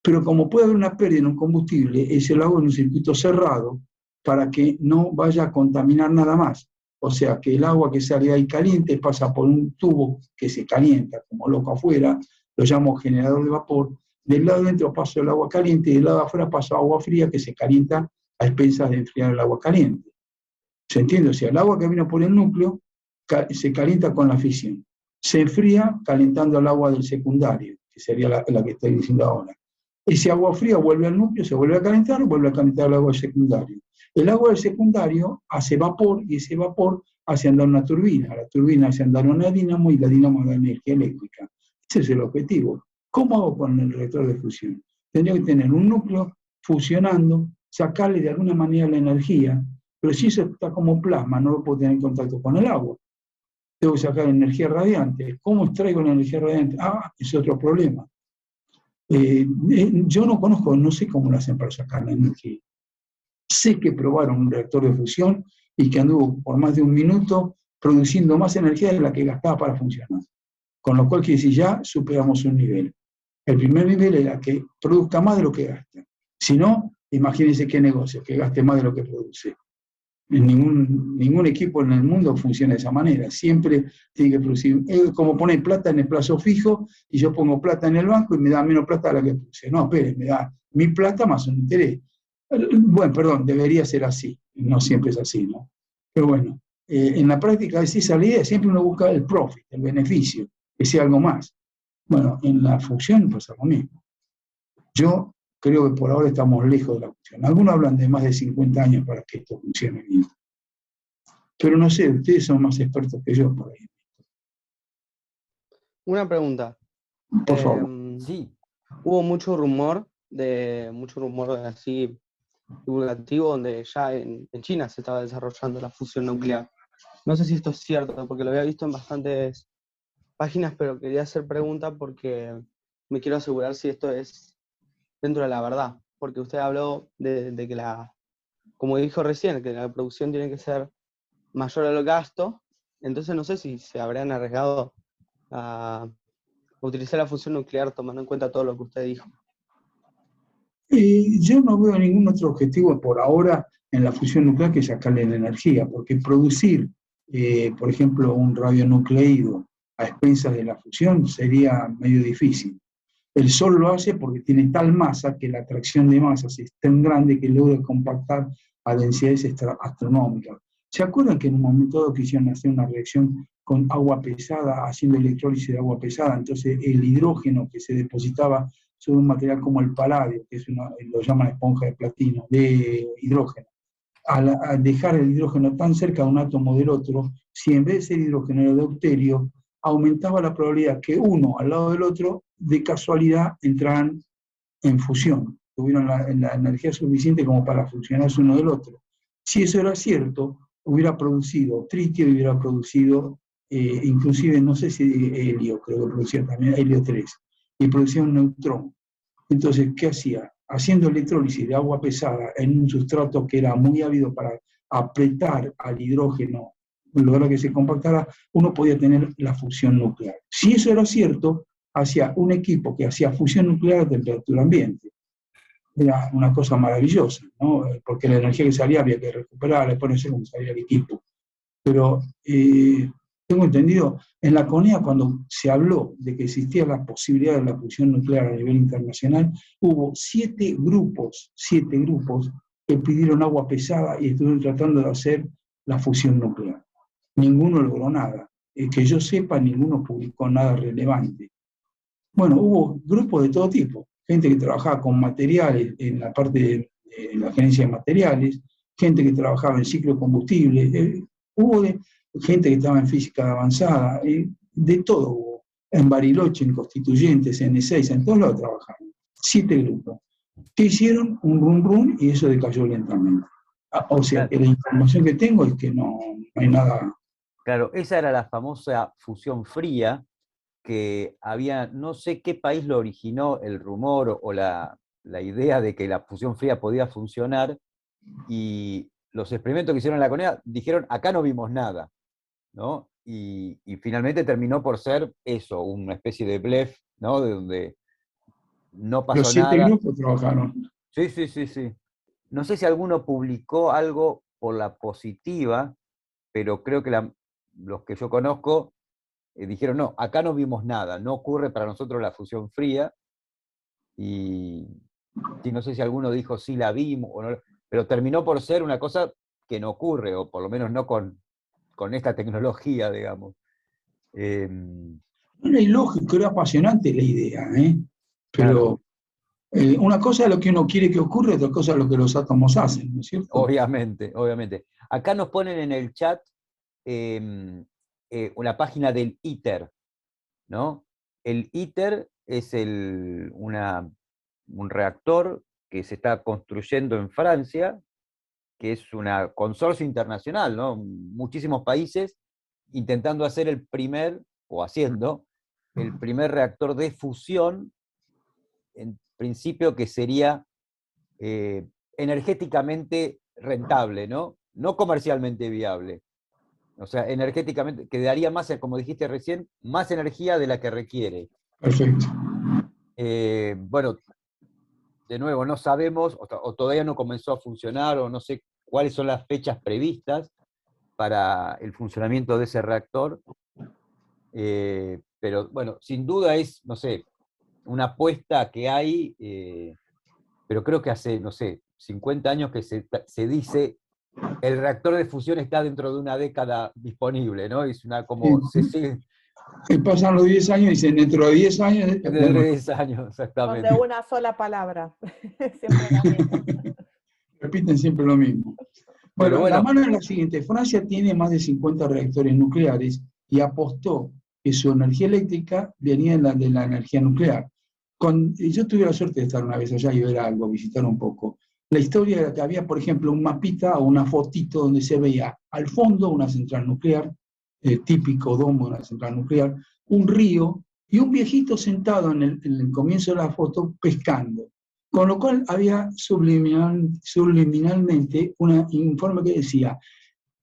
Speaker 1: Pero como puede haber una pérdida en un combustible, ese lo hago en un circuito cerrado para que no vaya a contaminar nada más. O sea, que el agua que sale ahí caliente pasa por un tubo que se calienta como loco afuera, lo llamo generador de vapor. Del lado dentro paso el agua caliente y del lado afuera paso agua fría que se calienta a expensas de enfriar el agua caliente. ¿Se entiende? O sea, el agua que vino por el núcleo se calienta con la fisión. Se enfría calentando el agua del secundario, que sería la que estoy diciendo ahora. Ese agua fría vuelve al núcleo, se vuelve a calentar el agua del secundario. El agua del secundario hace vapor, y ese vapor hace andar una turbina. La turbina hace andar una dinamo, y la dinamo da energía eléctrica. Ese es el objetivo. ¿Cómo hago con el reactor de fusión? Tendría que tener un núcleo fusionando, sacarle de alguna manera la energía, pero si eso está como plasma, no lo puedo tener en contacto con el agua. Tengo que sacar energía radiante. ¿Cómo extraigo la energía radiante? Es otro problema. Yo no conozco, no sé cómo lo hacen para sacar la energía. Sé que probaron un reactor de fusión y que anduvo por más de un minuto produciendo más energía de la que gastaba para funcionar. Con lo cual quiere decir, ya superamos un nivel. El primer nivel era que produzca más de lo que gasta. Si no, imagínense qué negocio, que gaste más de lo que produce. En ningún equipo en el mundo funciona de esa manera. Siempre tiene que producir. Es como poner plata en el plazo fijo y yo pongo plata en el banco y me da menos plata a la que puse. No, espere, me da mi plata más un interés. Bueno, perdón, debería ser así. No siempre es así, ¿no? Pero bueno, en la práctica es esa la idea. Siempre uno busca el profit, el beneficio, que sea algo más. Bueno, en la fusión pasa lo mismo. Yo creo que por ahora estamos lejos de la fusión. Algunos hablan de más de 50 años para que esto funcione bien. Pero no sé, ustedes son más expertos que yo por ahí.
Speaker 5: Una pregunta.
Speaker 1: Por favor.
Speaker 3: Sí.
Speaker 5: Hubo mucho rumor así divulgativo donde ya en China se estaba desarrollando la fusión nuclear. No sé si esto es cierto, porque lo había visto en bastantes páginas, pero quería hacer pregunta porque me quiero asegurar si esto es dentro de la verdad. Porque usted habló de que como dijo recién, que la producción tiene que ser mayor al gasto. Entonces no sé si se habrían arriesgado a utilizar la fusión nuclear tomando en cuenta todo lo que usted dijo.
Speaker 1: Yo no veo ningún otro objetivo por ahora en la fusión nuclear que sacarle la energía, porque producir, por ejemplo, un radionucleido a expensas de la fusión sería medio difícil. El Sol lo hace porque tiene tal masa que la atracción de masas es tan grande que logra compactar a densidades astronómicas. ¿Se acuerdan que en un momento dado quisieron hacer una reacción con agua pesada, haciendo electrólisis de agua pesada? Entonces el hidrógeno que se depositaba sobre un material como el paladio, que es lo llaman esponja de platino, de hidrógeno, al dejar el hidrógeno tan cerca de un átomo del otro, si en vez de ser hidrógeno era deuterio, aumentaba la probabilidad que uno al lado del otro, de casualidad, entraran en fusión, tuvieron la energía suficiente como para funcionarse uno del otro. Si eso era cierto, hubiera producido tritio y hubiera producido, inclusive, no sé si helio, creo que producía también helio 3, y producía un neutrón. Entonces, ¿qué hacía? Haciendo electrólisis de agua pesada en un sustrato que era muy ávido para apretar al hidrógeno, lograr que se compactara, uno podía tener la fusión nuclear. Si eso era cierto, hacía un equipo que hacía fusión nuclear a temperatura ambiente. Era una cosa maravillosa, ¿no? Porque la energía que salía había que recuperarla, después no sé cómo salía el equipo. Pero tengo entendido, en la CONEA, cuando se habló de que existía la posibilidad de la fusión nuclear a nivel internacional, hubo 7 grupos que pidieron agua pesada y estuvieron tratando de hacer la fusión nuclear. Ninguno logró nada. Que yo sepa, ninguno publicó nada relevante. Bueno, hubo grupos de todo tipo, gente que trabajaba con materiales en la parte de la gerencia de materiales, gente que trabajaba en ciclo de combustible, hubo gente que estaba en física avanzada, de todo hubo. En Bariloche, en Constituyentes, en E6, en todos lados trabajaron. 7 grupos. ¿Qué hicieron? Un rum rum y eso decayó lentamente. O sea,
Speaker 3: Claro.
Speaker 1: que la información que tengo es que no hay nada.
Speaker 3: Claro, esa era la famosa fusión fría, que había, no sé qué país lo originó el rumor o la idea de que la fusión fría podía funcionar, y los experimentos que hicieron en la CONEA dijeron, acá no vimos nada, ¿no? Y finalmente terminó por ser eso, una especie de blef, ¿no? De donde no pasó
Speaker 1: Los 7
Speaker 3: nada.
Speaker 1: grupos trabajaron.
Speaker 3: Sí, sí, sí, sí. No sé si alguno publicó algo por la positiva, pero creo que los que yo conozco dijeron, no, acá no vimos nada, no ocurre para nosotros la fusión fría, y sí, no sé si alguno dijo sí la vimos, o no, pero terminó por ser una cosa que no ocurre, o por lo menos no con esta tecnología, digamos.
Speaker 1: Era ilógico, era apasionante la idea,
Speaker 3: Claro.
Speaker 1: Pero una cosa es lo que uno quiere que ocurra, otra cosa es lo que los átomos hacen, ¿no es cierto?
Speaker 3: Obviamente, obviamente. Acá nos ponen en el chat una página del ITER, ¿no? El ITER es un reactor que se está construyendo en Francia, que es una consorcio internacional, ¿no? Muchísimos países intentando hacer haciendo el primer reactor de fusión, en principio que sería energéticamente rentable, ¿no? No comercialmente viable. O sea, energéticamente, que daría más, como dijiste recién, más energía de la que requiere.
Speaker 1: Perfecto.
Speaker 3: Bueno, de nuevo, no sabemos, o todavía no comenzó a funcionar, o no sé cuáles son las fechas previstas para el funcionamiento de ese reactor. Pero bueno, sin duda es, no sé, una apuesta que hay, pero creo que hace, no sé, 50 años que se dice el reactor de fusión está dentro de una década disponible, ¿no? Es una como, se sigue...
Speaker 1: Pasan los 10 años y dicen, dentro de 10 años...
Speaker 3: Dentro de 10 años, exactamente.
Speaker 2: Son de una sola palabra, siempre la misma.
Speaker 1: Repiten siempre lo mismo. Bueno,
Speaker 3: Bueno,
Speaker 1: la mano es la siguiente. Francia tiene más de 50 reactores nucleares y apostó que su energía eléctrica venía de la energía nuclear. Yo tuve la suerte de estar una vez allá y ver algo, visitar un poco. La historia era que había, por ejemplo, un mapita o una fotito donde se veía al fondo una central nuclear, típico domo de una central nuclear, un río y un viejito sentado en el comienzo de la foto pescando. Con lo cual había subliminalmente un informe que decía,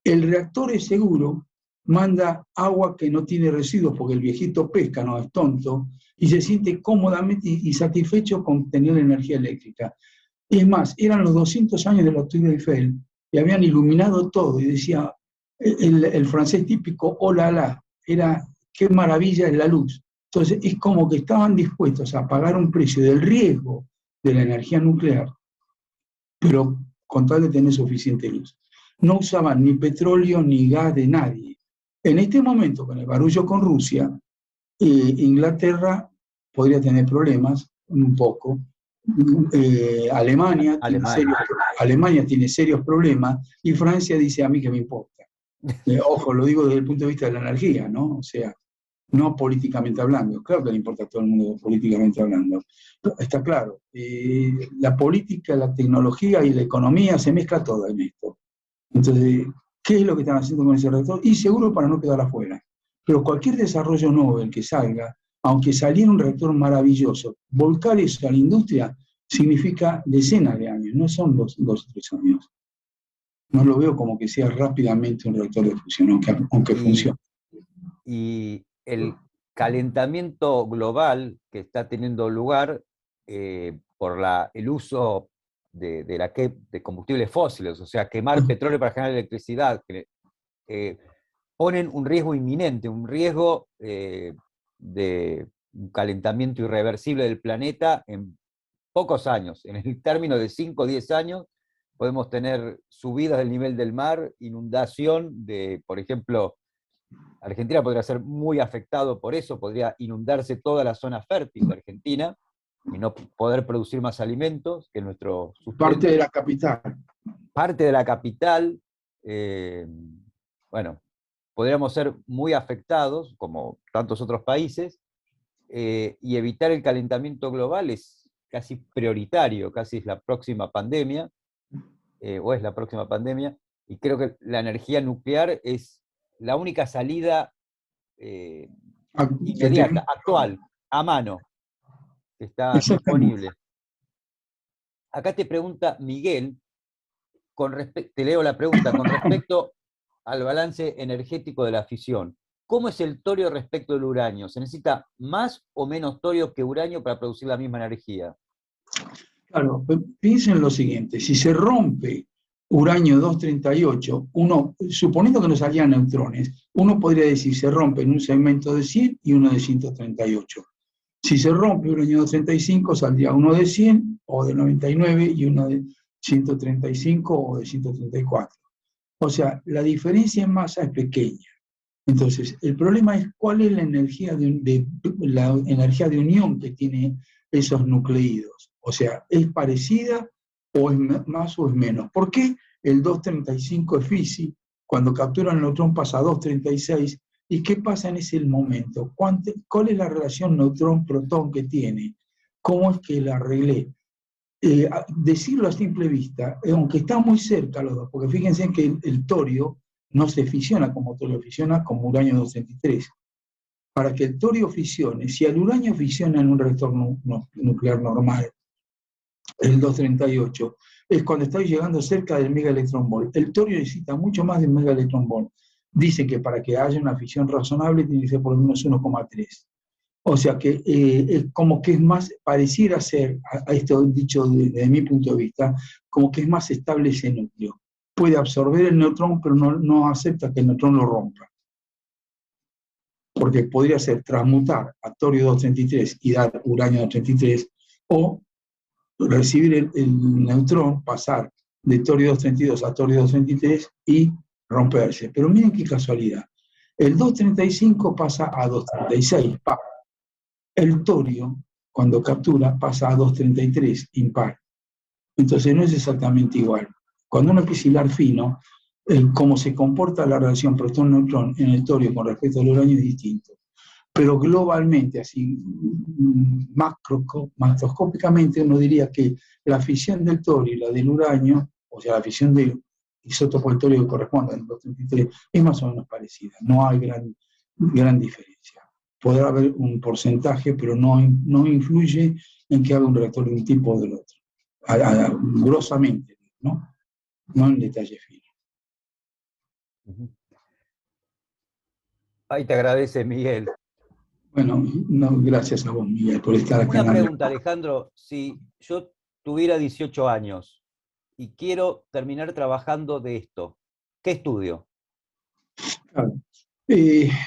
Speaker 1: el reactor es seguro, manda agua que no tiene residuos porque el viejito pesca, no es tonto, y se siente cómodamente y satisfecho con tener energía eléctrica. Y es más, eran los 200 años de la Torre Eiffel y habían iluminado todo y decía el francés típico, oh la la, era qué maravilla es la luz. Entonces es como que estaban dispuestos a pagar un precio del riesgo de la energía nuclear, pero con tal de tener suficiente luz. No usaban ni petróleo ni gas de nadie. En este momento, con el barullo con Rusia, Inglaterra podría tener problemas, un poco. Alemania tiene serios problemas, y Francia dice, a mí que me importa. Ojo, lo digo desde el punto de vista de la energía, ¿no? O sea, no políticamente hablando. Claro que le importa a todo el mundo políticamente hablando. Está claro. La política, la tecnología y la economía se mezcla todo en esto. Entonces, ¿qué es lo que están haciendo con ese reactor? Y seguro para no quedar afuera. Pero cualquier desarrollo Nobel que salga, aunque saliera un reactor maravilloso, volcar eso a la industria significa decenas de años, no son 2 o 3 años. No lo veo como que sea rápidamente un reactor de fusión, aunque funcione.
Speaker 3: Y el calentamiento global que está teniendo lugar por el uso de combustibles fósiles, o sea, quemar petróleo para generar electricidad, ponen un riesgo inminente, un riesgo de un calentamiento irreversible del planeta en pocos años. En el término de 5 o 10 años podemos tener subidas del nivel del mar, inundación por ejemplo, Argentina podría ser muy afectado por eso, podría inundarse toda la zona fértil de Argentina y no poder producir más alimentos que nuestro sustento.
Speaker 1: Parte de la capital.
Speaker 3: Parte de la capital, bueno, podríamos ser muy afectados, como tantos otros países, y evitar el calentamiento global es casi prioritario, casi es la próxima pandemia, o es la próxima pandemia, y creo que la energía nuclear es la única salida inmediata, actual, a mano, que está disponible. Acá te pregunta Miguel, te leo la pregunta, con respecto al balance energético de la fisión. ¿Cómo es el torio respecto del uranio? ¿Se necesita más o menos torio que uranio para producir la misma energía?
Speaker 1: Claro, piensen lo siguiente, si se rompe uranio 238, suponiendo que no salían neutrones, uno podría decir se rompe en un segmento de 100 y uno de 138. Si se rompe uranio 235, saldría uno de 100 o de 99 y uno de 135 o de 134. O sea, la diferencia en masa es pequeña. Entonces, el problema es cuál es la energía de unión que tiene esos nucleídos. O sea, ¿es parecida o es más o es menos? ¿Por qué el 235 es fisi? Cuando captura el neutrón pasa a 236. ¿Y qué pasa en ese momento? ¿Cuál es la relación neutrón-protón que tiene? ¿Cómo es que la arreglé? Decirlo a simple vista, aunque está muy cerca los dos, porque fíjense que el torio no se fisiona como torio, fisiona como uranio 233. Para que el torio fisione, si el uranio fisiona en un reactor nuclear normal, el 238, es cuando está llegando cerca del megaelectronvolt. El torio necesita mucho más de un megaelectronvolt. Dice que para que haya una fisión razonable tiene que ser por lo menos 1,3. O sea que es como que es más, pareciera ser, a esto dicho desde mi punto de vista, como que es más estable ese núcleo. puede absorber el neutrón, pero no acepta que el neutrón lo rompa. Porque podría ser transmutar a torio-233 y dar uranio-233, o recibir el neutrón, pasar de torio-232 a torio-233 y romperse. Pero miren qué casualidad. El 235 pasa a 236, par. El torio, cuando captura, pasa a 233, impar. Entonces no es exactamente igual. Cuando uno empieza a hilar fino, cómo se comporta la relación protón-neutrón en el torio con respecto al uranio es distinto. Pero globalmente, así macroscópicamente, uno diría que la fisión del torio y la del uranio, o sea, la fisión del isótopo del torio que corresponde al 233, es más o menos parecida. No hay gran diferencia. Podrá haber un porcentaje, pero no influye en que haga un reactor de un tipo o del otro. Grosamente, ¿no? No en detalle fino.
Speaker 3: Ahí te agradece, Miguel.
Speaker 1: Bueno, no, gracias a vos, Miguel, por estar acá.
Speaker 3: Una pregunta, Alejandro. Si yo tuviera 18 años y quiero terminar trabajando de esto, ¿qué estudio?
Speaker 1: Claro.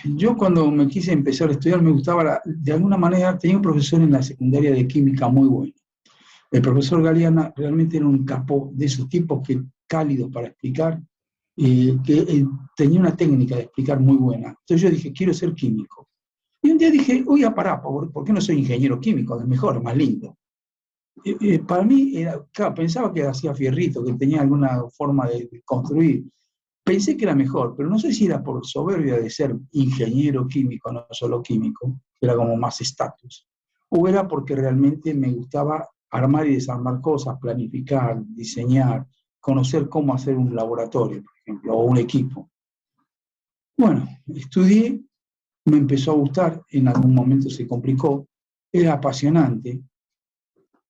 Speaker 1: Yo cuando me quise empezar a estudiar me gustaba, de alguna manera, tenía un profesor en la secundaria de química muy bueno. El profesor Galeana realmente era un capo de esos tipos que cálidos para explicar, que tenía una técnica de explicar muy buena. Entonces yo dije, quiero ser químico. Y un día dije, oye, pará, ¿por qué no soy ingeniero químico? Es mejor, más lindo. Para mí, claro, pensaba que hacía fierrito, que tenía alguna forma de construir. Pensé que era mejor, pero no sé si era por soberbia de ser ingeniero químico, no solo químico, que era como más estatus, o era porque realmente me gustaba armar y desarmar cosas, planificar, diseñar, conocer cómo hacer un laboratorio, por ejemplo, o un equipo. Bueno, estudié, me empezó a gustar, en algún momento se complicó, era apasionante,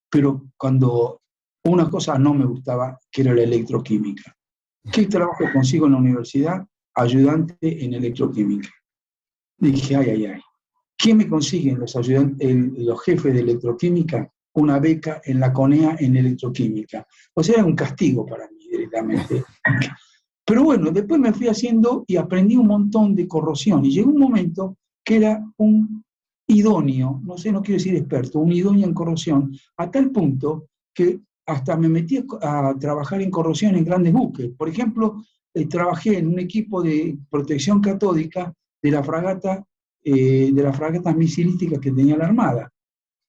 Speaker 1: pero cuando una cosa no me gustaba, que era la electroquímica. ¿Qué trabajo consigo en la universidad? Ayudante en electroquímica. Dije, ay. ¿Qué me consiguen los jefes de electroquímica? Una beca en la CONEA en electroquímica. O sea, era un castigo para mí directamente. Pero bueno, después me fui haciendo y aprendí un montón de corrosión. Y llegó un momento que era un idóneo, no sé, no quiero decir experto, un idóneo en corrosión, a tal punto que hasta me metí a trabajar en corrosión en grandes buques. Por ejemplo, trabajé en un equipo de protección catódica de las fragatas misilísticas que tenía la Armada,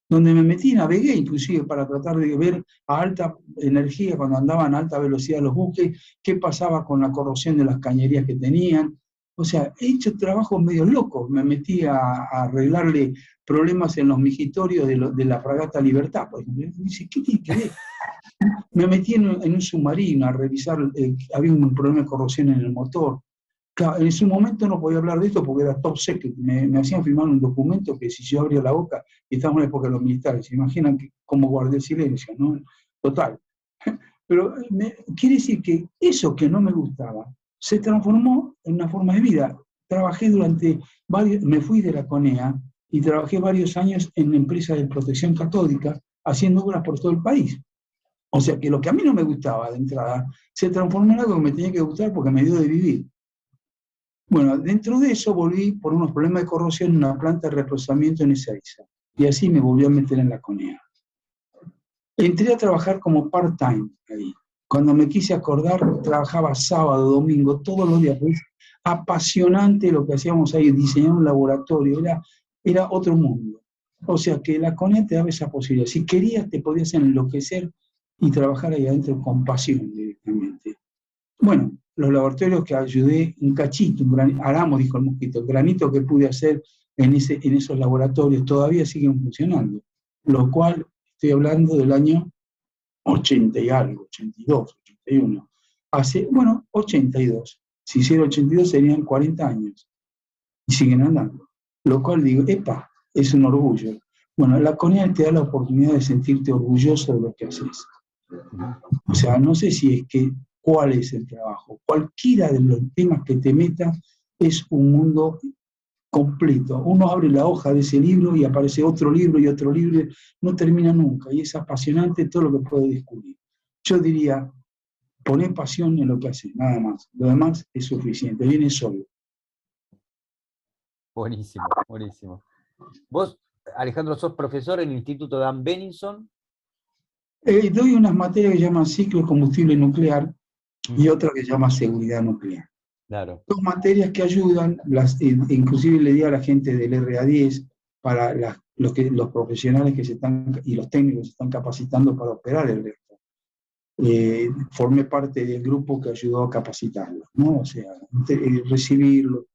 Speaker 1: donde me metí, navegué inclusive para tratar de ver a alta energía, cuando andaban a alta velocidad los buques, qué pasaba con la corrosión de las cañerías que tenían. O sea, he hecho trabajos medio locos. Me metí a arreglarle problemas en los migitorios de la fragata Libertad, por ejemplo. Me dice, ¿qué tiene que ver? Me metí en un submarino a revisar, había un problema de corrosión en el motor. Claro, en su momento no podía hablar de esto porque era top secret. Me hacían firmar un documento que si yo abría la boca, y estamos en la época de los militares, se imaginan cómo guardé el silencio, ¿no? Total. Pero quiere decir que eso que no me gustaba se transformó en una forma de vida. Trabajé me fui de la CONEA y trabajé varios años en empresas de protección catódica haciendo obras por todo el país. O sea que lo que a mí no me gustaba de entrada se transformó en algo que me tenía que gustar porque me dio de vivir. Bueno, dentro de eso volví por unos problemas de corrosión en una planta de reprocesamiento en Ezeiza. Y así me volví a meter en la CONEA. Entré a trabajar como part-time ahí. Cuando me quise acordar, trabajaba sábado, domingo, todos los días. Pues, apasionante lo que hacíamos ahí, diseñar un laboratorio, era otro mundo. O sea que la CONEA te daba esa posibilidad. Si querías, te podías enloquecer y trabajar ahí adentro con pasión directamente. Bueno, los laboratorios que ayudé, un cachito, hagamos, dijo el mosquito, el granito que pude hacer en esos laboratorios todavía siguen funcionando, lo cual estoy hablando del año 80 y algo, 82, 81. 82. Si hiciera 82 serían 40 años y siguen andando. Lo cual digo, epa, es un orgullo. Bueno, la CONEA te da la oportunidad de sentirte orgulloso de lo que haces. O sea, no sé si es que cuál es el trabajo. Cualquiera de los temas que te metas es un mundo completo. Uno abre la hoja de ese libro y aparece otro libro y otro libro, no termina nunca, y es apasionante todo lo que puede descubrir. Yo diría, Poné pasión en lo que haces, nada más. Lo demás es suficiente, viene solo.
Speaker 3: Buenísimo, buenísimo. Vos, Alejandro, sos profesor en el Instituto Dan Benninson.
Speaker 1: Doy unas materias que llaman ciclo de combustible nuclear y otra que se llama seguridad nuclear.
Speaker 3: Claro.
Speaker 1: Dos materias que ayudan, inclusive le di a la gente del RA10 para los profesionales que se están, y los técnicos se están capacitando para operar el reactor. Formé parte del grupo que ayudó a capacitarlos, ¿no? O sea, recibirlo,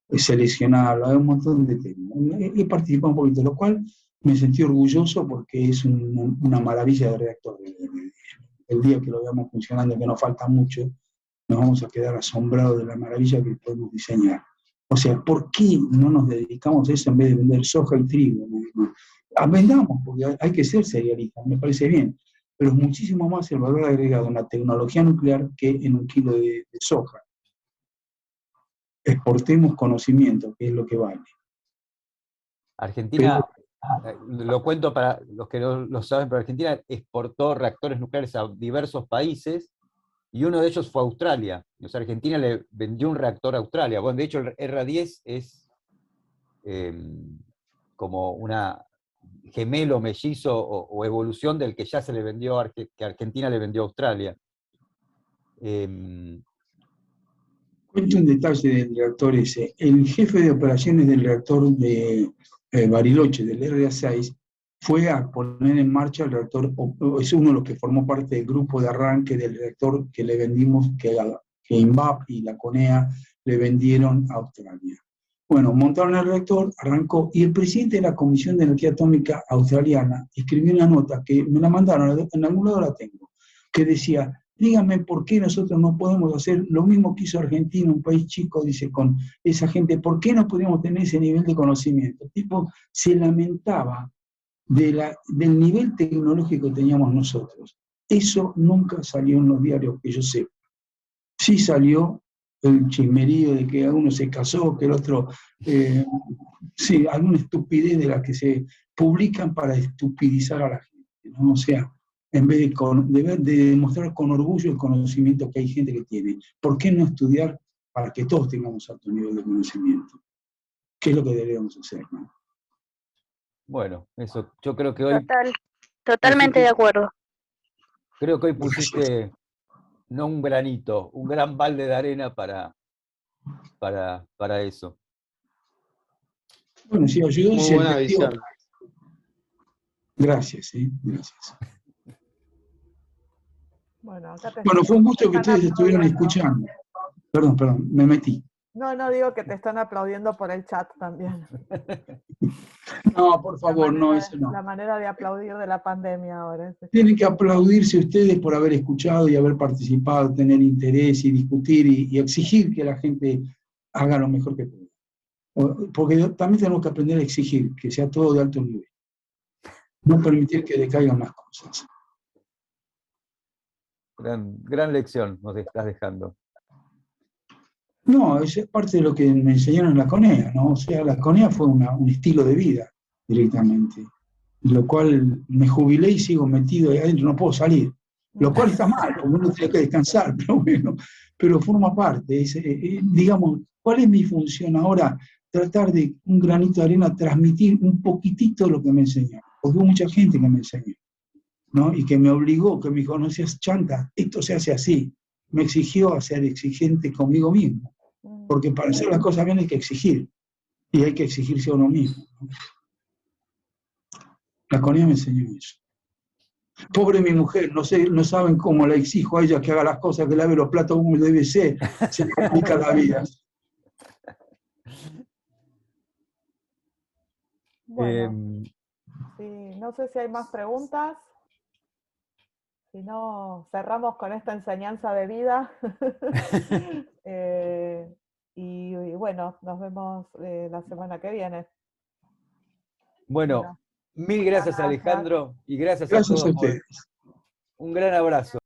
Speaker 1: seleccionarlo, hay un montón de temas. He participado un poquito, lo cual me sentí orgulloso porque es una maravilla de reactor. El día que lo veamos funcionando, que nos falta mucho, nos vamos a quedar asombrados de la maravilla que podemos diseñar. O sea, ¿por qué no nos dedicamos a eso en vez de vender soja y trigo? Vendamos, porque hay que ser serialistas, me parece bien, pero es muchísimo más el valor agregado en la tecnología nuclear que en un kilo de soja. Exportemos conocimiento, que es lo que vale.
Speaker 3: Argentina, lo cuento para los que no lo saben, pero Argentina exportó reactores nucleares a diversos países, y uno de ellos fue Australia. O sea, Argentina le vendió un reactor a Australia. Bueno, de hecho, el RA10 es como una gemelo, mellizo o evolución del que ya se le vendió, que Argentina le vendió a Australia.
Speaker 1: Cuento un detalle del reactor ese. El jefe de operaciones del reactor de Bariloche, del RA6, fue a poner en marcha el reactor, es uno de los que formó parte del grupo de arranque del reactor que le vendimos, que INVAP y la CONEA le vendieron a Australia. Bueno, montaron el reactor, arrancó, y el presidente de la Comisión de Energía Atómica australiana escribió una nota, que me la mandaron, en algún lado la tengo, que decía: díganme por qué nosotros no podemos hacer lo mismo que hizo Argentina, un país chico, dice, con esa gente, ¿por qué no podemos tener ese nivel de conocimiento? El tipo se lamentaba del nivel tecnológico que teníamos nosotros. Eso nunca salió en los diarios que yo sé. Sí salió el chismerío de que uno se casó, que el otro, sí, alguna estupidez de las que se publican para estupidizar a la gente, ¿no? O sea, en vez de demostrar con orgullo el conocimiento que hay gente que tiene. ¿Por qué no estudiar para que todos tengamos alto nivel de conocimiento? ¿Qué es lo que deberíamos hacer, ¿no?
Speaker 3: Bueno, eso, yo creo que hoy...
Speaker 6: Totalmente de acuerdo.
Speaker 3: Creo que hoy pusiste, no un granito, un gran balde de arena para eso.
Speaker 1: Bueno, sí, ayudó.
Speaker 5: Muy buena visión.
Speaker 1: Gracias, gracias.
Speaker 2: Bueno,
Speaker 1: fue un gusto que ustedes estuvieran escuchando. Perdón, me metí.
Speaker 2: No, digo que te están aplaudiendo por el chat también.
Speaker 1: No, por favor, no, eso no.
Speaker 2: La manera de aplaudir de la pandemia ahora.
Speaker 1: Tienen que aplaudirse ustedes por haber escuchado y haber participado, tener interés y discutir y exigir que la gente haga lo mejor que pueda. Porque también tenemos que aprender a exigir, que sea todo de alto nivel. No permitir que decaigan más cosas.
Speaker 3: Gran lección nos estás dejando.
Speaker 1: No, eso es parte de lo que me enseñaron en la CONEA, ¿no? O sea, la CONEA fue un estilo de vida directamente, lo cual me jubilé y sigo metido ahí adentro, no puedo salir, lo cual está mal, porque uno tiene que descansar, pero bueno, pero forma parte, digamos, ¿cuál es mi función ahora? Tratar de un granito de arena transmitir un poquitito lo que me enseñaron, porque hubo mucha gente que me enseñó, ¿no? Y que me obligó, que me dijo, no seas chanta, esto se hace así, me exigió a ser exigente conmigo mismo, porque para hacer las cosas bien hay que exigir, y hay que exigirse a uno mismo, ¿no? La CONEA me enseñó eso. Pobre mi mujer, no saben cómo la exijo a ella que haga las cosas, que lave los platos como debe ser, se le complica la vida.
Speaker 2: Bueno, sí, no sé si hay más preguntas. Si no, cerramos con esta enseñanza de vida. Y bueno, nos vemos la semana que viene.
Speaker 3: Bueno, mil gracias Alejandro y gracias a
Speaker 1: Gracias
Speaker 3: todos.
Speaker 1: a ustedes.
Speaker 3: Un gran abrazo.